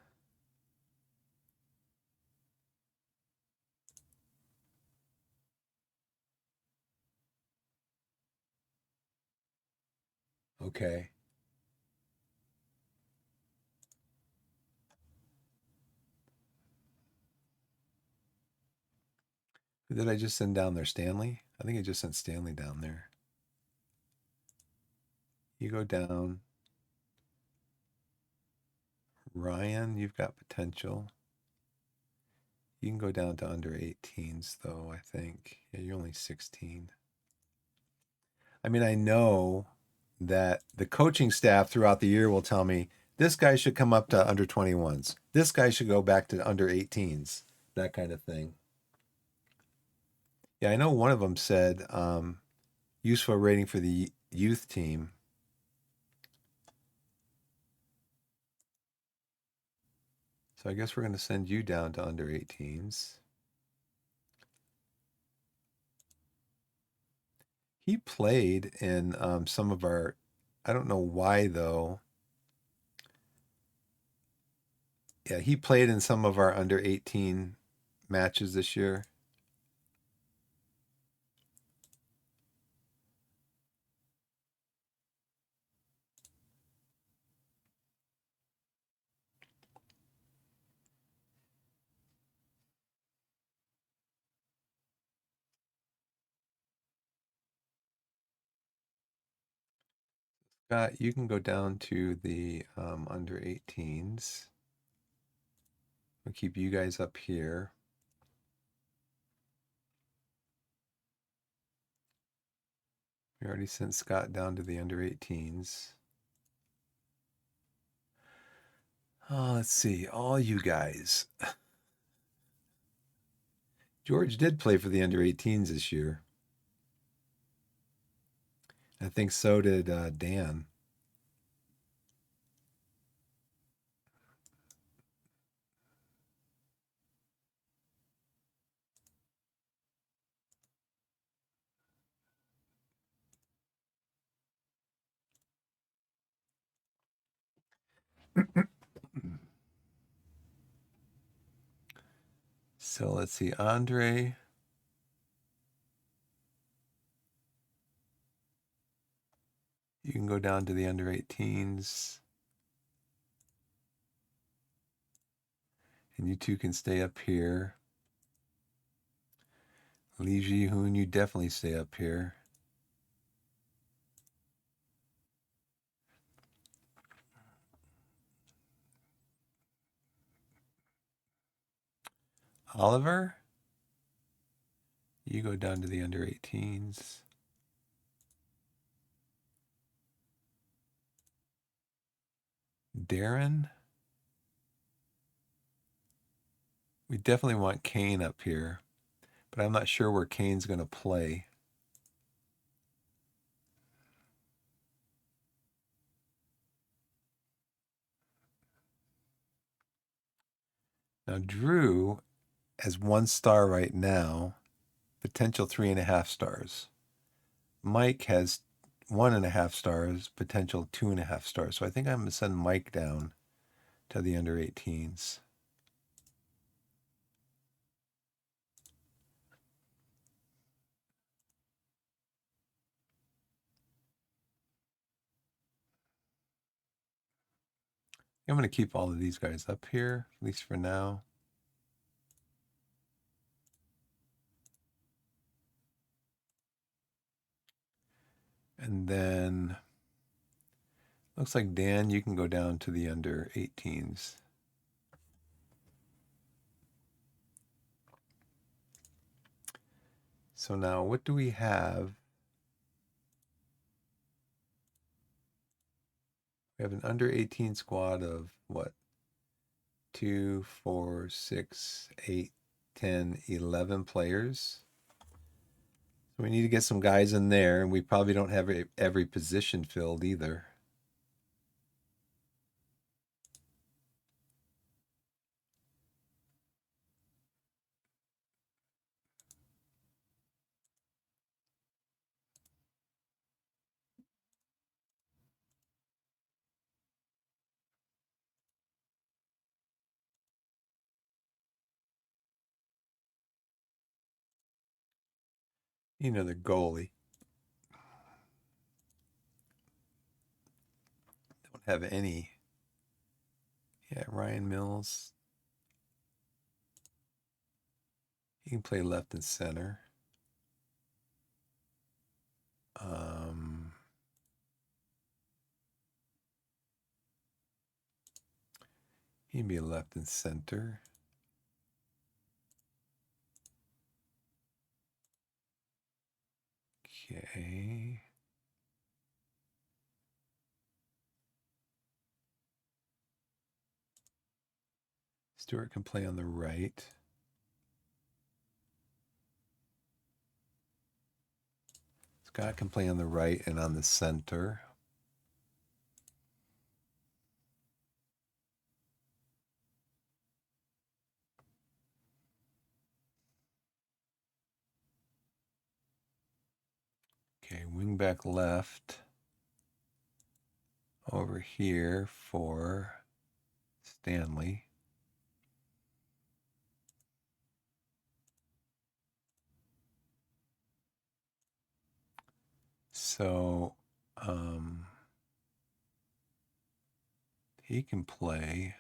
Okay. Who did I just send down there? Stanley? I think I just sent Stanley down there. You go down. Ryan, you've got potential. You can go down to under 18s, though, I think. Yeah, you're only 16. I mean, I know that the coaching staff throughout the year will tell me this guy should come up to under 21s. This guy should go back to under 18s, that kind of thing. Yeah, I know one of them said useful rating for the youth team. So I guess we're going to send you down to under 18s. He played in some of our, I don't know why though. Yeah, he played in some of our under 18 matches this year. Scott, you can go down to the under 18s. We'll keep you guys up here. We already sent Scott down to the under 18s. Oh, let's see. All you guys. George did play for the under 18s this year. I think so did Dan. So let's see. Andre. You can go down to the under 18s. And you two can stay up here. Li Ji-hoon, you definitely stay up here. Oliver, you go down to the under 18s. Darren, we definitely want Kane up here, but I'm not sure where Kane's going to play. Now, Drew has 1 star right now, potential 3.5 stars. Mike has 1.5 stars, potential 2.5 stars. So I think I'm going to send Mike down to the under 18s. I'm going to keep all of these guys up here, at least for now. And then looks like Dan, you can go down to the under 18s. So now what do we have? We have an under 18 squad of what? 2, 4, 6, 8, 10, 11 players. So we need to get some guys in there, and we probably don't have every position filled either. You know, the goalie. Don't have any. Yeah, Ryan Mills. He can play left and center. He can be a left and center. Okay. Stewart can play on the right. Scott can play on the right and on the center. Okay, wing back left over here for Stanley. So he can play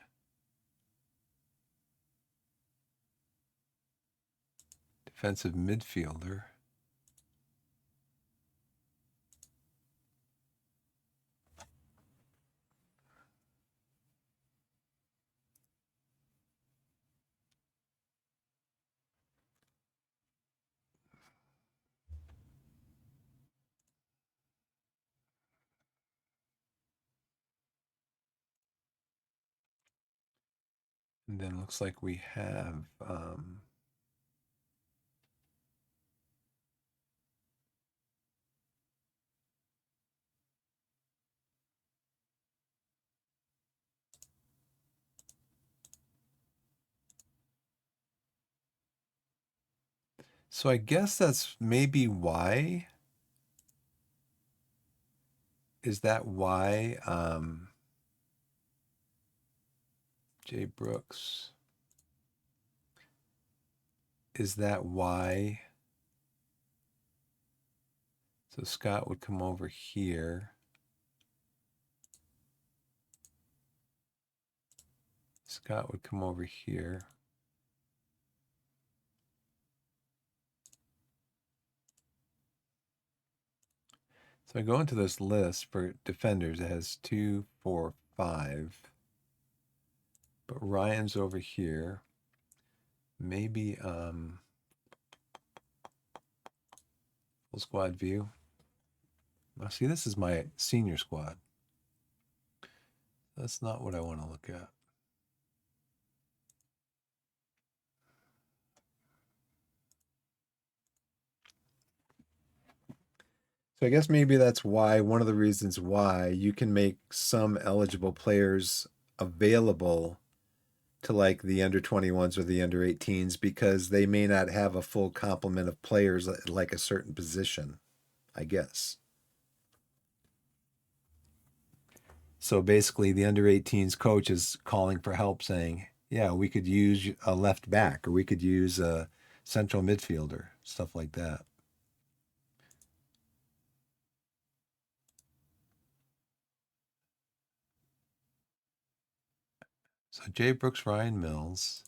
defensive midfielder. And then looks like we have so I guess that's maybe why. Is that why Jay Brooks? Is that why? So Scott would come over here. Scott would come over here. So I go into this list for defenders. It has 2, 4, 5. But Ryan's over here. Maybe full squad view. Now see, this is my senior squad. That's not what I want to look at. So I guess maybe that's why, one of the reasons why you can make some eligible players available to like the under 21s or the under 18s because they may not have a full complement of players at like a certain position, I guess. So basically, the under 18s coach is calling for help, saying, yeah, we could use a left back or we could use a central midfielder, stuff like that. So Jay Brooks, Ryan Mills,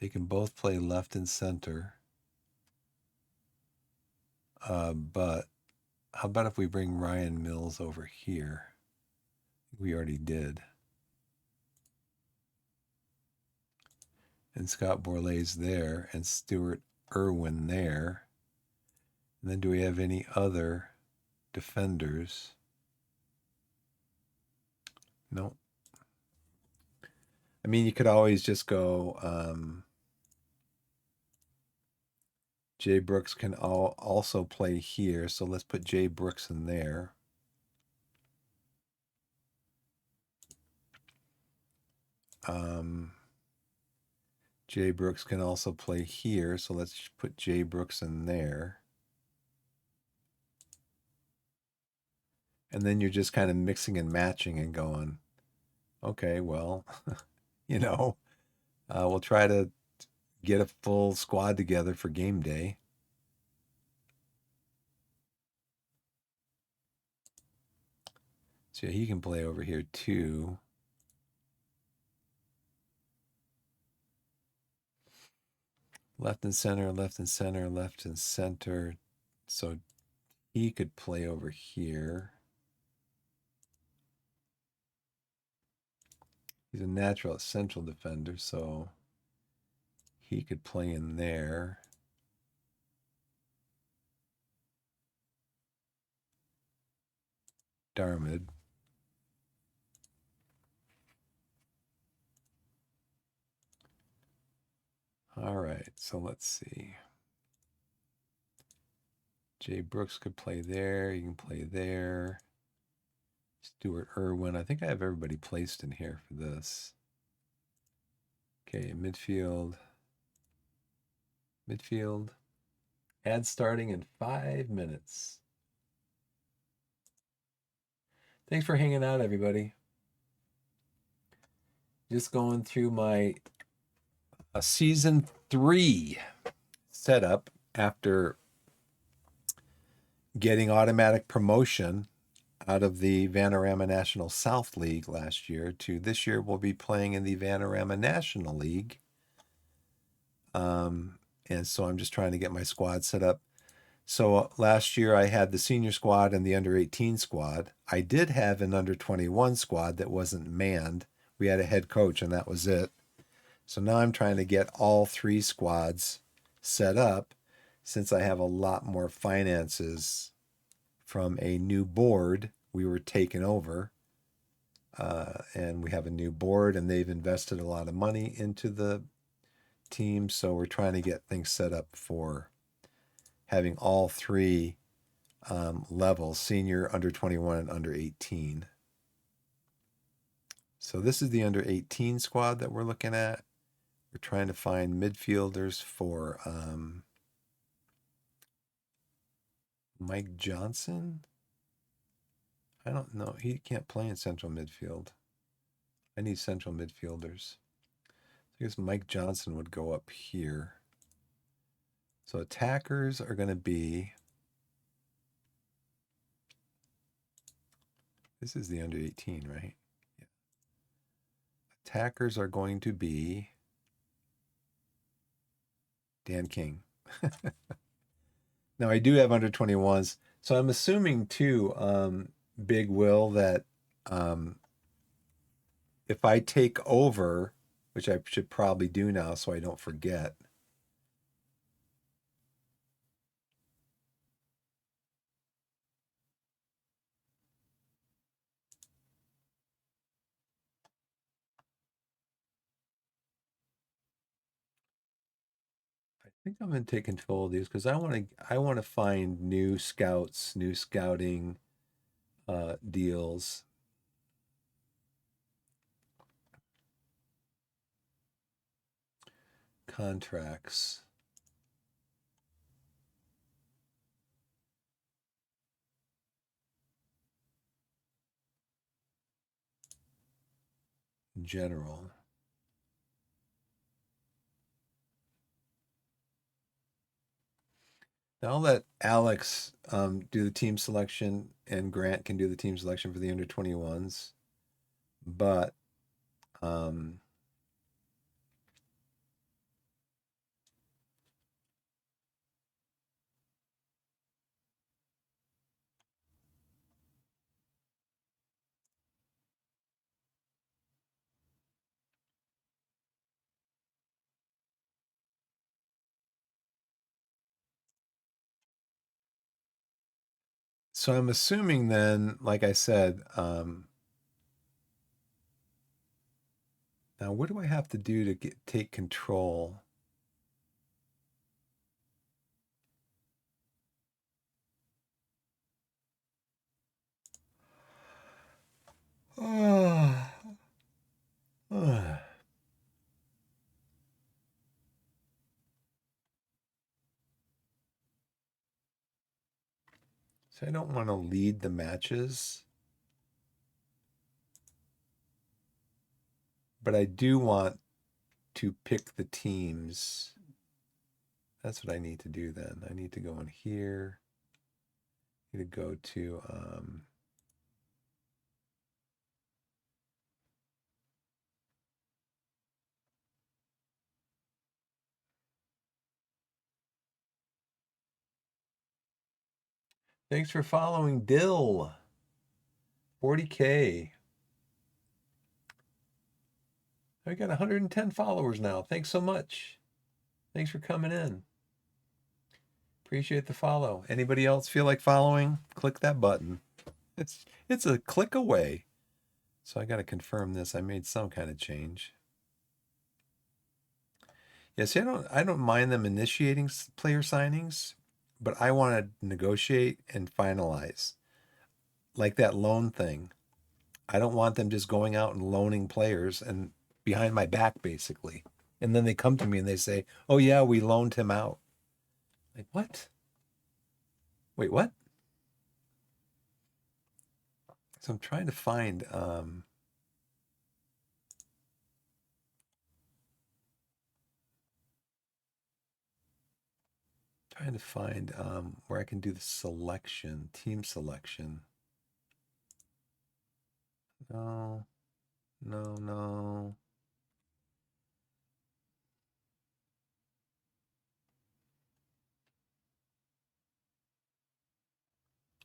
they can both play left and center. But how about if we bring Ryan Mills over here? We already did. And Scott Borlay's there and Stuart Irwin there. And then do we have any other defenders? No. I mean, you could always just go. Jay Brooks can also play here, so let's put Jay Brooks in there. Jay Brooks can also play here, so let's put Jay Brooks in there. And then you're just kind of mixing and matching and going, okay, well, you know, we'll try to get a full squad together for game day. So yeah, he can play over here too. Left and center, left and center, left and center. So he could play over here. He's a natural central defender, so he could play in there. Darmid. All right, so let's see. Jay Brooks could play there. You can play there. Stuart Irwin. I think I have everybody placed in here for this. Okay, midfield. Midfield. Ad starting in 5 minutes. Thanks for hanging out, everybody. Just going through my season 3 setup after getting automatic promotion out of the Vanarama National South League last year to this year we'll be playing in the Vanarama National League. And so I'm just trying to get my squad set up. So last year I had the senior squad and the under 18 squad. I did have an under 21 squad that wasn't manned. We had a head coach and that was it. So now I'm trying to get all 3 squads set up since I have a lot more finances from a new board we were taken over. And we have a new board, and they've invested a lot of money into the team. So we're trying to get things set up for having all three levels: senior, under 21, and under 18. So this is the under 18 squad that we're looking at. We're trying to find midfielders for Mike Johnson. I don't know. He can't play in central midfield. I need central midfielders. I guess Mike Johnson would go up here. So attackers are going to be, this is the under 18, right? Yeah. Attackers are going to be Dan King. Now I do have under 21s. So I'm assuming too, Big Will, that if I take over, which I should probably do now so I don't forget. I think I'm going to take control of these because I want to find new scouts, new scouting deals. Contracts. General. Now I'll let Alex do the team selection, and Grant can do the team selection for the under 21s. But so I'm assuming then, like I said, now what do I have to do to take control? Oh, oh. So I don't want to lead the matches, but I do want to pick the teams. That's what I need to do then. I need to go in here. I need to go to thanks for following Dill. 40K. I got 110 followers now. Thanks so much. Thanks for coming in. Appreciate the follow. Anybody else feel like following? Click that button. It's a click away. So I got to confirm this. I made some kind of change. Yes, I don't mind them initiating player signings, but I want to negotiate and finalize. Like that loan thing. I don't want them just going out and loaning players and behind my back, basically. And then they come to me and they say, "Oh yeah, we loaned him out." Like, what? Wait, what? So I'm trying to find where I can do the selection, team selection. No, no, no.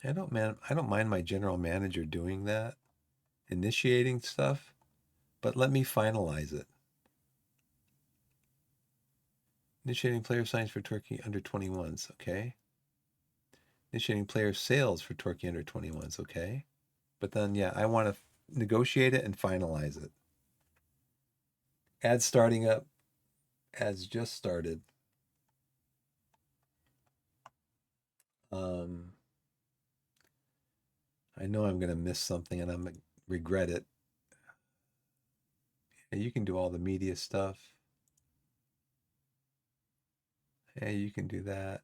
I don't mind my general manager doing that, initiating stuff, but let me finalize it. Initiating player signs for Torquay under 21s, okay? Initiating player sales for Torquay under 21s, okay? But then, yeah, I want to negotiate it and finalize it. Ads starting up. Ads just started. I know I'm going to miss something and I'm going to regret it. And you can do all the media stuff. Yeah, you can do that.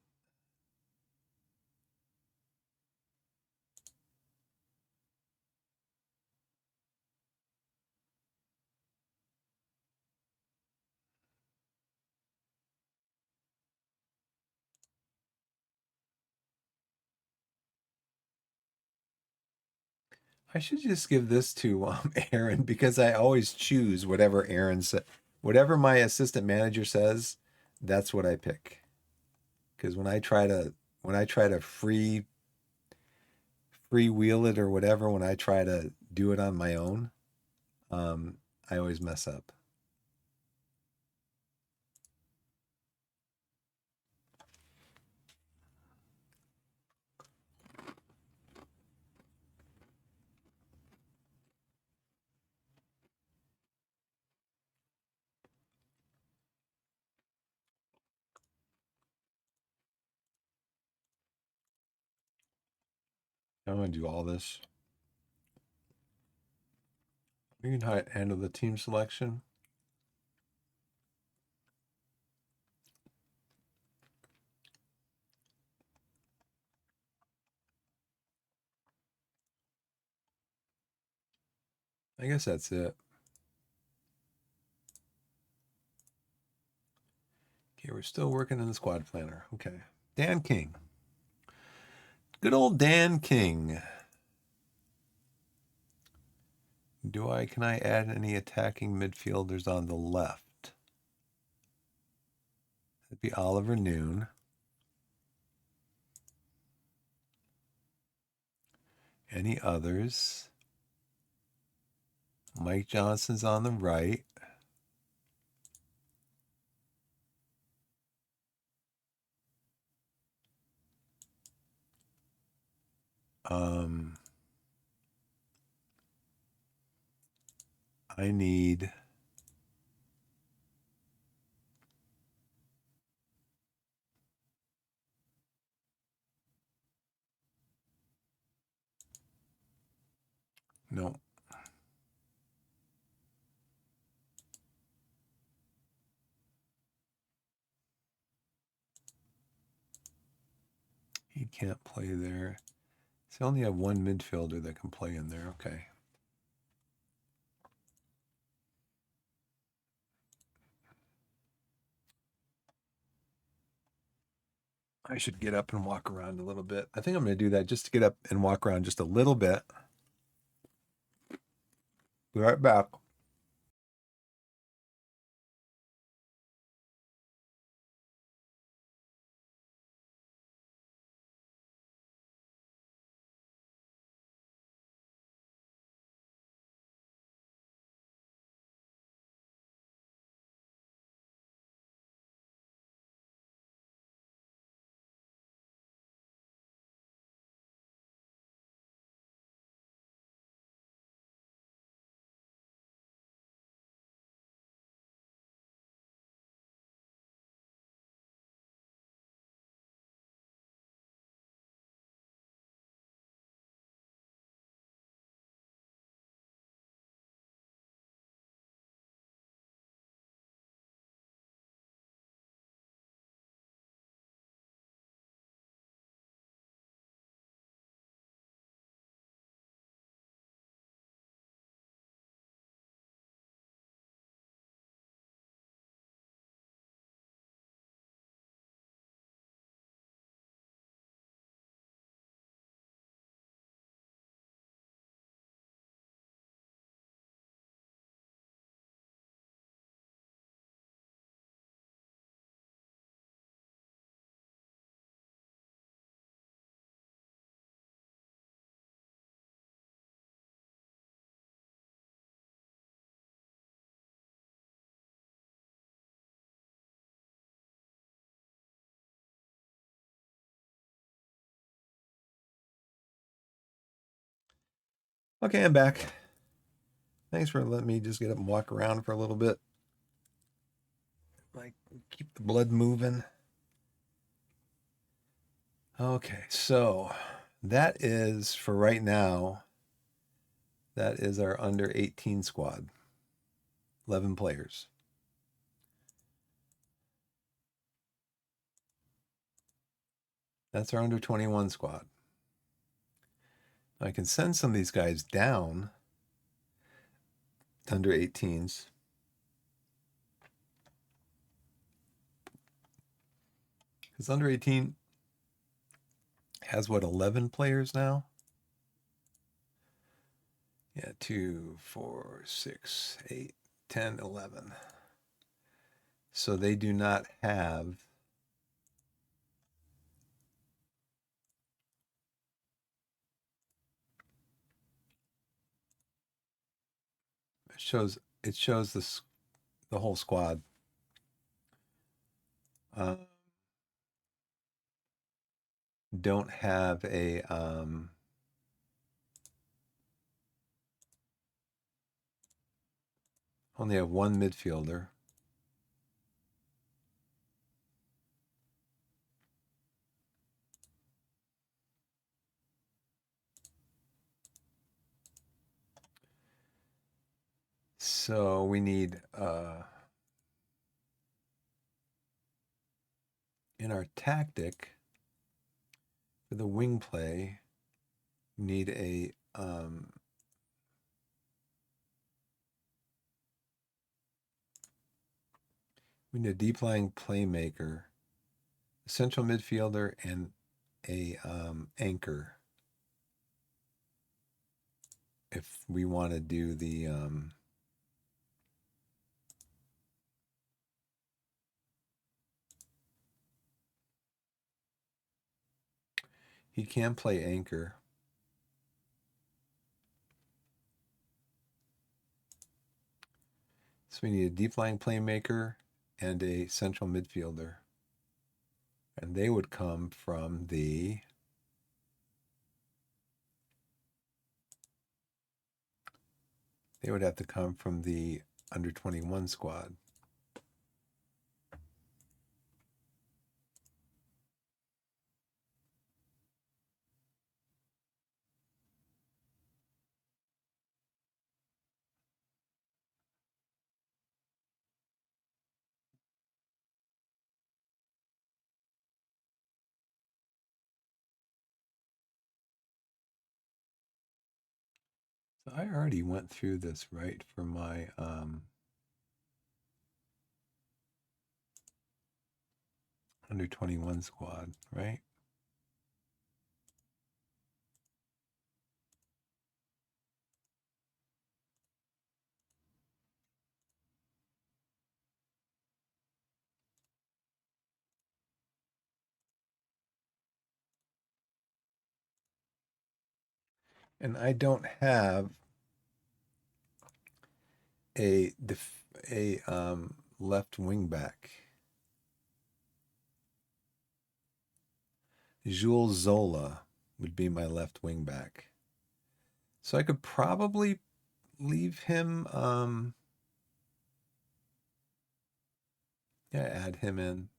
I should just give this to Aaron because I always choose whatever Aaron said. Whatever my assistant manager says, that's what I pick. Because when I try to freewheel it or whatever, when I try to do it on my own, um, I always mess up. I'm gonna do all this. You can handle the team selection. I guess that's it. Okay, we're still working on the squad planner. Okay. Dan King. Good old Dan King. Can I add any attacking midfielders on the left? That'd be Oliver Noon. Any others? Mike Johnson's on the right. Um, I need no. He can't play there. So I only have one midfielder that can play in there. Okay. I should get up and walk around a little bit. I think I'm going to do that just to get up and walk around just a little bit. Be right back. Okay, I'm back. Thanks for letting me just get up and walk around for a little bit. Like, keep the blood moving. Okay, so that is for right now. That is our under 18 squad, 11 players. That's our under 21 squad. I can send some of these guys down to under 18s. Because under 18 has what, 11 players now? Yeah, 2, 4, 6, 8, 10, 11. So they do not have it shows the whole squad. Uh, don't have a only have one midfielder. So we need in our tactic for the wing play, we need a we need a deep lying playmaker, a central midfielder, and a anchor. If we want to do the he can play anchor. So we need a deep lying playmaker and a central midfielder. And they would come from the they would have to come from the under 21 squad. So I already went through this, right, for my under 21 squad, right? And I don't have a left wing back. Jules Zola would be my left wing back. So I could probably leave him yeah, add him in.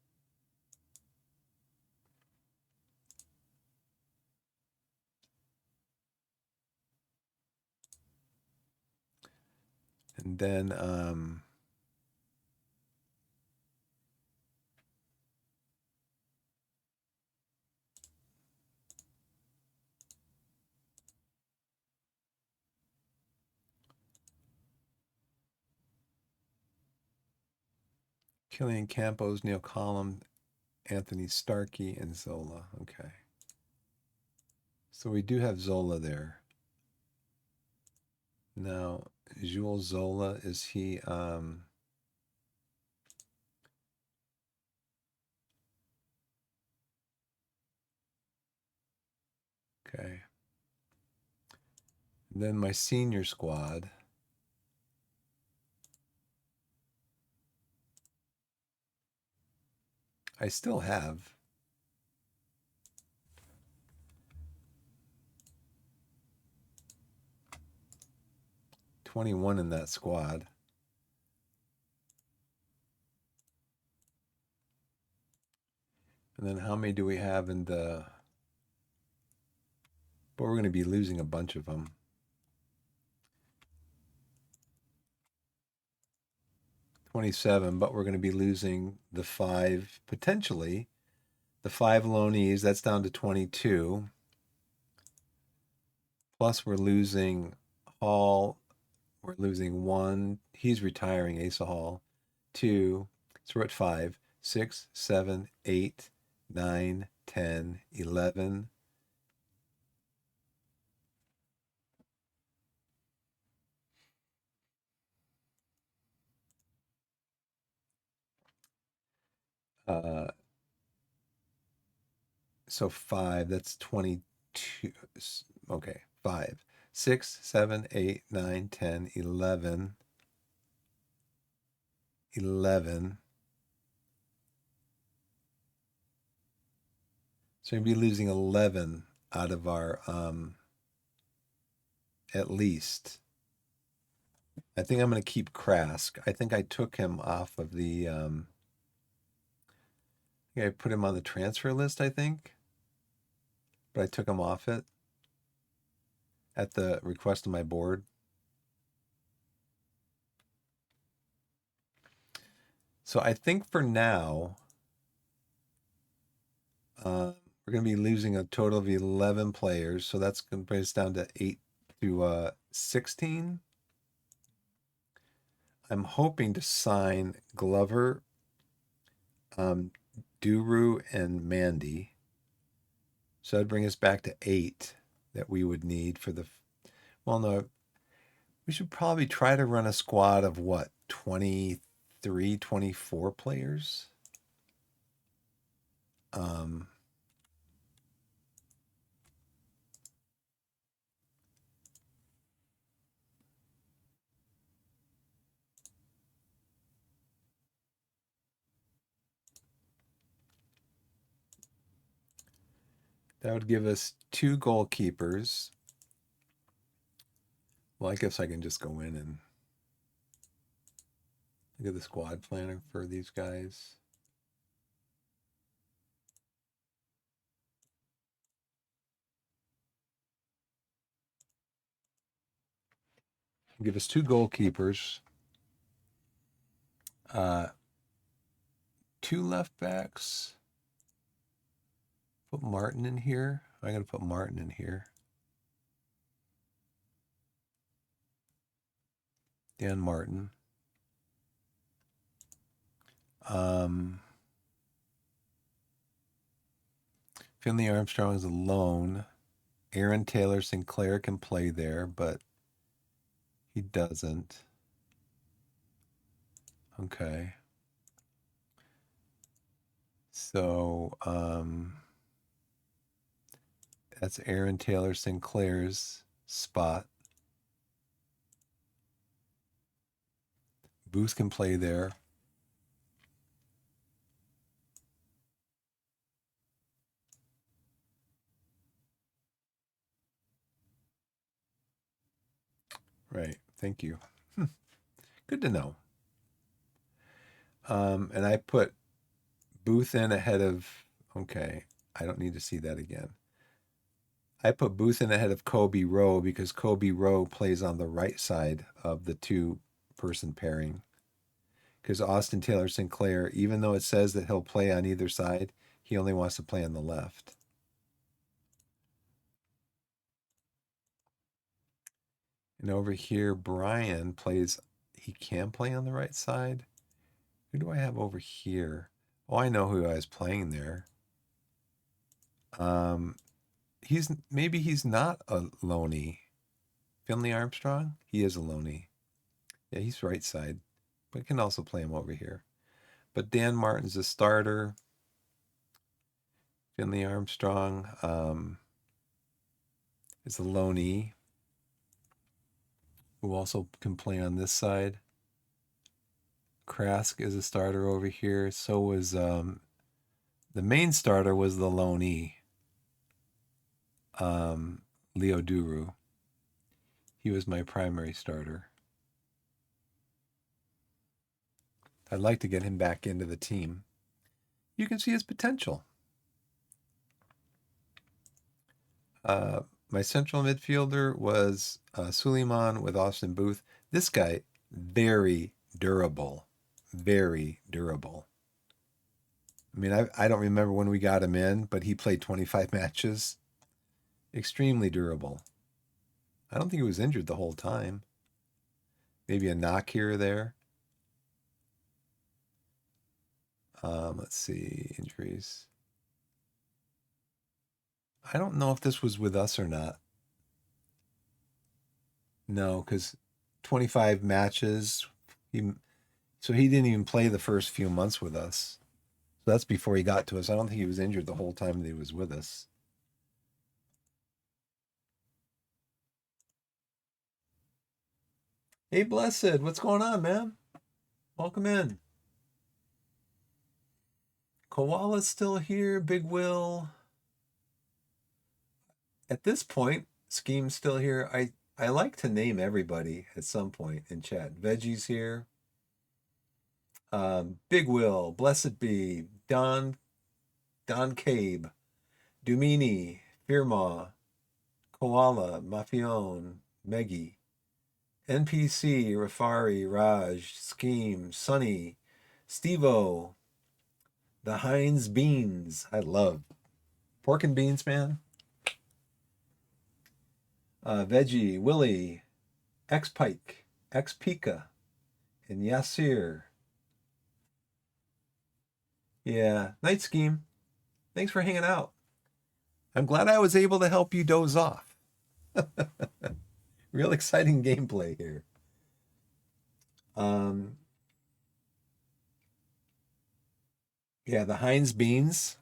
And then Killian Campos, Neil Collum, Anthony Starkey, and Zola. Okay. So we do have Zola there. Now, Jules Zola, is he okay. And then my senior squad. I still have 21 in that squad. And then how many do we have in the... But we're going to be losing a bunch of them. 27, but we're going to be losing the 5, potentially. The 5 loanees, that's down to 22. Plus we're losing Hall. We're losing 1. He's retiring, Asa Hall. 2. So we're at 5, 6, 7, 8, 9, 10, 11. So 5, that's 22. Okay, 5, 6, 7, 8, 9, 10, 11. 11. So we'll be losing 11 out of our, at least. I think I'm going to keep Krask. I think I took him off of the, I put him on the transfer list, I think. But I took him off it at the request of my board. So I think for now, we're going to be losing a total of 11 players. So that's going to bring us down to 8 to 16. I'm hoping to sign Glover, Duru, and Mandy. So that'd bring us back to 8 that we would need for the... Well, no, we should probably try to run a squad of what, 23, 24 players? That would give us 2 goalkeepers. Well, I guess I can just go in and look at the squad planner for these guys. Give us 2 goalkeepers, 2 left backs. Put Martin in here. I'm going to put Martin in here. Dan Martin. Finley Armstrong is alone. Aaron Taylor Sinclair can play there, but he doesn't. Okay. So, that's Aaron Taylor Sinclair's spot. Booth can play there. Right. Thank you. Good to know. And I put Booth in ahead of... Okay. I don't need to see that again. I put Booth in ahead of Kobe Rowe because Kobe Rowe plays on the right side of the 2-person pairing. Because Austin Taylor Sinclair, even though it says that he'll play on either side, he only wants to play on the left. And over here, Brian plays... He can play on the right side. Who do I have over here? Oh, I know who I was playing there. Maybe he's not a loanee. Finley Armstrong? He is a loanee. Yeah, he's right side. But I can also play him over here. But Dan Martin's a starter. Finley Armstrong is a loanee who also can play on this side. Krask is a starter over here. So was the main starter was the loanee, Leo Duru. He was my primary starter. I'd like to get him back into the team. You can see his potential. My central midfielder was Suleiman with Austin Booth. This guy, very durable. Very durable. I mean, I don't remember when we got him in, but he played 25 matches. Extremely durable. I don't think he was injured the whole time. Maybe a knock here or there. Let's see, injuries. I don't know if this was with us or not. No, because 25 matches. So he didn't even play the first few months with us. So that's before he got to us. I don't think he was injured the whole time that he was with us. Hey, Blessed, what's going on, man? Welcome in. Koala's still here. Big Will. At this point, Scheme's still here. I like to name everybody at some point in chat. Veggie's here. Big Will, Blessed Be, Don Cabe, Dumini, Firma, Koala, Mafione, Meggie, NPC, Rafari, Raj, Scheme, Sunny, Stevo, the Heinz Beans. I love pork and beans, man. Veggie, Willie, X Pike, X Pika, and Yasir. Yeah, night Scheme. Thanks for hanging out. I'm glad I was able to help you doze off. Real exciting gameplay here. Yeah, the Heinz beans.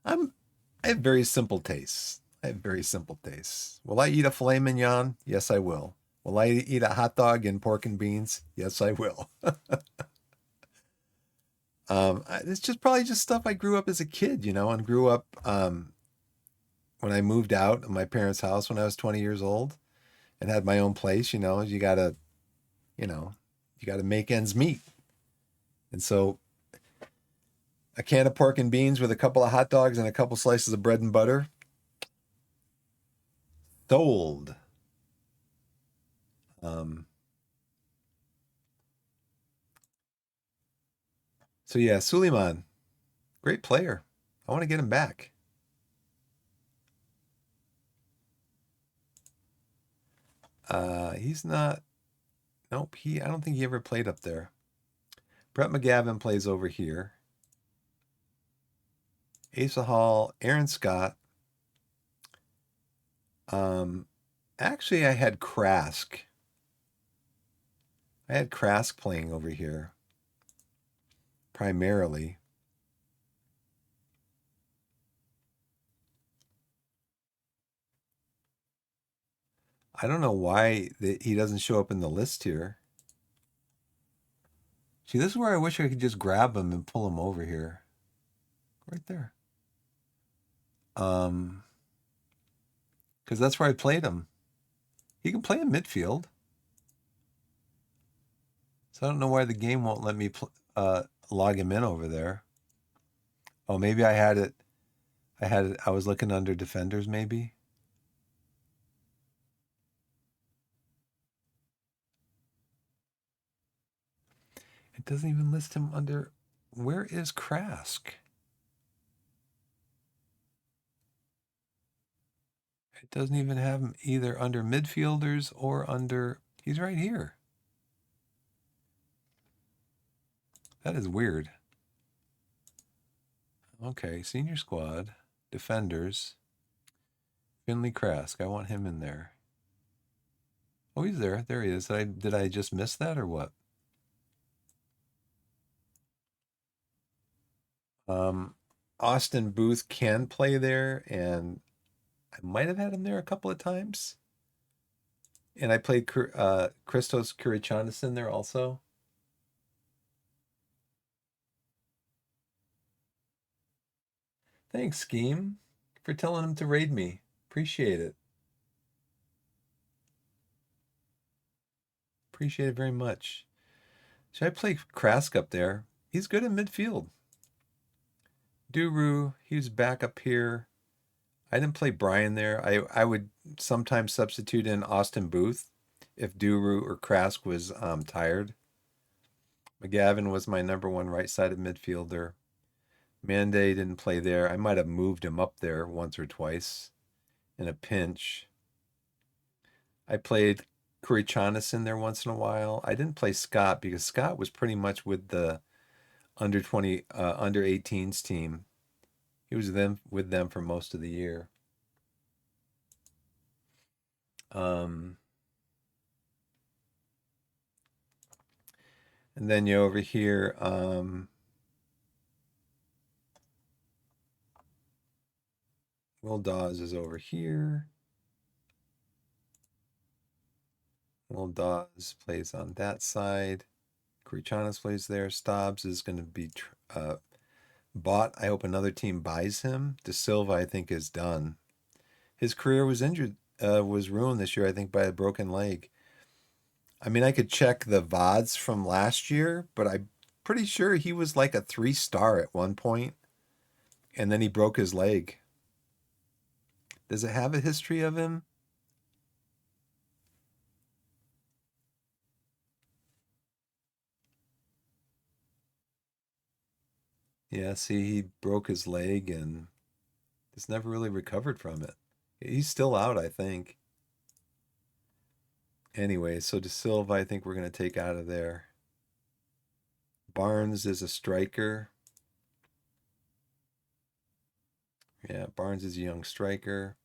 I have very simple tastes. I have very simple tastes. Will I eat a filet mignon? Yes, I will. Will I eat a hot dog and pork and beans? Yes, I will. It's just probably just stuff I grew up as a kid, and grew up when I moved out of my parents' house when I was 20 years old and had my own place. You know, you gotta make ends meet. And so a can of pork and beans with a couple of hot dogs and a couple slices of bread and butter. Sold. Um, so yeah, Suleiman, great player. I want to get him back. He's not. Nope. I don't think he ever played up there. Brett McGavin plays over here. Asa Hall, Aaron Scott. Actually, I had Krask. I had Krask playing over here primarily. I don't know why he doesn't show up in the list here. See, this is where I wish I could just grab him and pull him over here. Right there. Because that's where I played him. He can play in midfield. So I don't know why the game won't let me log him in over there. Oh, maybe I had it. I was looking under defenders, maybe. It doesn't even list him under. Where is Krask? It doesn't even have him either under midfielders or under. He's right here. That is weird. Okay, senior squad, defenders. Finley Krask. I want him in there. Oh, he's there. There he is. Did I just miss that or what? Austin Booth can play there, and I might have had him there a couple of times. And I played Christos Kyrichanis in there also. Thanks, Scheme, for telling him to raid me. Appreciate it. Appreciate it very much. Should I play Krask up there? He's good in midfield. Duru, he's back up here. I didn't play Brian there. I would sometimes substitute in Austin Booth if Duru or Krask was tired. McGavin was my number one right-sided midfielder. Mande didn't play there. I might have moved him up there once or twice in a pinch. I played Kurichanis in there once in a while. I didn't play Scott because Scott was pretty much with the under 20 under 18s team. He was with them for most of the year. And then you over here, Will Dawes is over here. Will Dawes plays on that side. Kurichanis plays there. Stobbs is going to be bought. I hope another team buys him. De Silva, I think, is done. His career was injured, was ruined this year, I think, by a broken leg. I mean, I could check the VODs from last year, but I'm pretty sure he was like a 3-star at one point, and then he broke his leg. Does it have a history of him? Yeah, see, he broke his leg and has never really recovered from it. He's still out, I think. Anyway, so De Silva, I think we're going to take out of there. Barnes is a striker. Yeah, Barnes is a young striker.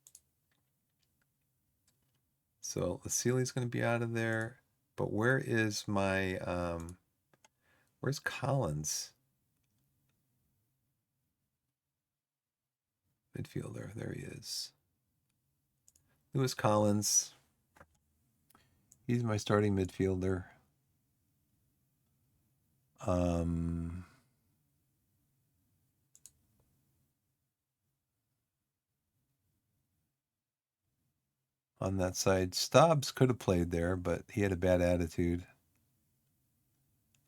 So Lasili's going to be out of there. But where is my, where's Collins? Midfielder, there he is. Lewis Collins. He's my starting midfielder. On that side, Stobbs could have played there, but he had a bad attitude.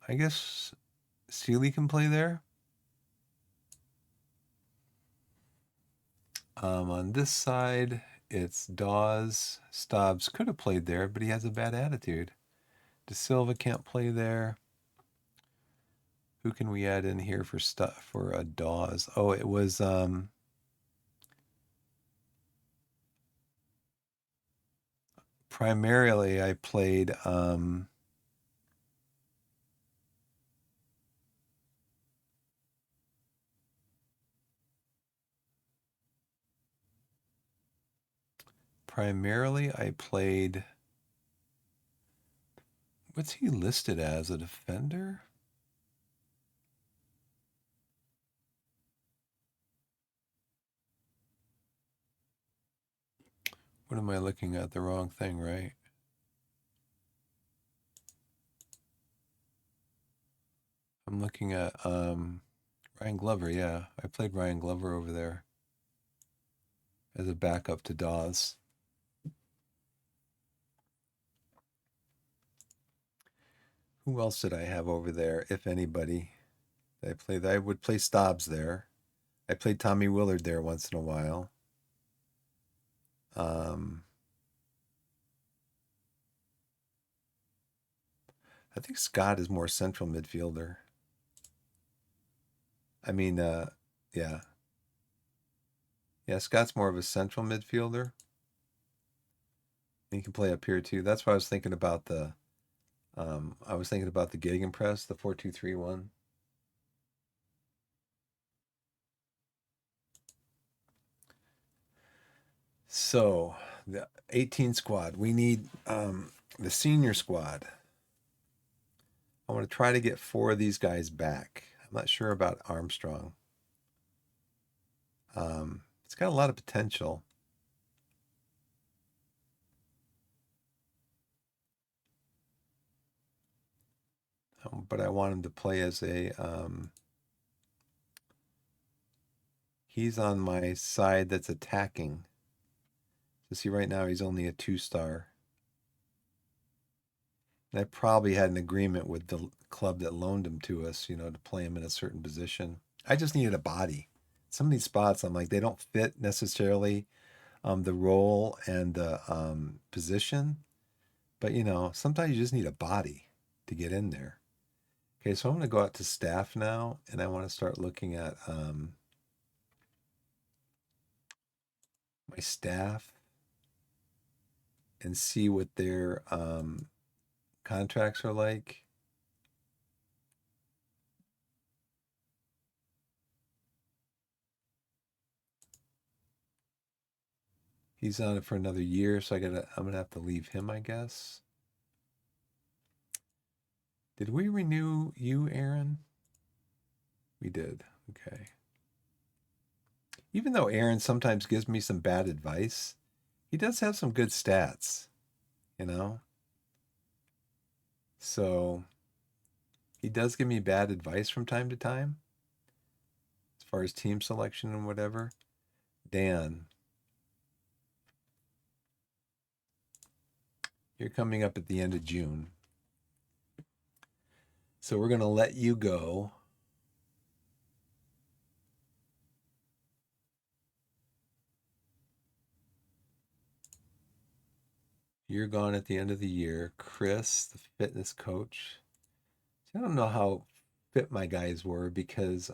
I guess Sealy can play there. On this side, it's Dawes. Stobbs could have played there, but he has a bad attitude. De Silva can't play there. Who can we add in here for stuff for a Dawes? Oh, it was primarily I played what's he listed as, a defender? What am I looking at? The wrong thing, right? I'm looking at Ryan Glover. Yeah, I played Ryan Glover over there as a backup to Dawes. Who else did I have over there, if anybody? I would play Stobbs there. I played Tommy Willard there once in a while. I think Scott is more central midfielder. I mean, yeah. Yeah, Scott's more of a central midfielder. He can play up here too. That's why I was thinking about the Gegenpress, the 4-2-3 one. So the 18 squad. We need the senior squad. I want to try to get 4 of these guys back. I'm not sure about Armstrong. It's got a lot of potential. But I want him to play as a he's on my side that's attacking. So see, right now he's only a 2-star. And I probably had an agreement with the club that loaned him to us, to play him in a certain position. I just needed a body. Some of these spots, I'm like, they don't fit necessarily the role and the position, but sometimes you just need a body to get in there. Okay, so I'm going to go out to staff now, and I want to start looking at my staff and see what their contracts are like. He's on it for another year, so I'm gonna have to leave him, I guess. Did we renew you, Aaron? We did. Okay. Even though Aaron sometimes gives me some bad advice, he does have some good stats, you know? So he does give me bad advice from time to time as far as team selection and whatever. Dan, you're coming up at the end of June. So we're going to let you go. You're gone at the end of the year. Chris, the fitness coach. I don't know how fit my guys were because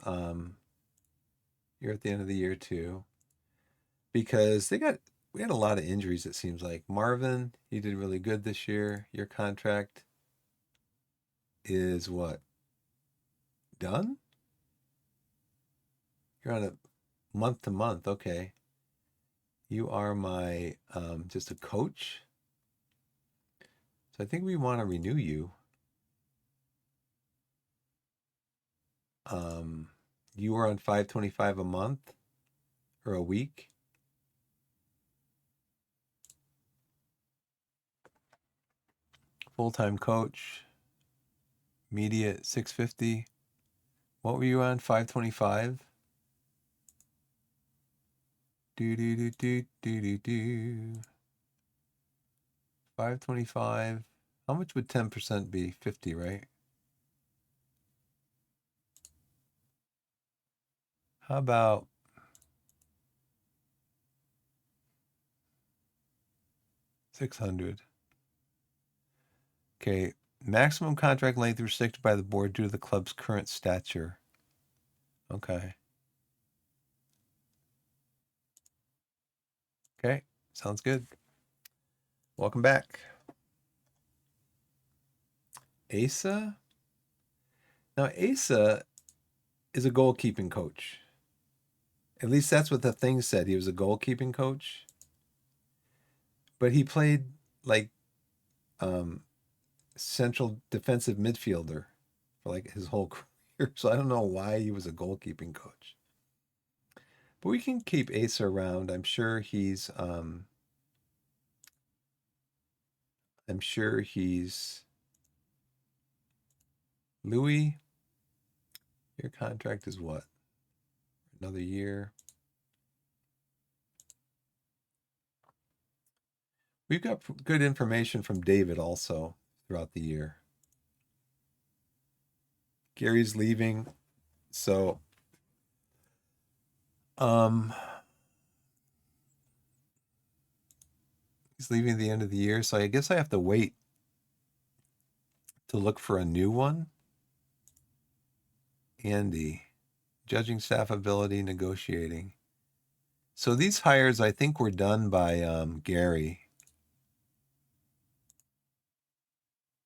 you're at the end of the year too. Because we had a lot of injuries, it seems like. Marvin, you did really good this year. Your contract is what? Done? You're on a month to month. Okay. You are my just a coach. So I think we want to renew you. Um, you were on 525 a month or a week. Full-time coach, media at 650. What were you on? 525? Do do do do do do do. 525. How much would 10% be? 50, right? How about 600? Okay. Maximum contract length restricted by the board due to the club's current stature. Okay. Okay. Sounds good. Welcome back. Asa? Now, Asa is a goalkeeping coach. At least that's what the thing said. He was a goalkeeping coach. But he played like um, central defensive midfielder for like his whole career. So I don't know why he was a goalkeeping coach. But we can keep Asa around. I'm sure he's Louis. Your contract is what? Another year. We've got good information from David also throughout the year. Gary's leaving, so um he's leaving at the end of the year, so I guess I have to wait to look for a new one. Andy, judging staff ability, negotiating. So these hires, I think, were done by Gary.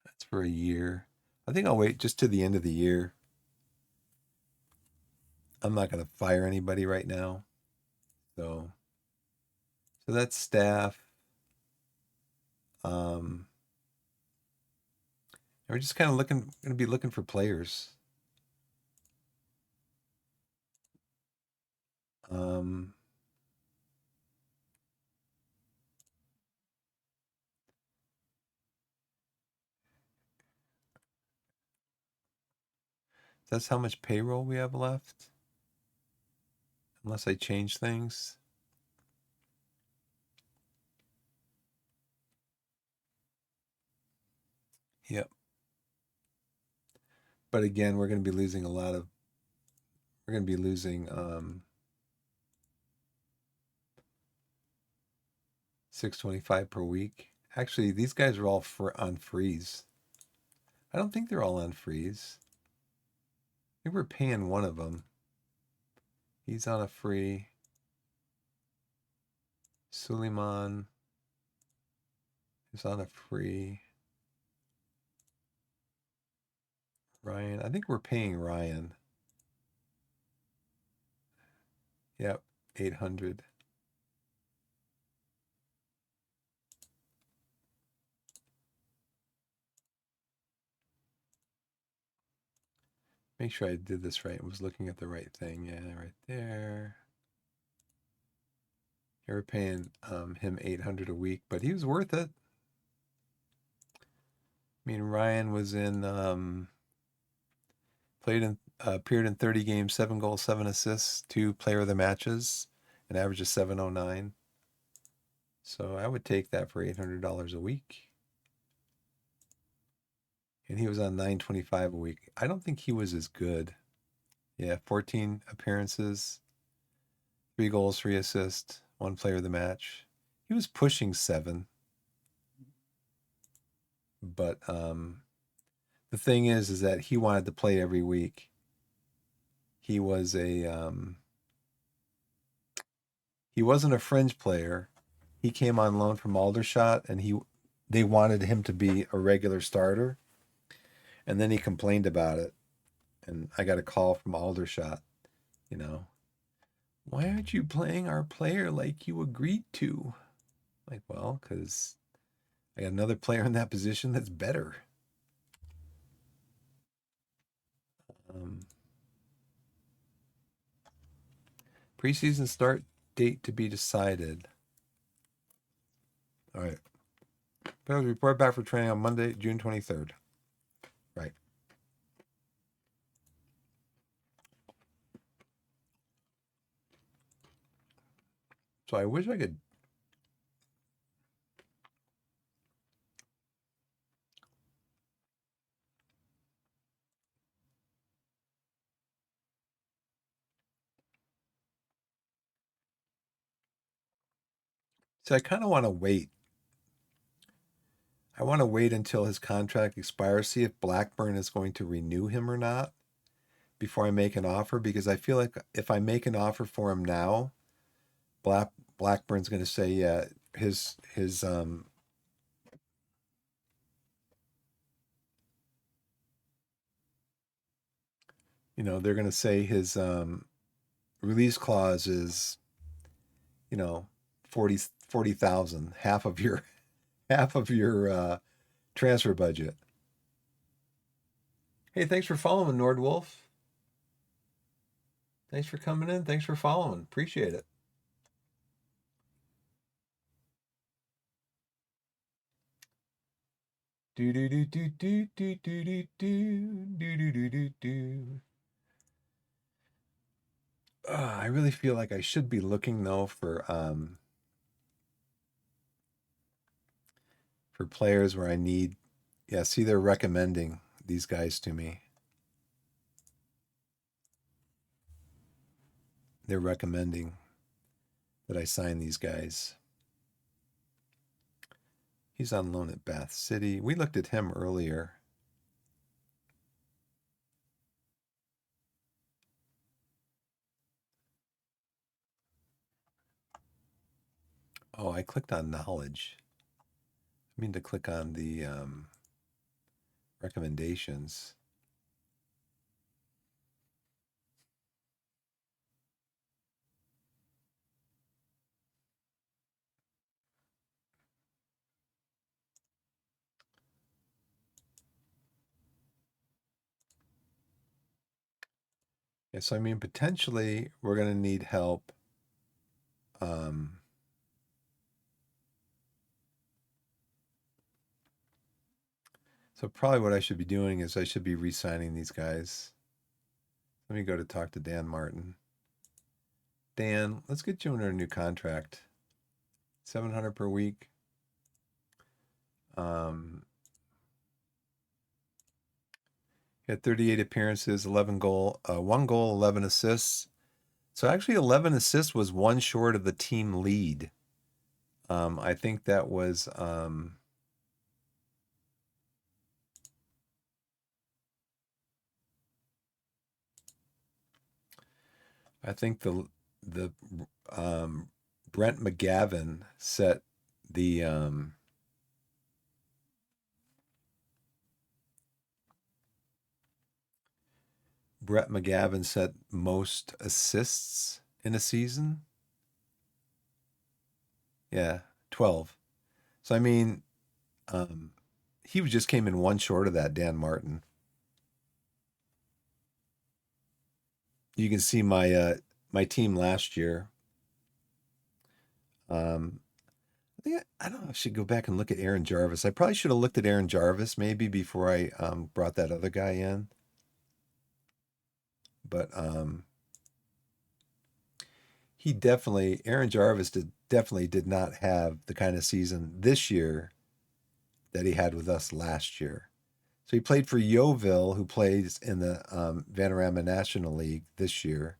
That's for a year. I think I'll wait just to the end of the year. I'm not going to fire anybody right now. So that's staff. And we're just kind of going to be looking for players. Um, that's how much payroll we have left. Unless I change things. Yep. But again, we're going to be losing we're going to be losing 625 per week. Actually, these guys are all on freeze. I don't think they're all on freeze. I think we're paying one of them. He's on a free. Suleiman is on a free. Ryan, I think we're paying Ryan. Yep, 800. Make sure I did this right. I was looking at the right thing. Yeah, right there. You were paying him 800 a week, but he was worth it. I mean, Ryan was in appeared in 30 games, 7 goals, 7 assists, 2 player of the matches, an average of 709. So I would take that for $800 a week. And he was on 925 a week. I don't think he was as good. Yeah, 14 appearances, 3 goals, 3 assists, 1 player of the match. He was pushing 7. But the thing is that he wanted to play every week. He was he wasn't a fringe player. He came on loan from Aldershot, and they wanted him to be a regular starter. And then he complained about it. And I got a call from Aldershot, you know, why aren't you playing our player like you agreed to? Like, well, because I got another player in that position that's better. Um, Preseason start date to be decided. All right. Players report back for training on Monday, June 23rd. Right. So I wish I could. So I kind of want to wait. I want to wait until his contract expires, see if Blackburn is going to renew him or not before I make an offer, because I feel like if I make an offer for him now, Blackburn's going to say, yeah, his they're going to say his release clause is, 40,000, half of your transfer budget. Hey, thanks for following, Nordwolf. Thanks for coming in. Thanks for following. Appreciate it. Do do do do do do do do do do do do do. I really feel like I should be looking though for players where I need. Yeah, see, they're recommending these guys to me. They're recommending that I sign these guys. He's on loan at Bath City. We looked at him earlier. Oh, I clicked on knowledge. I mean to click on the recommendations. Yeah, so I mean, potentially we're going to need help. So probably what I should be doing is I should be re-signing these guys. Let me go to talk to Dan Martin. Dan, let's get you under a new contract. 700 per week. Had 38 appearances, 1 goal, 11 assists. So actually 11 assists was one short of the team lead. I think that was I think the um, Brent McGavin set the Brett McGavin set most assists in a season. Yeah, 12. So I mean, um, he just came in one short of that, Dan Martin. You can see my team last year. Um, I don't know. I should go back and look at Aaron Jarvis. I probably should have looked at Aaron Jarvis maybe before I brought that other guy in. But Aaron Jarvis definitely did not have the kind of season this year that he had with us last year. So he played for Yeovil, who plays in the Vanarama National League this year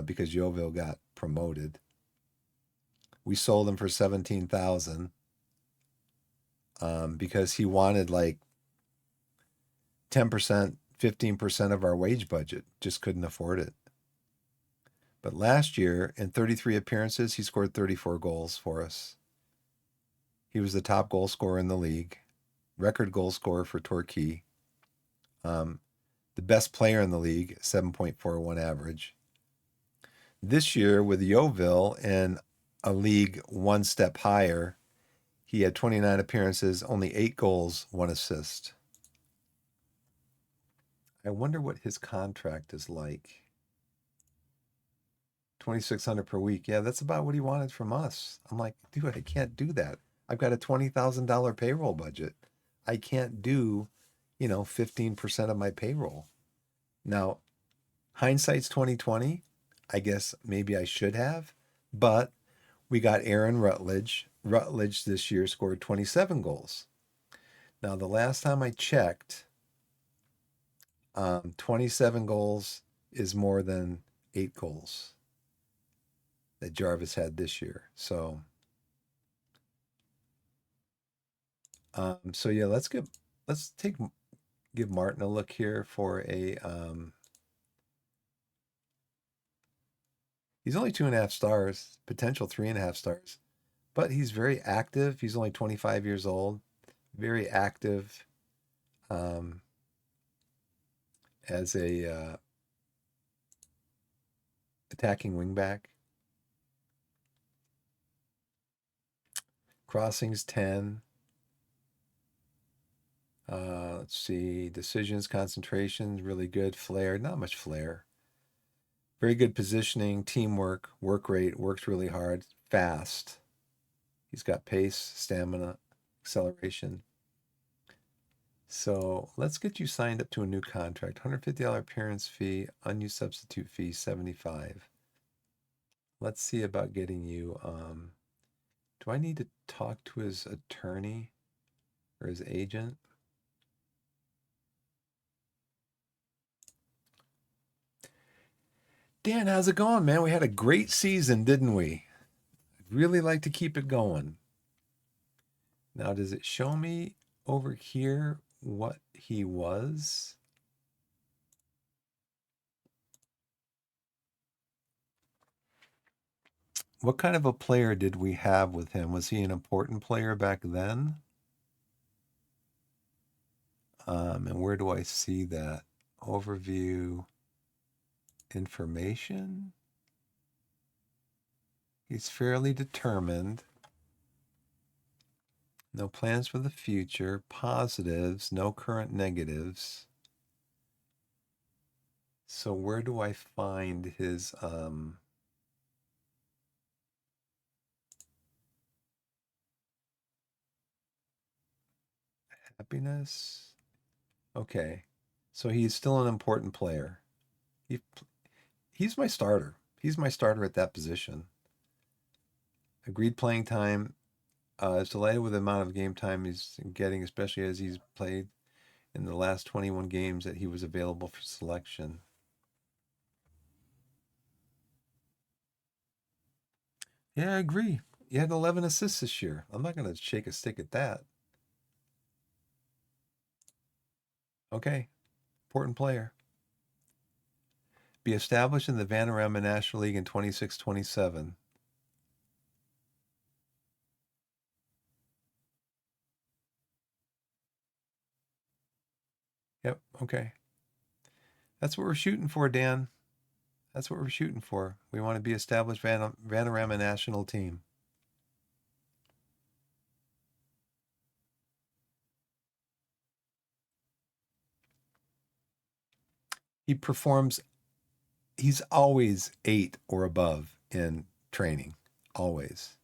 because Yeovil got promoted. We sold him for 17,000 because he wanted like 10%, 15% of our wage budget. Just couldn't afford it. But last year, in 33 appearances, he scored 34 goals for us. He was the top goal scorer in the league, record goal scorer for Torquay, um, the best player in the league, 7.41 average. This year with Yeovil in a league one step higher, he had 29 appearances, only 8 goals, 1 assist. I wonder what his contract is like. 2,600 per week. Yeah, that's about what he wanted from us. I'm like, dude, I can't do that. I've got a $20,000 payroll budget. I can't do, 15% of my payroll. Now, hindsight's 2020. I guess maybe I should have, but we got Aaron Rutledge. Rutledge this year scored 27 goals. Now, the last time I checked, 27 goals is more than 8 goals that Jarvis had this year. So yeah, let's give Martin a look here for a. He's only 2.5 stars, potential 3.5 stars, but he's very active. He's only 25 years old, very active um, as a attacking wingback. Crossings 10. Let's see, decisions, concentrations, really good. Flair, not much flair. Very good positioning, teamwork, work rate, works really hard, fast. He's got pace, stamina, acceleration. So let's get you signed up to a new contract. $150 appearance fee, unused substitute fee, 75. Let's see about getting you. Do I need to talk to his attorney or his agent? Dan, how's it going, man? We had a great season, didn't we? I'd really like to keep it going. Now, does it show me over here what he was? What kind of a player did we have with him? Was he an important player back then? And where do I see that? Overview, information. He's fairly determined. No plans for the future. Positives, no current negatives. So where do I find his happiness? Okay. So he's still an important player. He, he's my starter. He's my starter at that position. Agreed playing time. Is delighted with the amount of game time he's getting, especially as he's played in the last 21 games that he was available for selection. Yeah, I agree. He had 11 assists this year. I'm not going to shake a stick at that. Okay, important player. Be established in the Vanarama National League in 26-27. Yep, okay. That's what we're shooting for, Dan. That's what we're shooting for. We want to be established Vanarama national team. He performs, he's always 8 or above in training. Always.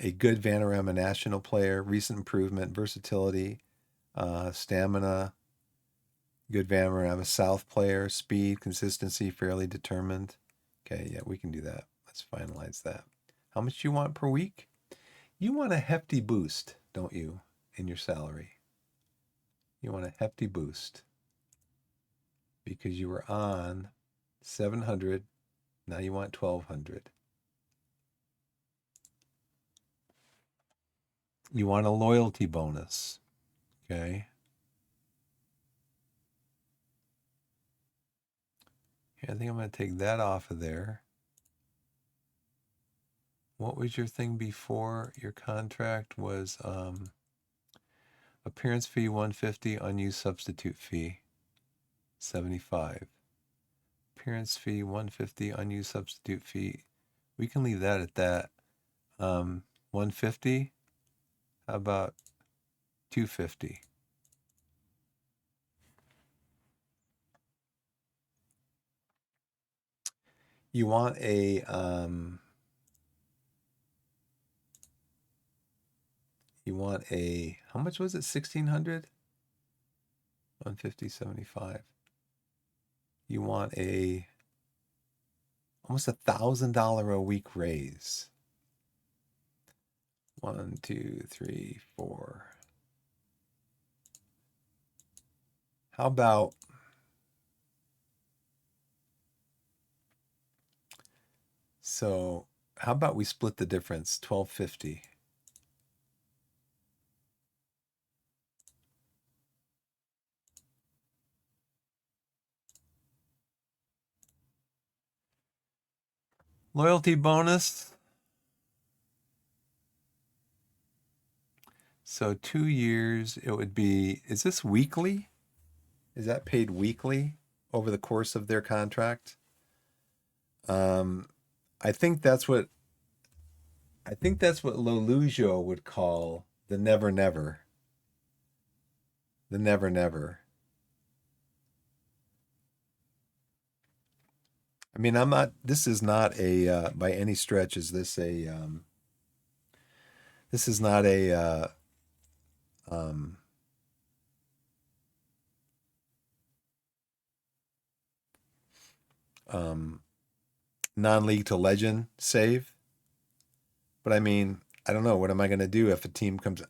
A good Vanarama national player, recent improvement, versatility, stamina, good Vanarama South player, speed, consistency, fairly determined. Okay, yeah, we can do that. Let's finalize that. How much do you want per week? You want a hefty boost, don't you, in your salary? You want a hefty boost because you were on 700. Now you want 1200. You want a loyalty bonus. Okay. I think I'm going to take that off of there. What was your thing before? Your contract was appearance fee 150, unused substitute fee 75. Appearance fee 150, unused substitute fee. We can leave that at that. 150. How about 250? You want a how much was it? 1600? 150, 75. You want a almost $1,000 a week raise. 1, 2, 3, 4. How about how about we split the difference? 1250. Loyalty bonus. So 2 years, it would be, is this weekly? Is that paid weekly over the course of their contract? I think that's what Lolujo would call the never never. The never never. I mean, this is not a by any stretch is this a this is not a um um non-league to legend save. But I mean, I don't know. What am I going to do if a team comes?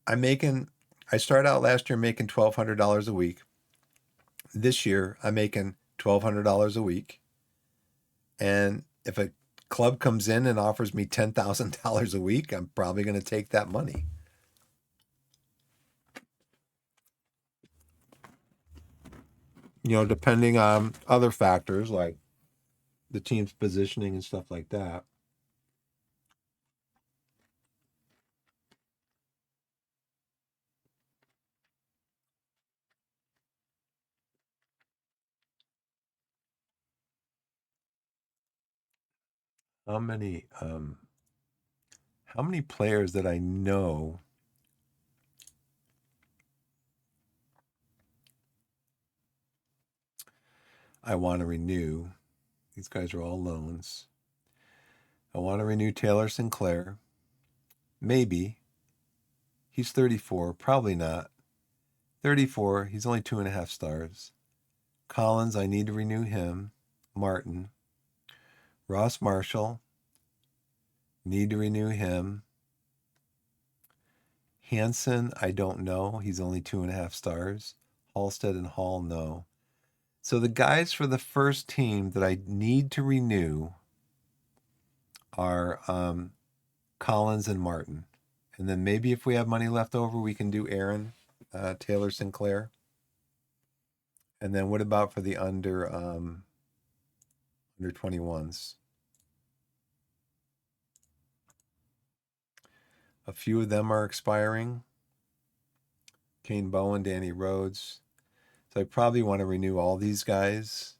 I started out last year making $1,200 a week. This year, I'm making $1,200 a week. And if a club comes in and offers me $10,000 a week, I'm probably going to take that money. You know, depending on other factors like the team's positioning and stuff like that. How many players that I know I want to renew? These guys are all loans. I want to renew Taylor Sinclair. Maybe. He's 34. Probably not. 34. He's only 2.5 stars. Collins, I need to renew him. Martin. Ross Marshall. Need to renew him. Hansen, I don't know. He's only 2.5 stars. Halstead and Hall, no. So the guys for the first team that I need to renew are Collins and Martin. And then maybe if we have money left over, we can do Aaron, Taylor Sinclair. And then what about for the under 21s? A few of them are expiring. Kane Bowen, Danny Rhodes. So I probably want to renew all these guys,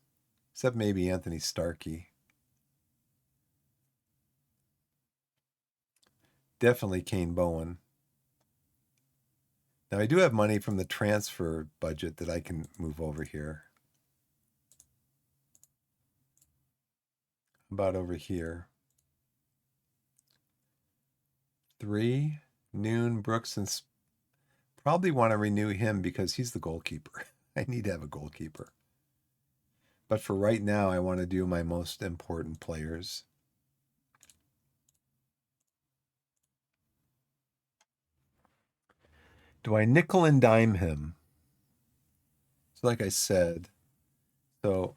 except maybe Anthony Starkey. Definitely Kane Bowen. Now I do have money from the transfer budget that I can move over here. About over here. 3, Noon, Brooks, and probably want to renew him because he's the goalkeeper. I need to have a goalkeeper. But for right now, I want to do my most important players. Do I nickel and dime him? So like I said, so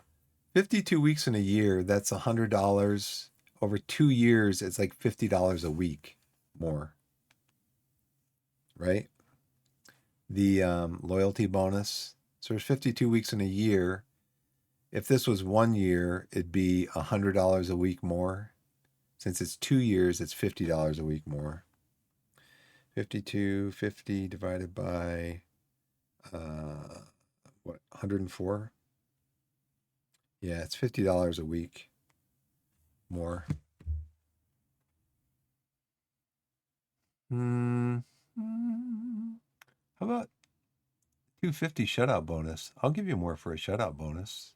52 weeks in a year, that's $100. Over 2 years, it's like $50 a week more, right? The loyalty bonus. So there's 52 weeks in a year. If this was 1 year, it'd be $100 a week more. Since it's 2 years, it's $50 a week more. 50 divided by what, 104? Yeah, it's $50 a week more. How about 250 shutout bonus? I'll give you more for a shutout bonus.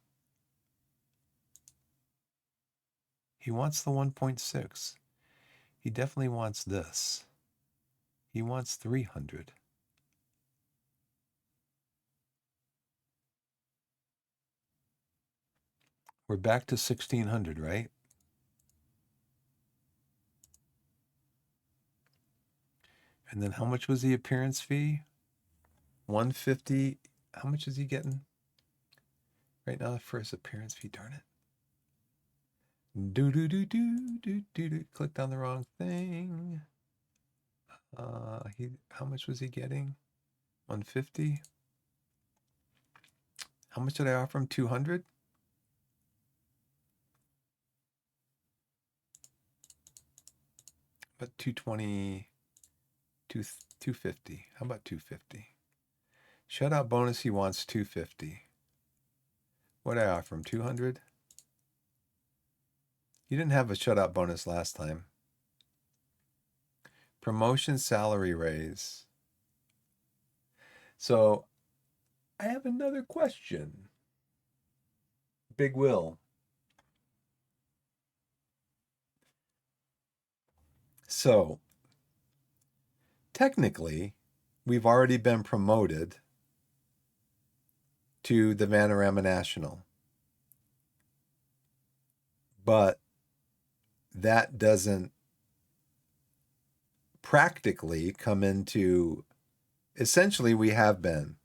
He wants the 1.6. He definitely wants this. He wants 300. We're back to 1600, right? And then how much was the appearance fee? 150. How much is he getting right now for his appearance fee? Darn it. Clicked on the wrong thing. How much was he getting? 150. How much did I offer him? 200. But 220, 250. How about 250? Shutout bonus, he wants 250. What'd I offer him? 200? You didn't have a shutout bonus last time. Promotion salary raise. So I have another question. Big Will. So technically, we've already been promoted to the Vanarama National. But that doesn't practically come into, essentially we have been.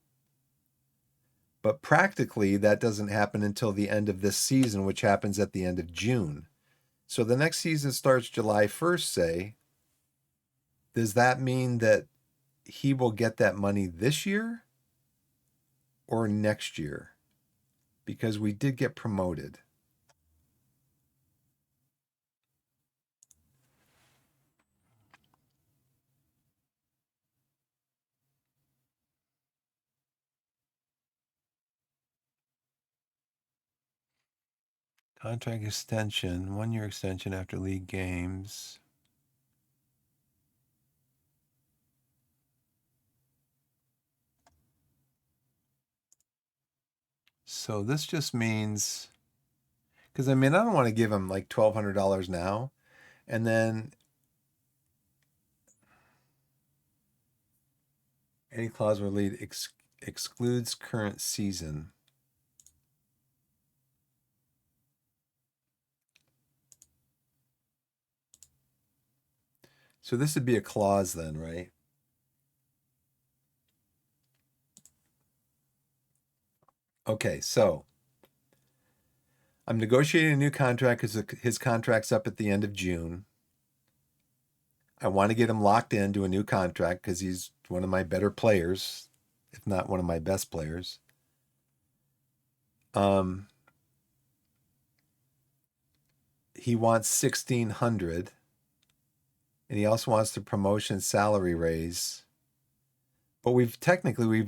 But practically that doesn't happen until the end of this season, which happens at the end of June. So the next season starts July 1st, say. Does that mean that he will get that money this year or next year? Because we did get promoted. Contract extension, 1-year extension after league games. So this just means, because I mean, I don't want to give him like $1,200 now. And then any clause where lead excludes current season. So this would be a clause then, right? Okay, so I'm negotiating a new contract because his contract's up at the end of June. I want to get him locked into a new contract because he's one of my better players, if not one of my best players. Um, he wants 1,600, and he also wants the promotion salary raise. But we've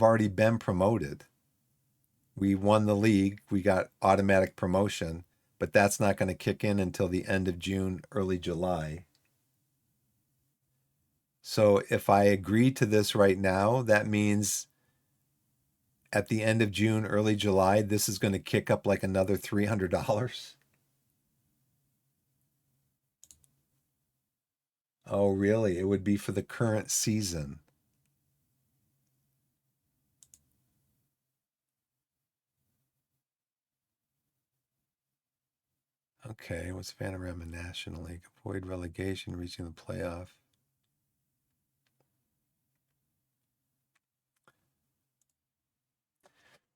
already been promoted. We won the league. We got automatic promotion, but that's not going to kick in until the end of June, early July. So if I agree to this right now, that means at the end of June, early July, this is going to kick up like another $300. Oh, really? It would be for the current season. Okay, what's Panorama National League? Avoid relegation, reaching the playoff.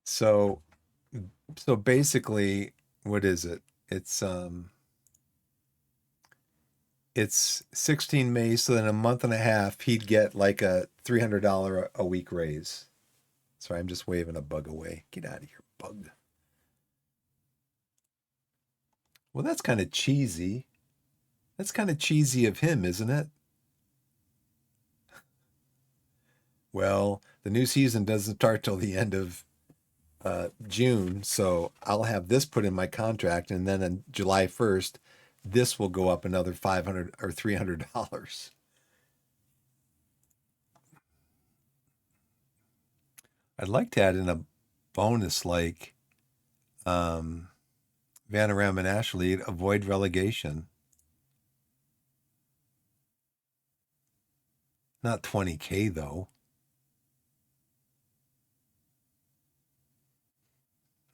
So, so basically, what is it? It's 16 May, so in a month and a half, he'd get like a $300 a week raise. Sorry, I'm just waving a bug away. Get out of here, bug. Well, that's kind of cheesy. That's kind of cheesy of him, isn't it? Well, the new season doesn't start till the end of June, so I'll have this put in my contract, and then on July 1st, this will go up another 500 or $300. I'd like to add in a bonus like um, Vanarama National League, avoid relegation. Not 20K though.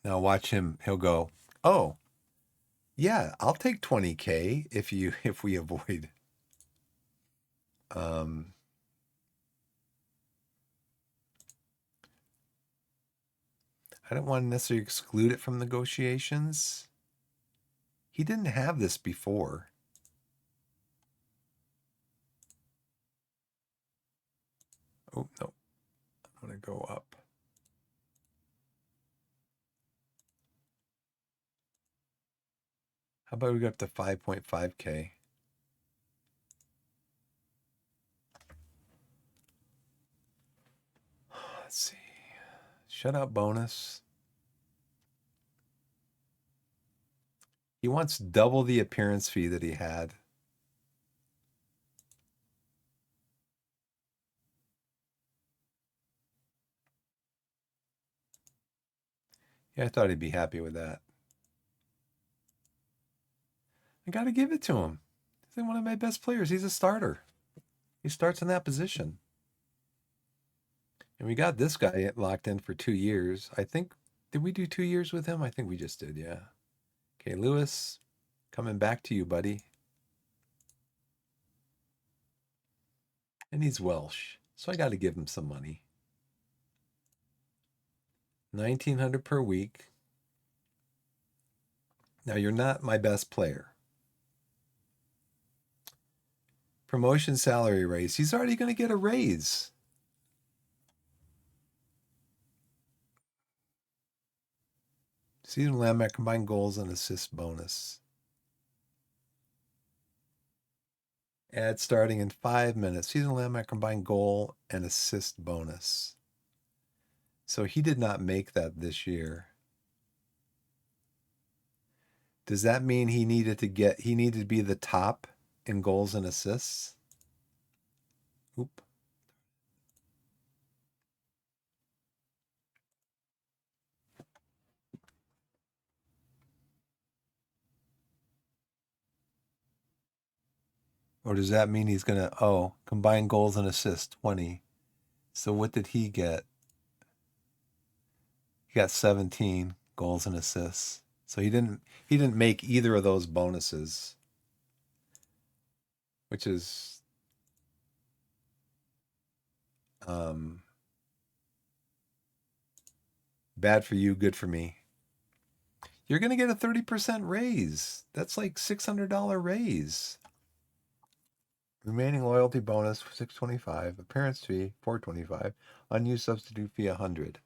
Now watch him. He'll go, "Oh, yeah, I'll take 20K if we avoid." Um, I don't want to necessarily exclude it from negotiations. He didn't have this before. Oh, no. I'm going to go up. How about we go up to 5.5K? Let's see. Shutout bonus. He wants double the appearance fee that he had. Yeah, I thought he'd be happy with that. I got to give it to him. He's one of my best players. He's a starter. He starts in that position. And we got this guy locked in for 2 years. I think, did we do 2 years with him? I think we just did, yeah. Okay, Lewis, coming back to you, buddy. And he's Welsh, so I got to give him some money. 1,900 per week. Now, you're not my best player. Promotion salary raise. He's already going to get a raise. Season landmark combined goals and assist bonus. Ad starting in 5 minutes. Season landmark combined goal and assist bonus. So he did not make that this year. Does that mean he needed to be the top in goals and assists? Oop. Or does that mean he's going to, combine goals and assists, 20. So what did he get? He got 17 goals and assists. So he didn't make either of those bonuses, which is um Bad for you, good for me. You're going to get a 30% raise. That's like $600 raise. Remaining loyalty bonus 625, appearance fee 425, unused substitute fee 100.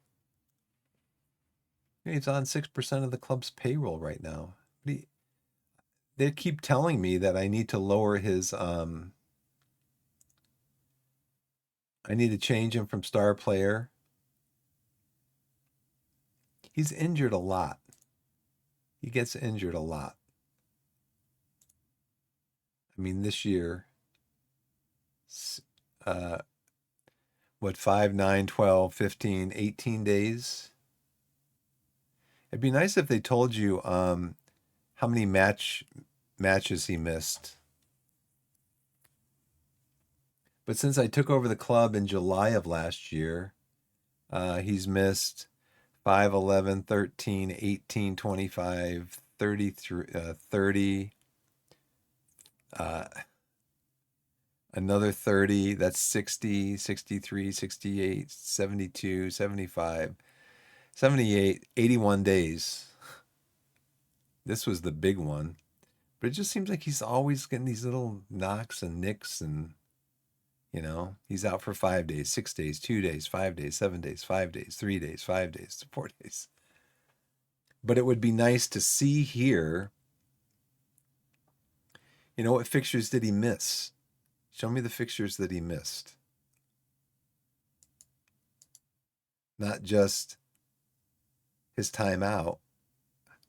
It's on 6% of the club's payroll right now. They keep telling me that I need to lower his I need to change him from star player. He's injured a lot. He gets injured a lot. I mean, this year, uh, what, 5, 9, 12, 15, 18 days? It'd be nice if they told you how many matches he missed. But since I took over the club in July of last year, he's missed 5, 11, 13, 18, 25, 33, 30, uh, another 30, that's 60, 63, 68, 72, 75, 78, 81 days. This was the big one. But it just seems like he's always getting these little knocks and nicks, and he's out for 5 days, 6 days, 2 days, 5 days, 7 days, 5 days, 3 days, 5 days, 4 days. But it would be nice to see here, what fixtures did he miss? Show me the fixtures that he missed. Not just his time out.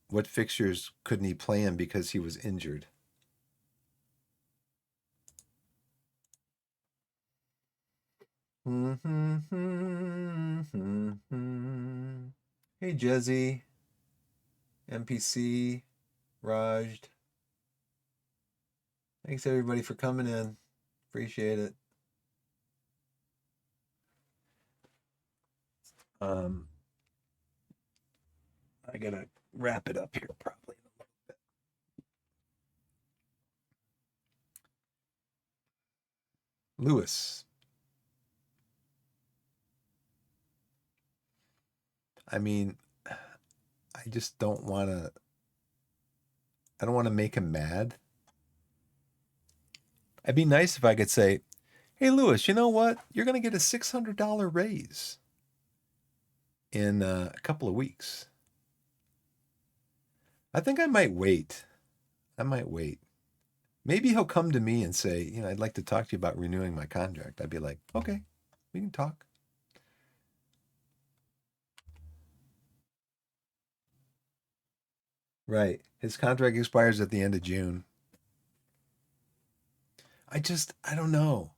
What fixtures couldn't he play in because he was injured? Hey, Jezzy, MPC, Rajd. Thanks everybody for coming in. Appreciate it. I gotta wrap it up here probably in a little bit. Lewis. I mean, I just don't want to. I don't want to make him mad. It'd be nice if I could say, "Hey, Lewis, you know what? You're going to get a $600 raise in a couple of weeks." I think I might wait. I might wait. Maybe he'll come to me and say, "I'd like to talk to you about renewing my contract." I'd be like, "Okay, we can talk." Right. His contract expires at the end of June. I don't know.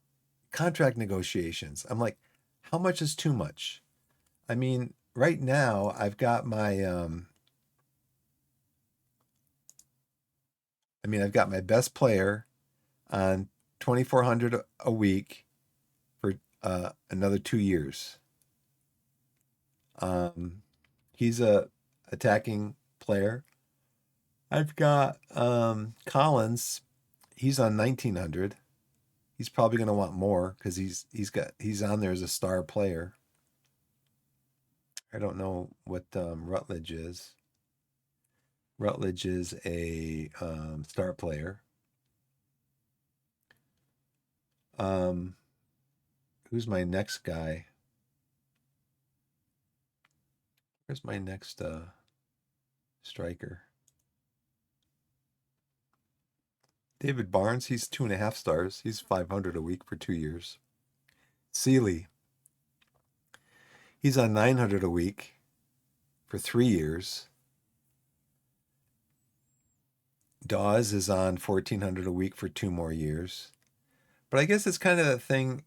Contract negotiations. I'm like, how much is too much? I mean, right now I've got my best player on 2,400 a week for another 2 years. He's a attacking player. I've got Collins. He's on 1,900. He's probably going to want more because he's on there as a star player. I don't know what Rutledge is. Rutledge is a star player. Who's my next guy? Where's my next striker? David Barnes, he's 2.5 stars. He's 500 a week for 2 years. Seeley, he's on 900 a week for 3 years. Dawes is on 1,400 a week for 2 more years. But I guess it's kind of that thing.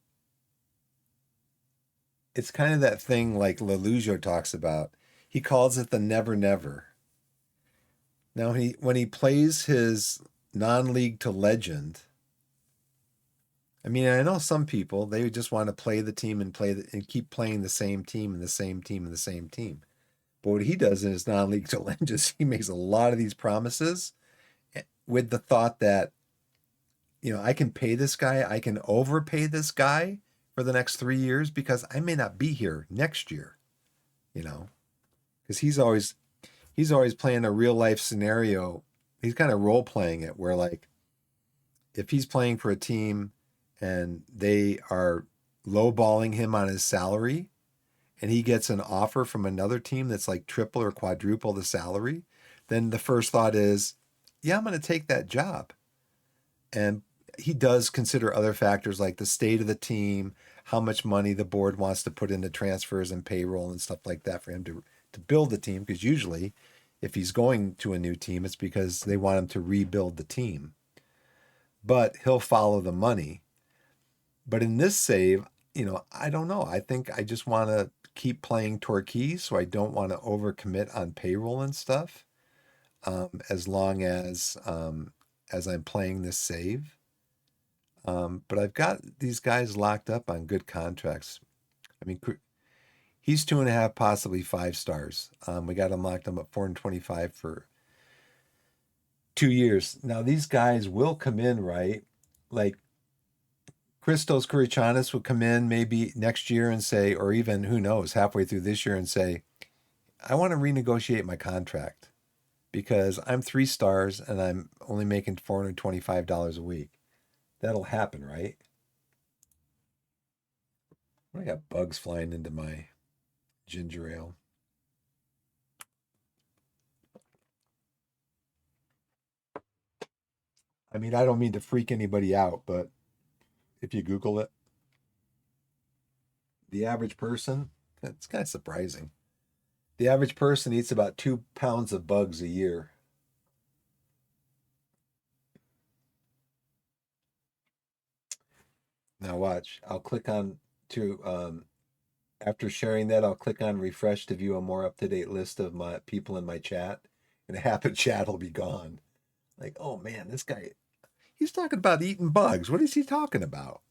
It's kind of that thing like Lelujo talks about. He calls it the never never. Now when he plays his non-league to legend, I mean, I know some people they just want to play the team and keep playing the same team and the same team and the same team. But what he does in his non-league to legend is he makes a lot of these promises with the thought that I can pay this guy, I can overpay this guy for the next 3 years because I may not be here next year. because he's always playing a real life scenario. He's kind of role playing it where like if he's playing for a team and they are lowballing him on his salary and he gets an offer from another team that's like triple or quadruple the salary, then the first thought is, yeah, I'm going to take that job. And he does consider other factors like the state of the team, how much money the board wants to put into transfers and payroll and stuff like that for him to build the team. Because usually, if he's going to a new team, it's because they want him to rebuild the team. But he'll follow the money. But in this save, I don't know. I think I just want to keep playing Torquay, so I don't want to overcommit on payroll and stuff. As long as I'm playing this save. But I've got these guys locked up on good contracts. I mean, he's 2.5, possibly 5 stars. We got him locked up at 425 for 2 years. Now these guys will come in, right? Like Christos Kourichanis would come in maybe next year and say, or even who knows, halfway through this year and say, I want to renegotiate my contract because I'm 3 stars and I'm only making $425 a week. That'll happen, right? I got bugs flying into my ginger ale. I mean, I don't mean to freak anybody out, but if you Google it, the average person, it's kind of surprising. The average person eats about 2 pounds of bugs a year. Now watch. I'll click on to after sharing that, I'll click on refresh to view a more up-to-date list of my people in my chat, and half the chat will be gone. Like, oh man, this guy, he's talking about eating bugs. What is he talking about?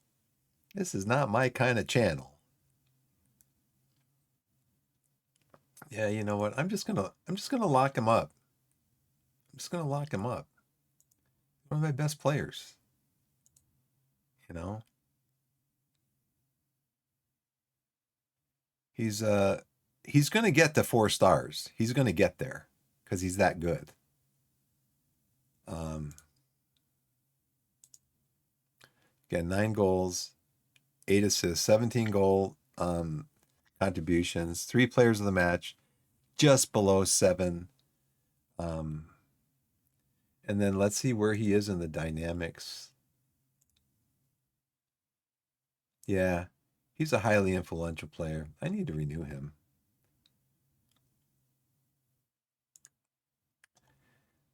This is not my kind of channel. Yeah, you know what? I'm just gonna lock him up. I'm just gonna lock him up. One of my best players, you know. He's uh he's gonna get to 4 stars. He's gonna get there because he's that good. Um Again, 9 goals, 8 assists, 17 goal contributions, 3 players of the match, just below 7. Um and then let's see where he is in the dynamics. Yeah, he's a highly influential player. I need to renew him.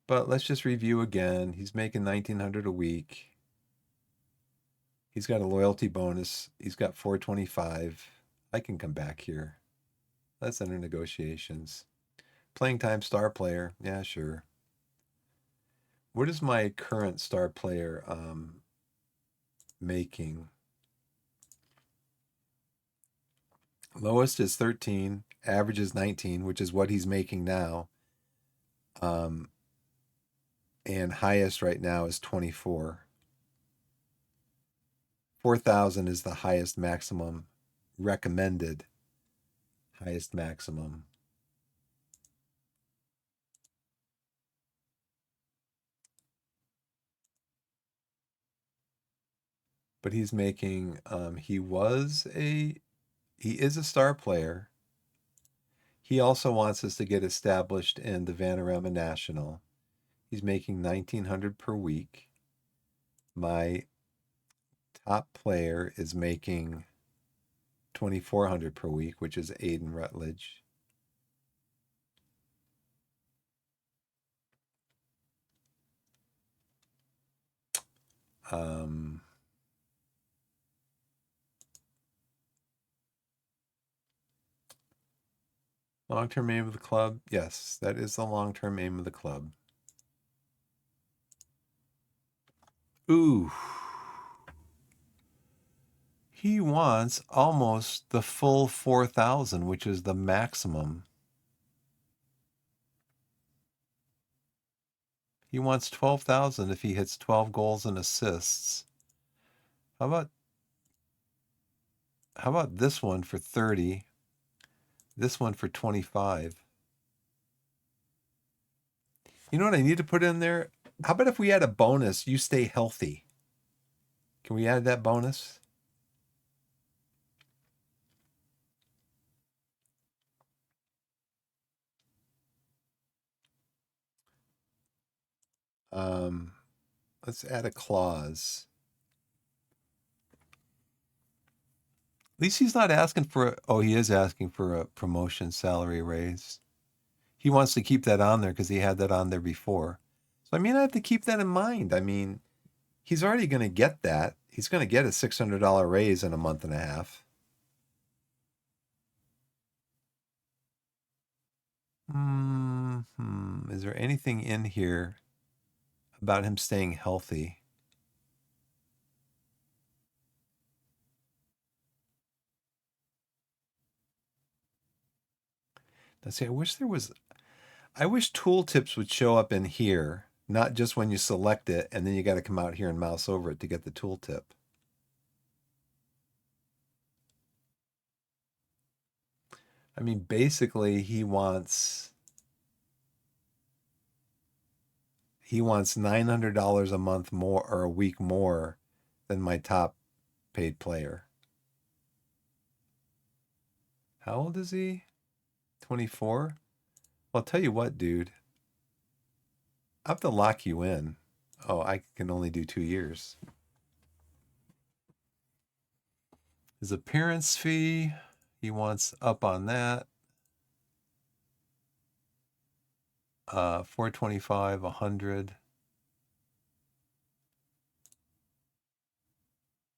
But let's just review again. He's making 1900 a week. He's got a loyalty bonus. He's got 425. I can come back here. Let's enter negotiations. Playing time star player. Yeah, sure. What is my current star player making? Lowest is 13, average is 19, which is what he's making now. And highest right now is 24. 4,000 is the highest maximum recommended highest maximum. But he's making he is a star player. He also wants us to get established in the Vanarama National. He's making 1900 per week. My top player is making 2400 per week, which is Aiden Rutledge. Long-term aim of the club. Yes, that is the long-term aim of the club. Ooh. He wants almost the full 4,000, which is the maximum. He wants 12,000 if he hits 12 goals and assists. How about this one for 30? This one for 25. You know what I need to put in there? How about if we add a bonus, you stay healthy? Can we add that bonus? Um, let's add a clause. At least he's not asking for, oh, he is asking for a promotion salary raise. He wants to keep that on there because he had that on there before. So, I mean, I have to keep that in mind. I mean, he's already going to get that. He's going to get a $600 raise in a month and a half. Is there anything in here about him staying healthy? Let's see. I wish tooltips would show up in here, not just when you select it and then you got to come out here and mouse over it to get the tooltip. I mean, basically, he wants $900 a month more or a week more than my top paid player. How old is he? 24? Well, I'll tell you what, dude. I have to lock you in. Oh, I can only do 2 years. His appearance fee, he wants up on that. 425, 100.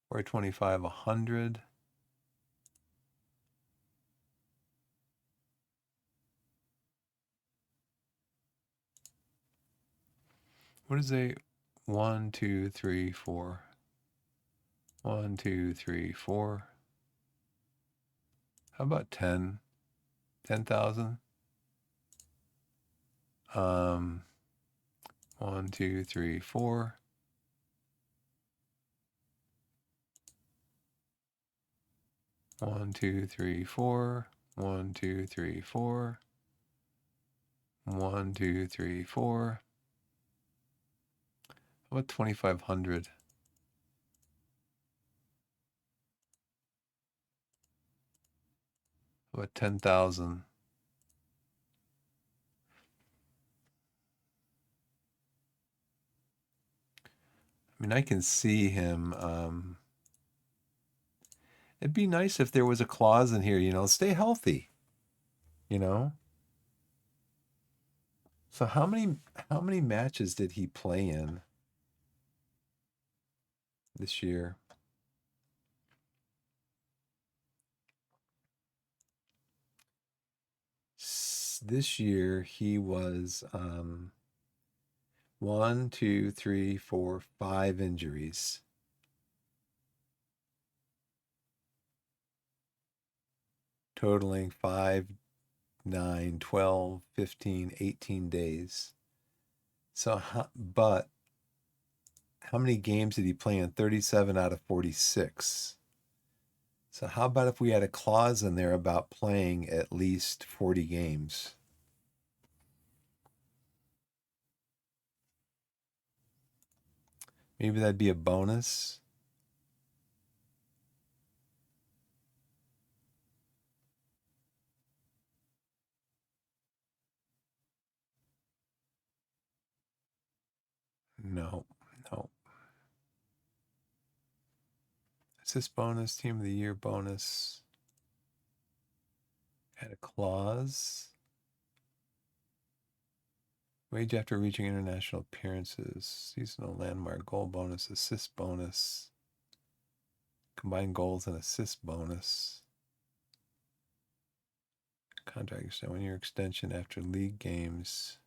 425, 100. What is a 1, 2, 3, 4? 1, 2, 3, 4. How about 10? 10,000? 1, 2, 3, 4. 1, 2, 3, 4. 1, 2, 3, 4. 1, 2, 3, 4. How about 2,500? How about 10,000? I mean, I can see him. It'd be nice if there was a clause in here, stay healthy, you know? So how many matches did he play in this year? This year he was 1, 2, 3, 4, 5 injuries. Totaling 5, 9, 12, 15, 18 days. So, but how many games did he play in? 37 out of 46. So how about if we had a clause in there about playing at least 40 games? Maybe that'd be a bonus. No, no. Assist bonus, team of the year bonus. Add a clause. Wage after reaching international appearances. Seasonal landmark goal bonus, assist bonus. Combined goals and assist bonus. Contract extension, 1 year extension after league games.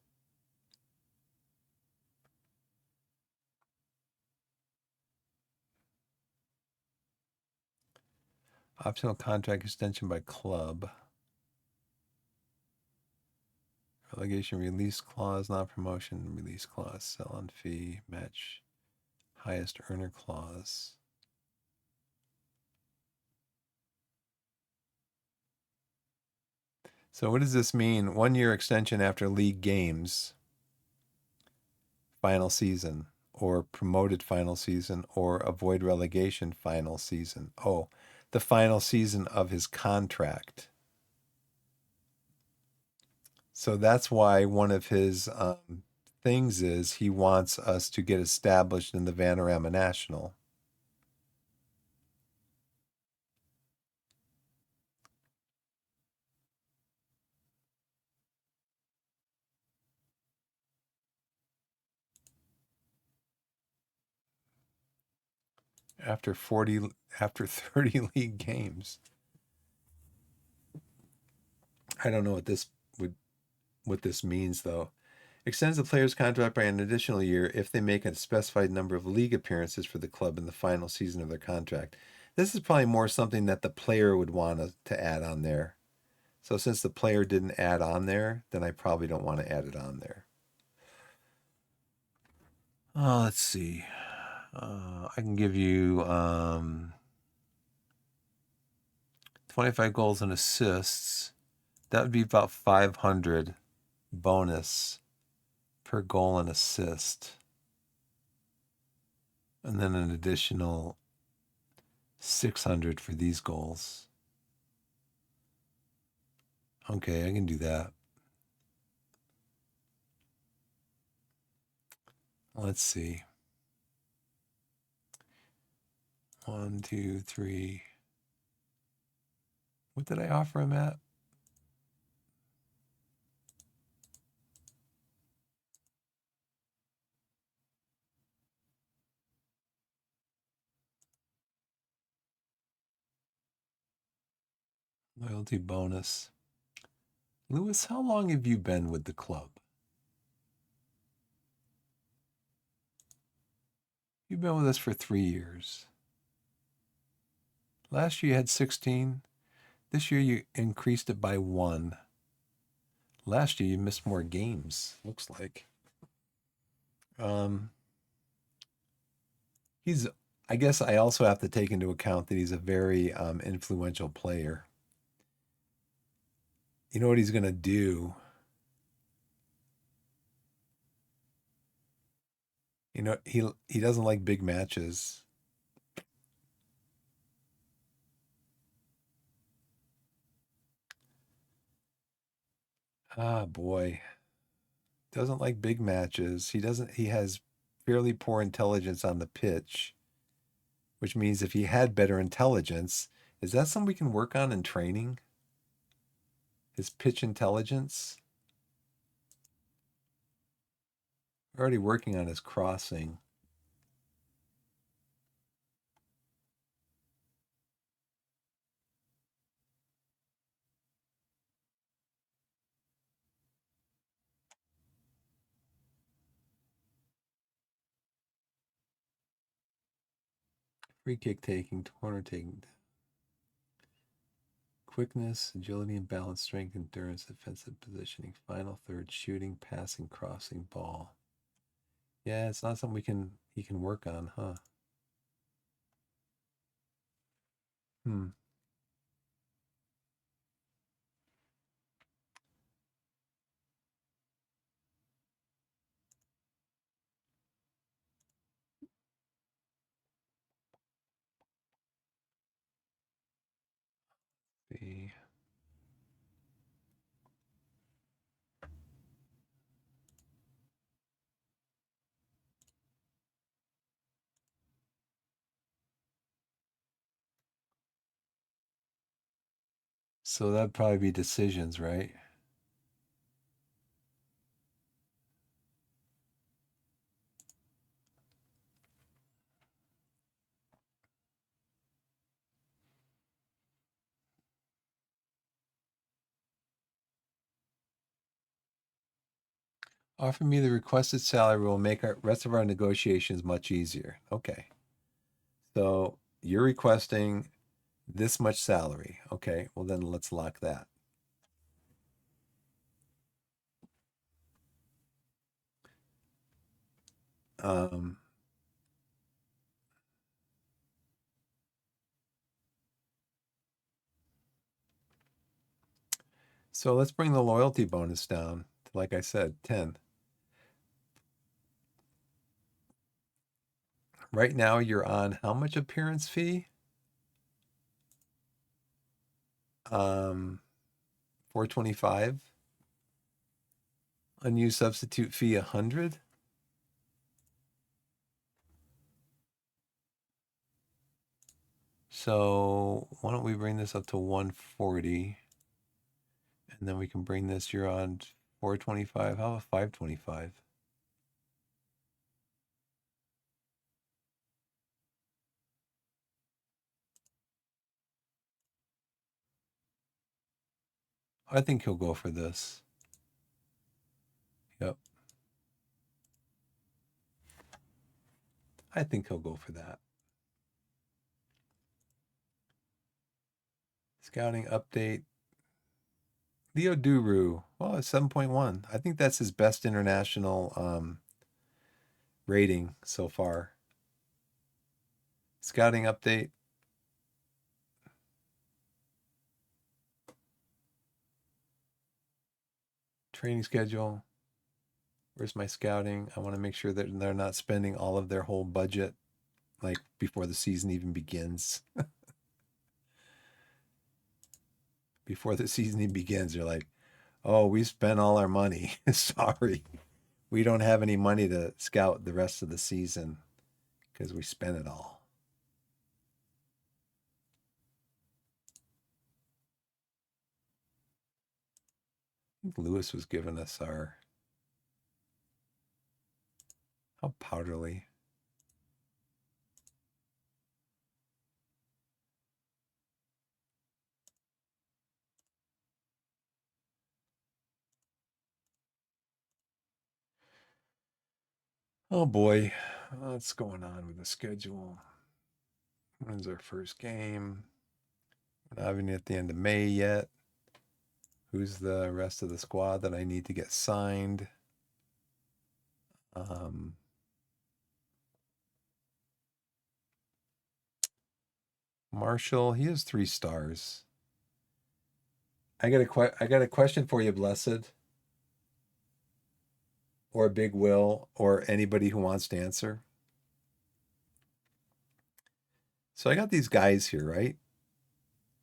Optional contract extension by club. Relegation release clause, not promotion release clause, sell on fee, match highest earner clause. So what does this mean? 1 year extension after league games. final season, or promoted final season, or avoid relegation final season. Oh, the final season of his contract. So that's why one of his things is he wants us to get established in the Vanarama National. After 30 league games. I don't know what this means though. Extends the player's contract by an additional year if they make a specified number of league appearances for the club in the final season of their contract. This is probably more something that the player would want to add on there. So since the player didn't add on there, then I probably don't want to add it on there. Let's see. I can give you 25 goals and assists. That would be about 500 bonus per goal and assist. And then an additional 600 for these goals. Okay, I can do that. Let's see. 1, 2, 3. What did I offer him at? Loyalty bonus. Lewis, how long have you been with the club? You've been with us for 3 years. Last year you had 16. This year you increased it by 1. Last year you missed more games, looks like. He's, I guess I also have to take into account that he's a very influential player. You know what he's going to do? You know, he doesn't like big matches. Ah, boy. Doesn't like big matches. He has fairly poor intelligence on the pitch, which means if he had better intelligence, is that something we can work on in training? His pitch intelligence? We're already working on his crossing. Free kick taking, corner taking. Quickness, agility and balance, strength, endurance, defensive positioning, final third, shooting, passing, crossing, ball. Yeah, it's not something he can work on, huh? Hmm. See. So that'd probably be decisions, right? Offer me the requested salary will make our rest of our negotiations much easier. Okay. So you're requesting this much salary. Okay. Well, then let's lock that. Um, so let's bring the loyalty bonus down to, like I said, 10. Right now you're on how much appearance fee? 425. Unused substitute fee 100. So why don't we bring this up to 140, and then we can bring this. You're on 425. How about 525? I think he'll go for this. Yep. I think he'll go for that. Scouting update. Leo Duru. Well, it's 7.1. I think that's his best international rating so far. Scouting update. Training schedule. Where's my scouting? I want to make sure that they're not spending all of their whole budget like before the season even begins. Before the season even begins, they're like, oh, we spent all our money. Sorry. We don't have any money to scout the rest of the season because we spent it all. I think Lewis was giving us our. How powderly. Oh boy. What's going on with the schedule? When's our first game? We're not even at the end of May yet. Who's the rest of the squad that I need to get signed? Marshall, he has 3 stars. I got a question for you, Blessed, or Big Will, or anybody who wants to answer. So I got these guys here, right?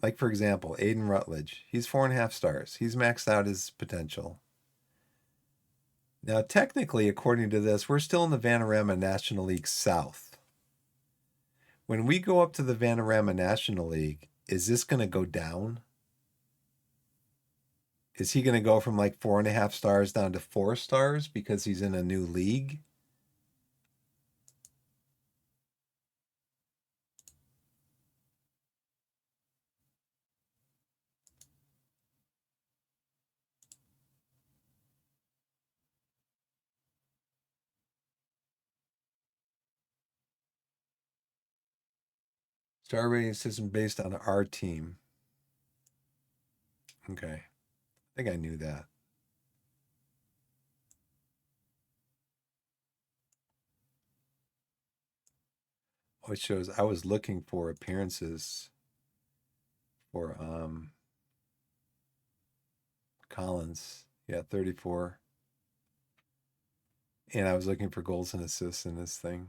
Like for example, Aiden Rutledge. He's 4.5 stars. He's maxed out his potential. Now, technically, according to this, we're still in the Vanarama National League South. When we go up to the Vanarama National League, is this going to go down? Is he going to go from like 4.5 stars down to 4 stars because he's in a new league? Star rating system based on our team. Okay. I think I knew that. Oh, it shows I was looking for appearances for Collins. Yeah, 34. And I was looking for goals and assists in this thing.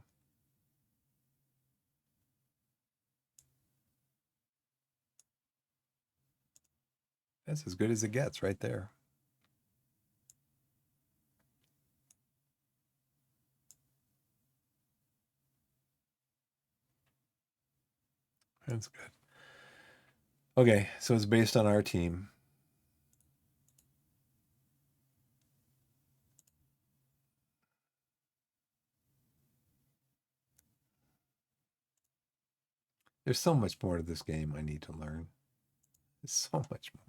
That's as good as it gets right there. That's good. Okay, so it's based on our team. There's so much more to this game I need to learn. There's so much more.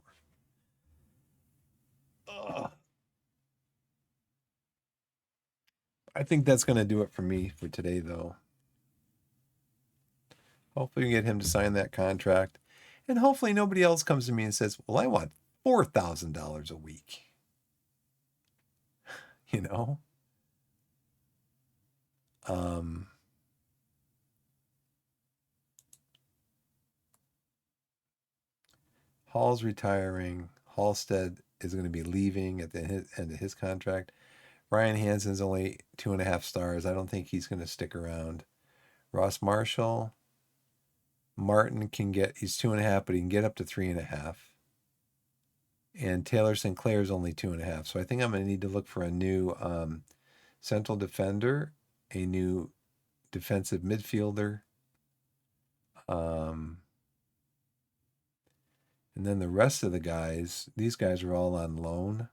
Ugh. I think that's going to do it for me for today, though. Hopefully, we get him to sign that contract. And hopefully, nobody else comes to me and says, well, I want $4,000 a week. You know? Hall's retiring. Halstead is going to be leaving at the end of his contract. Ryan Hansen's only 2.5 stars. I don't think he's going to stick around. Ross Marshall. Martin can get, he's 2.5, but he can get up to 3.5. And Taylor Sinclair is only 2.5. So I think I'm going to need to look for a new central defender, a new defensive midfielder. And then the rest of the guys, these guys are all on loan.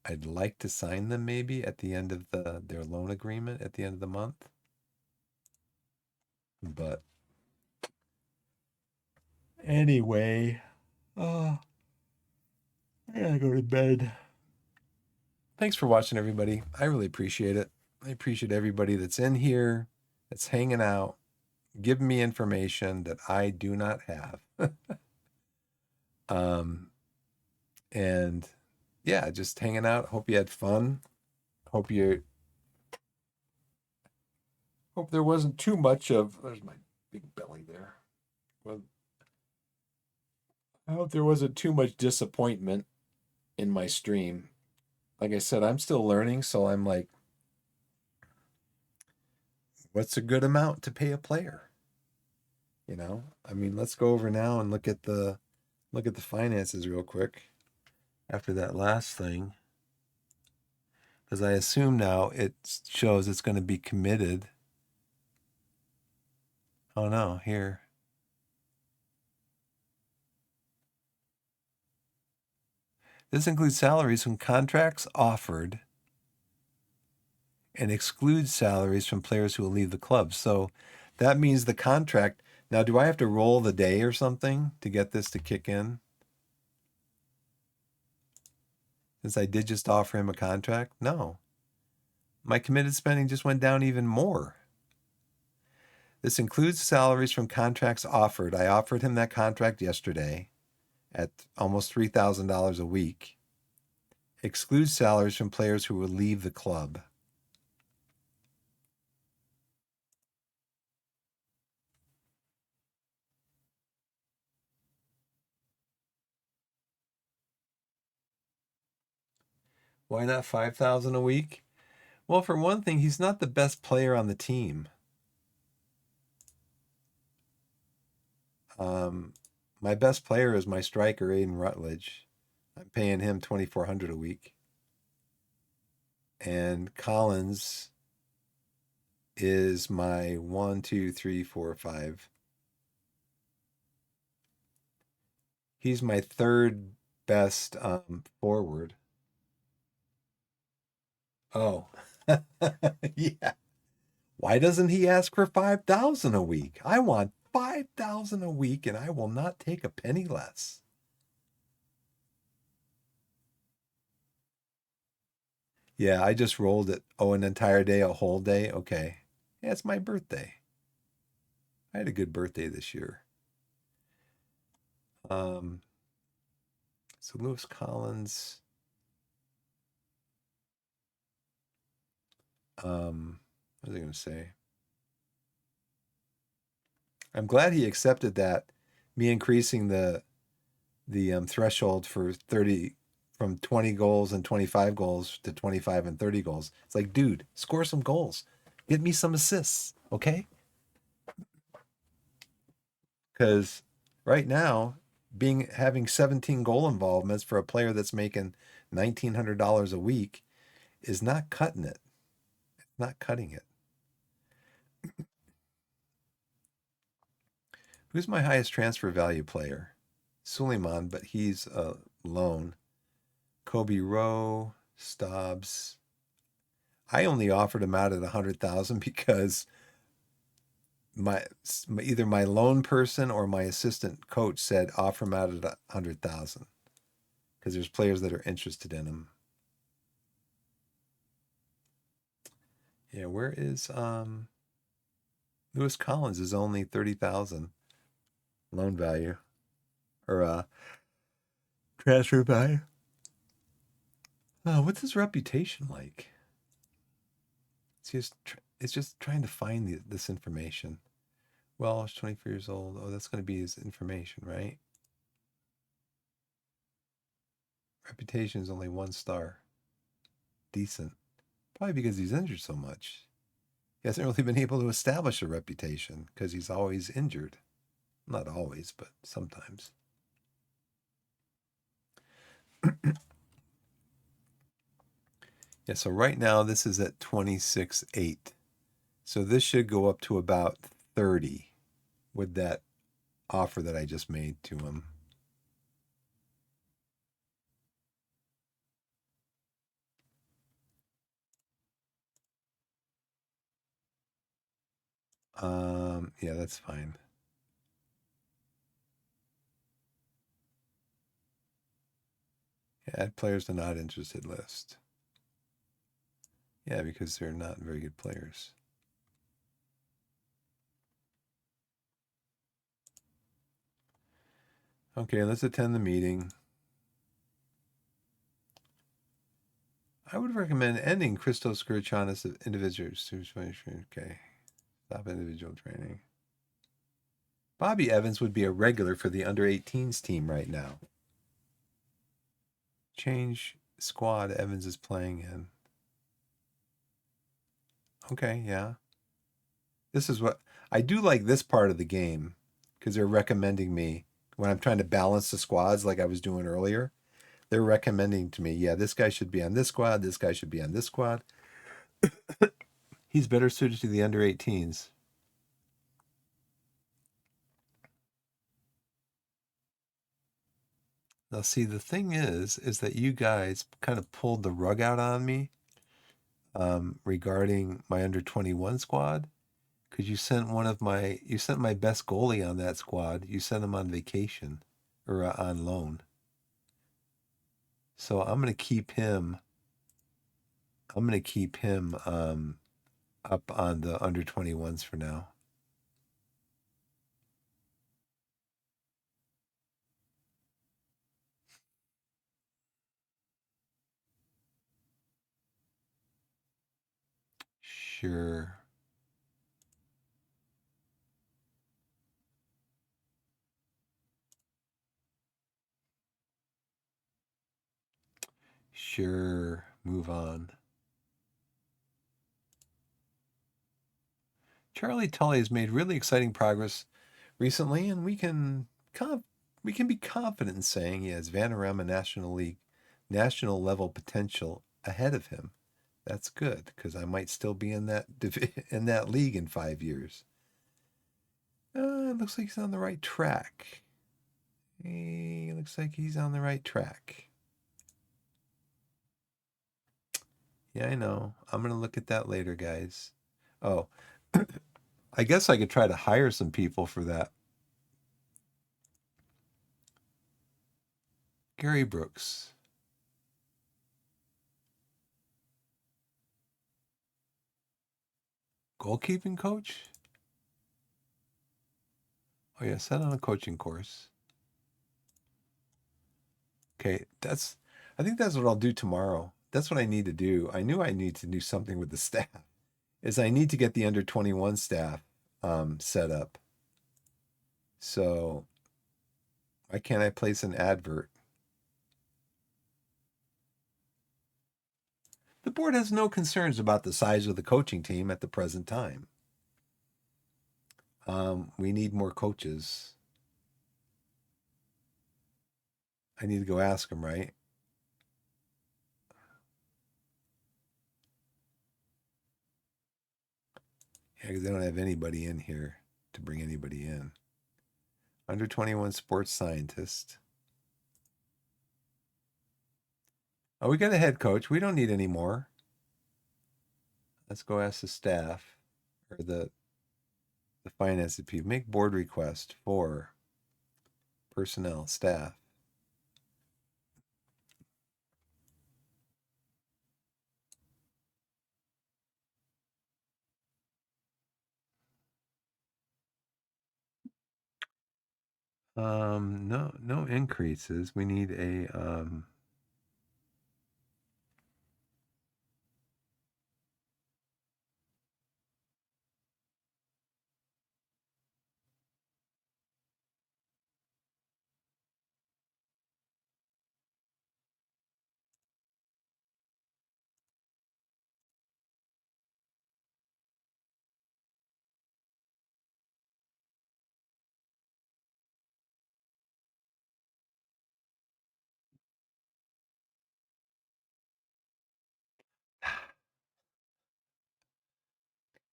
I'd like to sign them maybe at the end of their loan agreement at the end of the month. But anyway, I gotta go to bed. Thanks for watching, everybody. I really appreciate it. I appreciate everybody that's in here, that's hanging out, giving me information that I do not have. And yeah, just hanging out. Hope you had fun. Hope there wasn't too much of, there's my big belly there. Well, I hope there wasn't too much disappointment in my stream. Like I said, I'm still learning, so I'm like, what's a good amount to pay a player? You know, I mean, let's go over now and look at the finances real quick after that last thing, because I assume now it shows it's going to be committed. Oh no, here. This includes salaries from contracts offered and excludes salaries from players who will leave the club. So that means the contract. Now, do I have to roll the day or something to get this to kick in? Since I did just offer him a contract? No. My committed spending just went down even more. This includes salaries from contracts offered. I offered him that contract yesterday at almost $3,000 a week. Excludes salaries from players who will leave the club. Why not 5,000 a week? Well, for one thing, he's not the best player on the team. My best player is my striker, Aiden Rutledge. I'm paying him $2,400 a week. And Collins is my 1, 2, 3, 4, 5. He's my third best forward. Oh, yeah. Why doesn't he ask for 5,000 a week? I want 5,000 a week, and I will not take a penny less. Yeah, I just rolled it. Oh, an entire day, a whole day. Okay. Yeah, it's my birthday. I had a good birthday this year. So Lewis Collins. What was I going to say? I'm glad he accepted that. Me increasing the threshold for 30 from 20 goals and 25 goals to 25 and 30 goals. It's like, dude, score some goals. Get me some assists, okay? Because right now, having 17 goal involvements for a player that's making $1,900 a week is not cutting it. It's not cutting it. Who's my highest transfer value player? Suleiman, but he's a loan. Kobe Rowe, Stobbs. I only offered him out at 100,000 because either my loan person or my assistant coach said offer him out at 100,000 because there's players that are interested in him. Yeah, where is Lewis Collins is only 30,000 loan value or transfer value. What's his reputation like? It's just trying to find this information. Well, he's 24 years old. Oh, that's going to be his information, right? Reputation is only 1 star. Decent. Probably because he's injured so much. He hasn't really been able to establish a reputation because he's always injured. Not always, but sometimes. Yeah, so right now this is at 26.8. So this should go up to about 30 with that offer that I just made to him. Yeah, that's fine. Add players to not interested list. Yeah, because they're not very good players. Okay, let's attend the meeting. I would recommend ending Christos Skirchanis of individuals. Okay, stop individual training. Bobby Evans would be a regular for the under 18s team right now. Change squad Evans is playing in. Okay, yeah. This is what I do like this part of the game because they're recommending me when I'm trying to balance the squads like I was doing earlier. They're recommending to me, yeah, this guy should be on this squad, this guy should be on this squad. He's better suited to the under 18s. Now, see, the thing is that you guys kind of pulled the rug out on me regarding my under 21 squad because you sent my best goalie on that squad. You sent him on vacation or on loan. So I'm going to keep him. I'm going to keep him up on the under 21s for now. Sure. Sure. Move on. Charlie Tully has made really exciting progress recently, and we can be confident in saying he has Vanarama national level potential ahead of him. That's good because I might still be in that in that league in 5 years. It looks like he's on the right track. He looks like he's on the right track. Yeah, I know. I'm gonna look at that later, guys. Oh, I guess I could try to hire some people for that. Gary Brooks, goalkeeping coach. Oh yeah, set on a coaching course. Okay, I think that's what I'll do tomorrow. That's what I need to do. I knew I need to do something with the staff. Is I need to get the under 21 staff set up. So why can't I place an advert? The board has no concerns about the size of the coaching team at the present time. We need more coaches. I need to go ask them, right? Yeah, because they don't have anybody in here to bring anybody in. Under 21 sports scientist. Oh, we got a head coach. We don't need any more. Let's go ask the staff or the finance people. Make board request for personnel staff. No increases. We need a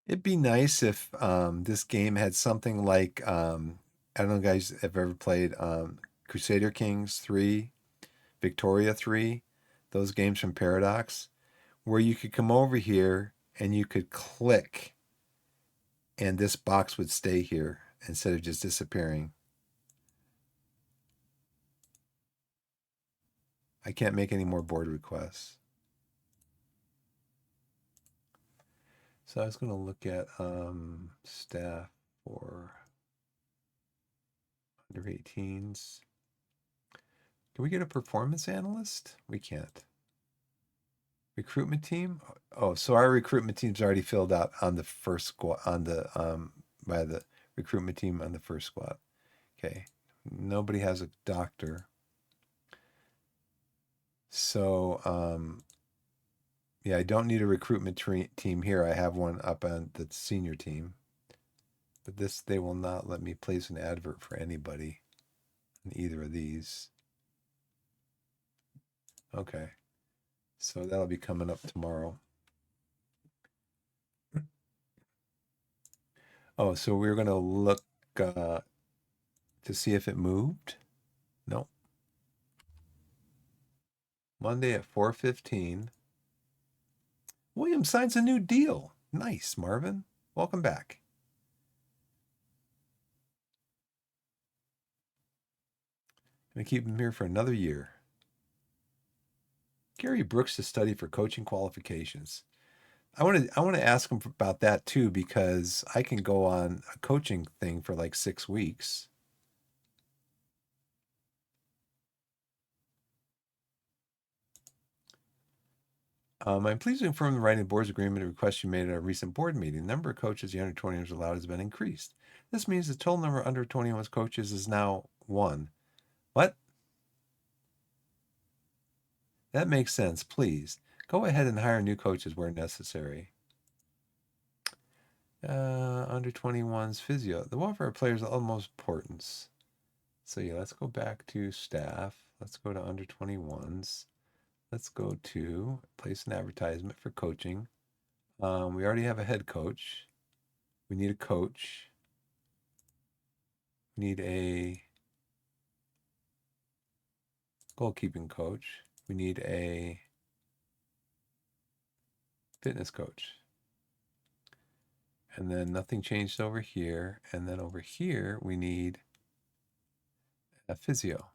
It'd be nice if this game had something like I don't know, guys, if ever played Crusader Kings 3, Victoria 3, those games from Paradox, where you could come over here and you could click and this box would stay here instead of just disappearing. I can't make any more board requests. So I was going to look at staff for under 18s. Can we get a performance analyst? We can't. Recruitment team? Oh, so our recruitment team's already filled out on the first squad on the by the recruitment team on the first squad. Okay. Nobody has a doctor. So yeah, I don't need a recruitment team here. I have one up on the senior team. But this, they will not let me place an advert for anybody in either of these. Okay. So that'll be coming up tomorrow. Oh, so we're going to look to see if it moved. No. Monday at 4:15. William signs a new deal. Nice, Marvin. Welcome back. Gonna keep him here for another year. Gary Brooks to study for coaching qualifications. I want to ask him about that too, because I can go on a coaching thing for like 6 weeks. I'm pleased to inform the writing board's agreement a request you made at a recent board meeting. The number of coaches the under 21s allowed has been increased. This means the total number of under 21s coaches is now 1. What? That makes sense. Please go ahead and hire new coaches where necessary. Under 21s physio. The welfare of players is of utmost importance. So yeah, let's go back to staff. Let's go to under 21s. Let's go to place an advertisement for coaching. We already have a head coach. We need a coach. We need a goalkeeping coach. We need a fitness coach. And then nothing changed over here. And then over here, we need a physio.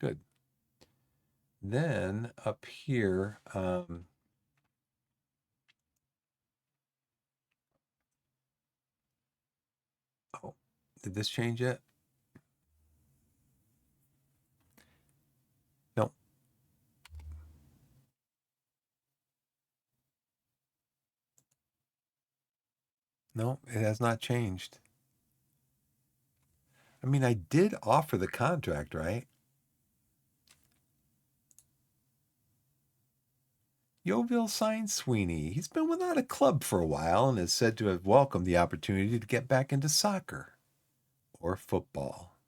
Good. Then up here, oh, did this change yet? No. No, it has not changed. I mean, I did offer the contract, right? Yeovil signed Sweeney. He's been without a club for a while and is said to have welcomed the opportunity to get back into soccer or football.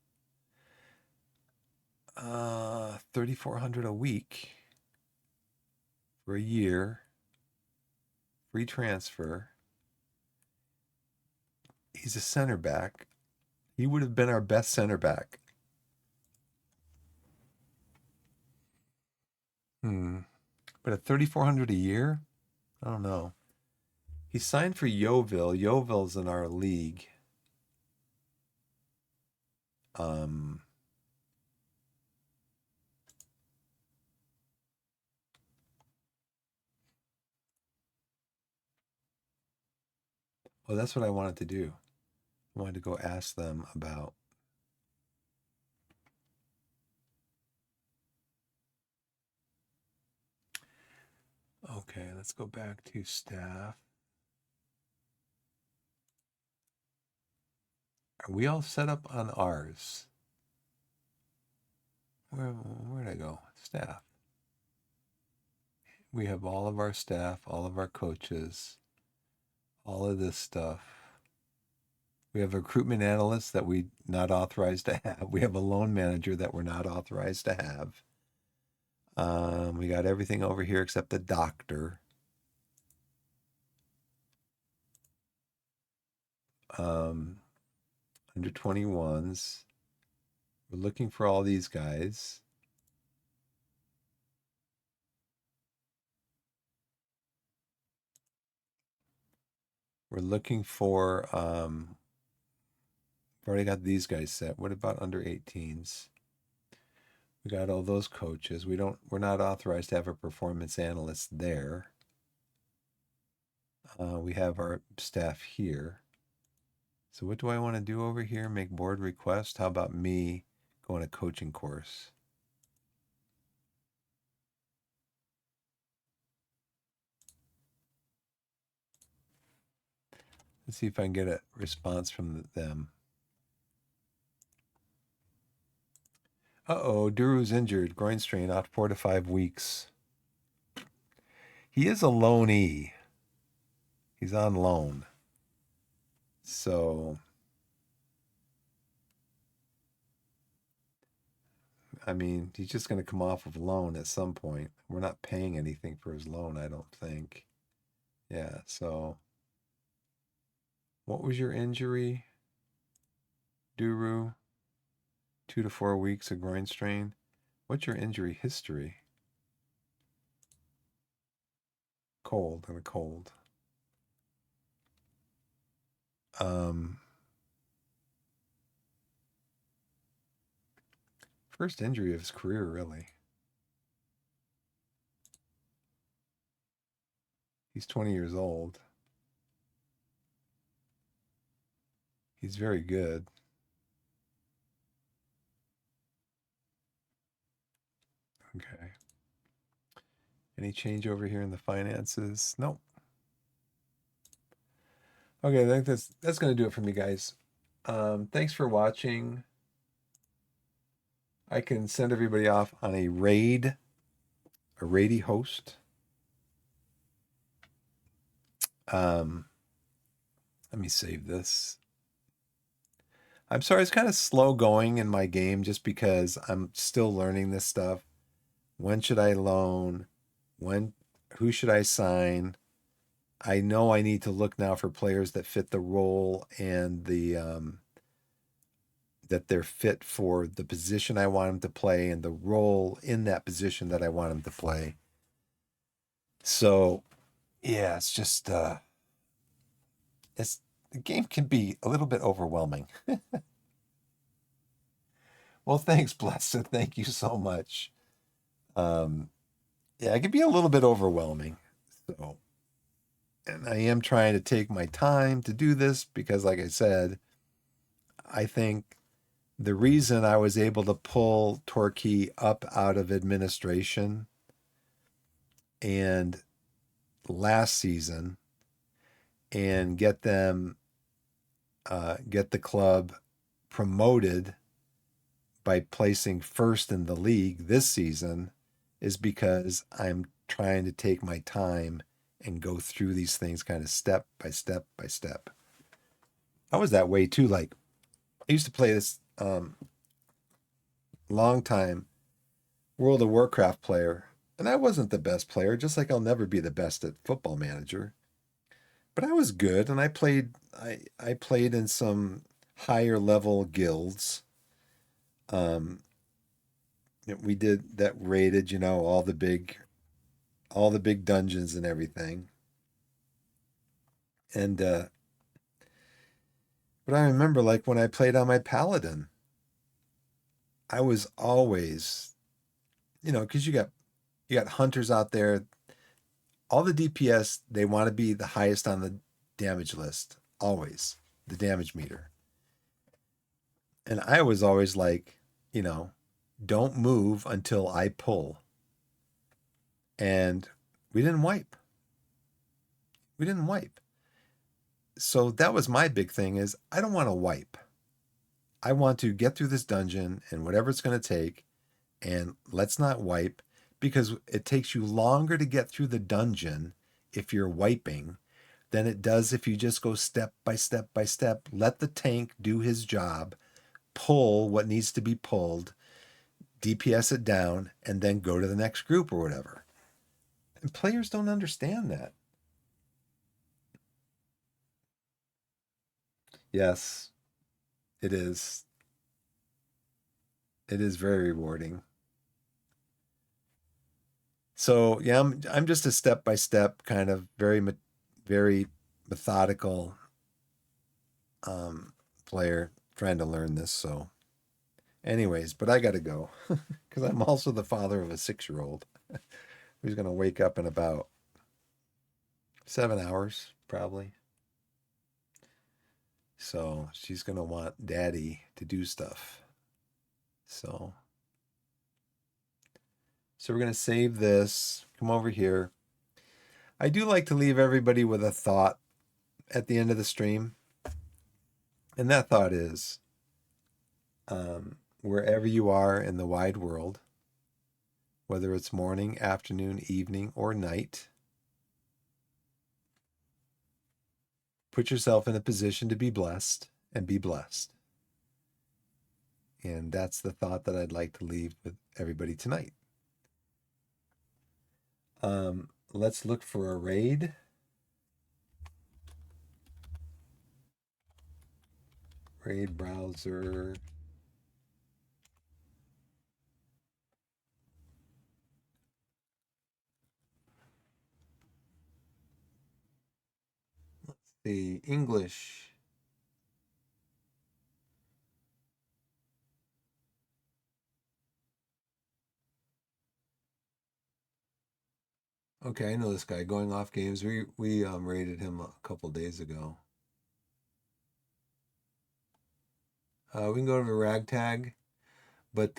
3,400 a week for a year. Free transfer. He's a center back. He would have been our best center back. But at 3,400 a year, I don't know. He signed for Yeovil. Yeovil's in our league. Well, that's what I wanted to do. I wanted to go ask them about. Okay, let's go back to staff. Are we all set up on ours? Where'd I go? Staff. We have all of our staff, all of our coaches, all of this stuff. We have a recruitment analyst that we're not authorized to have. We have a loan manager that we're not authorized to have. We got everything over here except the doctor. Under 21s. We're looking for all these guys. We're looking for, we've already got these guys set. What about under 18s? We got all those coaches. We're not authorized to have a performance analyst there. We have our staff here. So what do I want to do over here? Make board request. How about me going a coaching course? Let's see if I can get a response from them. Uh-oh, Duru's injured. Groin strain, out 4 to 5 weeks. He is a loanee. He's on loan. So, I mean, he's just going to come off of loan at some point. We're not paying anything for his loan, I don't think. Yeah, so what was your injury, Duru? 2 to 4 weeks of groin strain. What's your injury history? Cold and a cold. First injury of his career, really. He's 20 years old. He's very good. Okay. Any change over here in the finances? Nope. Okay, I think that's going to do it for me, guys. Thanks for watching. I can send everybody off on a raidy host. Let me save this. I'm sorry, it's kind of slow going in my game just because I'm still learning this stuff. When should I loan? Who should I sign? I know I need to look now for players that fit the role and that they're fit for the position I want them to play and the role in that position that I want them to play. So, yeah, it's just the game can be a little bit overwhelming. Well, thanks, Blessed. Thank you so much. Yeah, it can be a little bit overwhelming. So, and I am trying to take my time to do this because, like I said, I think the reason I was able to pull Torquay up out of administration and last season and get them get the club promoted by placing first in the league this season is because I'm trying to take my time and go through these things kind of step by step by step. I was that way too. Like I used to play this long time World of Warcraft player, and I wasn't the best player, just like I'll never be the best at Football Manager. But I was good, and I played in some higher level guilds. Um, we did that raided, all the big dungeons and everything. And but I remember like when I played on my paladin, I was always, because you got hunters out there. All the DPS they want to be the highest on the damage list, always the damage meter. And I was always like, don't move until I pull. And we didn't wipe. We didn't wipe. So that was my big thing is I don't want to wipe. I want to get through this dungeon and whatever it's going to take, and let's not wipe because it takes you longer to get through the dungeon if you're wiping than it does if you just go step by step by step. Let the tank do his job, pull what needs to be pulled, DPS it down, and then go to the next group or whatever. And players don't understand that. Yes, it is. It is very rewarding. So yeah, I'm just a step by step kind of very methodical um, player trying to learn this. So, anyways, but I got to go because I'm also the father of a 6-year-old who's going to wake up in about 7 hours probably. So she's going to want daddy to do stuff. So, so we're going to save this. Come over here. I do like to leave everybody with a thought at the end of the stream. And that thought is wherever you are in the wide world, whether it's morning, afternoon, evening, or night, put yourself in a position to be blessed and be blessed. And that's the thought that I'd like to leave with everybody tonight. Let's look for a raid. Raid browser. Let's see, English. Okay, I know this guy. Going Off Games. We rated him a couple days ago. We can go to Ragtag, but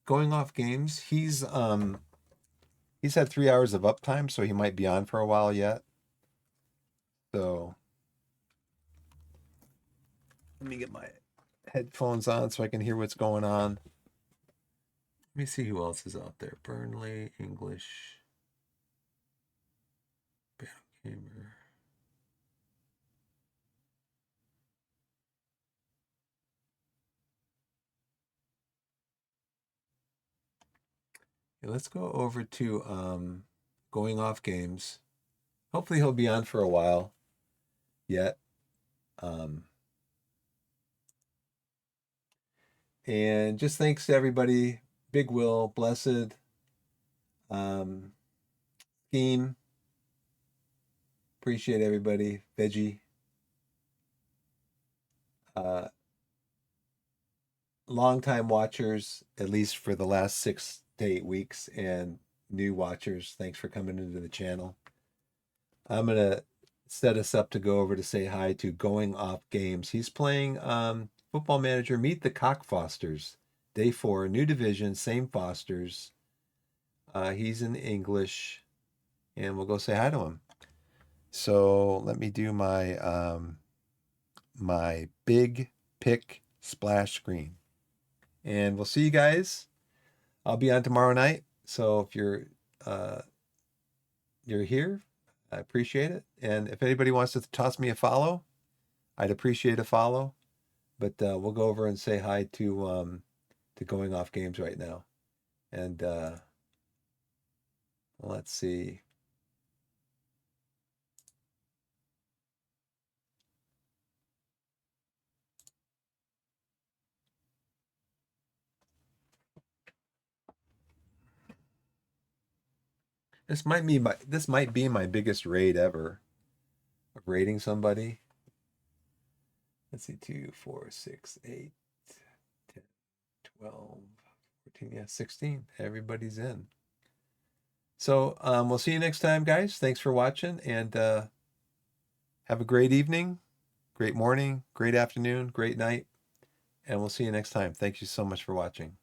Going Off Games. He's had 3 hours of uptime, so he might be on for a while yet. So let me get my headphones on so I can hear what's going on. Let me see who else is out there. Burnley, English, Gamer. Okay, let's go over to Going Off Games. Hopefully he'll be on for a while yet. And just thanks to everybody. Big Will, Blessed, um, Scheme. Appreciate everybody. Veggie. Uh, Longtime watchers, at least for the last 6 to 8 weeks, and new watchers, thanks for coming into the channel. I'm gonna set us up to go over to say hi to Going Off Games. He's playing Football Manager Meet the Cockfosters, Day 4, new division, same Fosters. He's in English, and we'll go say hi to him. So let me do my big pick splash screen. And we'll see you guys. I'll be on tomorrow night. So if you're here, I appreciate it. And if anybody wants to toss me a follow, I'd appreciate a follow. But we'll go over and say hi to Going Off Games right now. And let's see. This might be my biggest raid ever of raiding somebody. Let's see, 2, 4, 6, 8, 10, 12, 14, yeah, 16. Everybody's in. So we'll see you next time, guys. Thanks for watching, and have a great evening, great morning, great afternoon, great night, and we'll see you next time. Thank you so much for watching.